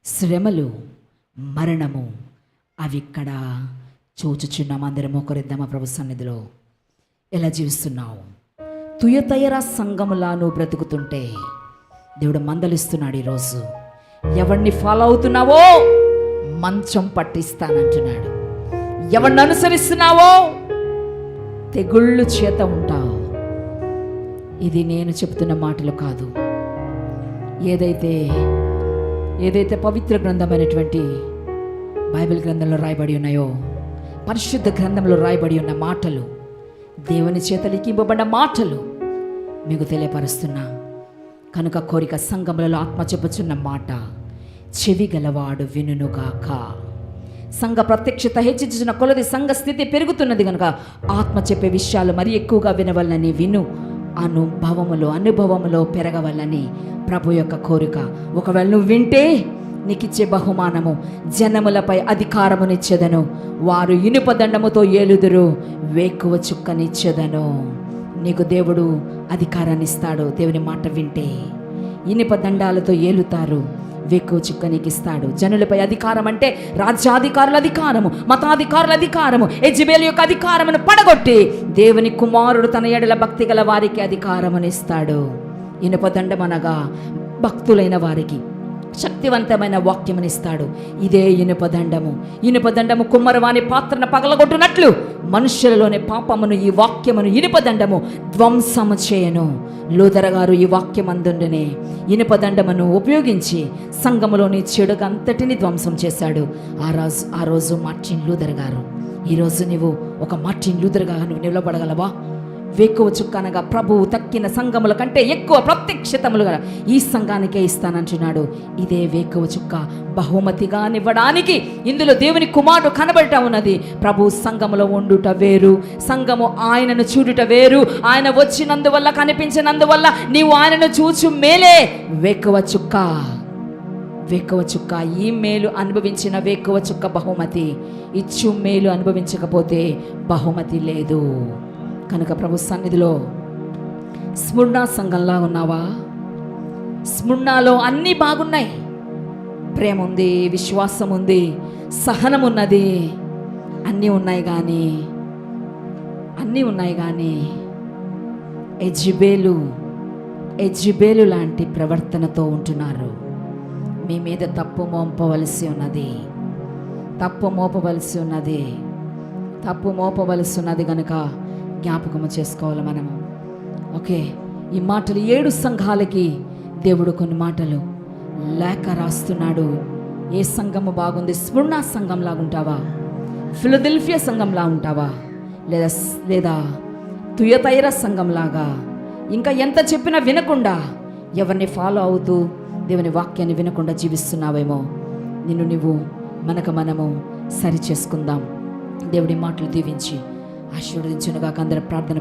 శ్రమలు, మరణము అవి ఇక్కడ చూచుచున్నాం. అందరం ఒకరిద్దామా ప్రభు సన్నిధిలో. ఎలా జీవిస్తున్నావు? తుయతయరా సంఘములా నువ్వు బ్రతుకుతుంటే దేవుడు మందలిస్తున్నాడు ఈరోజు. ఎవరిని ఫాలో అవుతున్నావో మంచం పట్టిస్తానంటున్నాడు. ఎవరిని అనుసరిస్తున్నావో తెగుళ్ళు చేత ఉంటావు. ఇది నేను చెప్తున్న మాటలు కాదు. ఏదైతే పవిత్ర గ్రంథమైనటువంటి బైబిల్ గ్రంథంలో రాయబడి ఉన్నాయో, పరిశుద్ధ గ్రంథంలో రాయబడి ఉన్న మాటలు, దేవుని చేత లిఖింపబడిన మాటలు మీకు తెలియపరుస్తున్నా. కనుక కోరిక సంఘములలో ఆత్మ చెప్పుచున్న మాట చెవి గలవాడు వినుగాక. సంఘ ప్రత్యక్షత హెచ్చించిన కొలది సంఘ స్థితి పెరుగుతున్నది కనుక ఆత్మ చెప్పే విషయాలు మరి ఎక్కువగా వినవల్లని, విను అనుభవములో పెరగవల్లని ప్రభు యొక్క కోరిక. ఒకవేళ నువ్వు వింటే నీకిచ్చే బహుమానము, జనములపై అధికారమునిచ్చేదను, వారు ఇనుప దండముతో ఏలుదురు, వేకువ చుక్కనిచ్చేదను. నీకు దేవుడు అధికారాన్ని ఇస్తాడు. దేవుని మాట వింటే ఇనుప దండాలతో ఏలుతారు, వేకువ చుక్క నీకు ఇస్తాడు. జనులపై అధికారం అంటే రాజ్యాధికారుల అధికారము, మతాధికారుల అధికారము, యెజెబెలు యొక్క అధికారమును పడగొట్టి దేవుని కుమారుడు తన ఎడల భక్తి గల వారికి అధికారమునిస్తాడు. ఇనుప దండమనగా భక్తులైన వారికి శక్తివంతమైన వాక్యమునిస్తాడు. ఇదే ఇనుప దండము కుమ్మరవాని పాత్రను పగలగొట్టునట్లు మనుష్యులలోని పాపమును ఈ వాక్యమును ఇనుప దండము ధ్వంసము చేయను. లూథర్ గారు ఈ వాక్యమందుండనే ఇనుప దండమును ఉపయోగించి సంఘములోని చెడుగా అంతటిని ధ్వంసం చేశాడు. ఆ రోజు మార్టిన్ లూథర్ గారు. ఈరోజు నువ్వు ఒక మార్టిన్ లూథర్ గా నువ్వు నిలబడగలవా? వేకువ చుక్క అనగా ప్రభువు తక్కిన సంఘముల కంటే ఎక్కువ ప్రత్యక్షతములుగా ఈ సంఘానికే ఇస్తానంటున్నాడు. ఇదే వేకువ చుక్క బహుమతిగా నివ్వడానికి ఇందులో దేవుని కుమారుడు కనబడట ఉన్నది. ప్రభు సంఘములో ఉండుట వేరు, సంఘము ఆయనను చూడుట వేరు. ఆయన వచ్చినందువల్ల, కనిపించినందువల్ల నీవు ఆయనను చూచు మేలే వేకువ చుక్క. ఈ మేలు అనుభవించిన వేకువ చుక్క బహుమతి. ఇచ్చు మేలు అనుభవించకపోతే బహుమతి లేదు. కనుక ప్రభు సన్నిధిలో స్ముర్ణ సంఘంలా ఉన్నావా? స్ముర్ణలో అన్నీ బాగున్నాయి. ప్రేమ ఉంది, విశ్వాసం ఉంది, సహనం ఉన్నది, అన్నీ ఉన్నాయి కానీ యెజెబెలు లాంటి ప్రవర్తనతో ఉంటున్నారు. మీ మీద తప్పు మోపవలసి ఉన్నది కనుక జ్ఞాపకము చేసుకోవాలి మనము. ఓకే, ఈ మాటలు 7 సంఘాలకి దేవుడు కొన్ని మాటలు లేఖ రాస్తున్నాడు. ఏ సంఘము బాగుంది? స్ముర్ణ సంఘంలాగా ఉంటావా? ఫిలదెల్ఫియా సంఘంలా ఉంటావా? లేదా తుయతైర సంఘంలాగా ఇంకా ఎంత చెప్పినా వినకుండా, ఎవరిని ఫాలో అవుతూ దేవుని వాక్యాన్ని వినకుండా జీవిస్తున్నావేమో. నువ్వు మనము సరి చేసుకుందాం. దేవుడి మాటలు దీవించి ఆశీర్వదించునుగాక. అందరి ప్రార్థన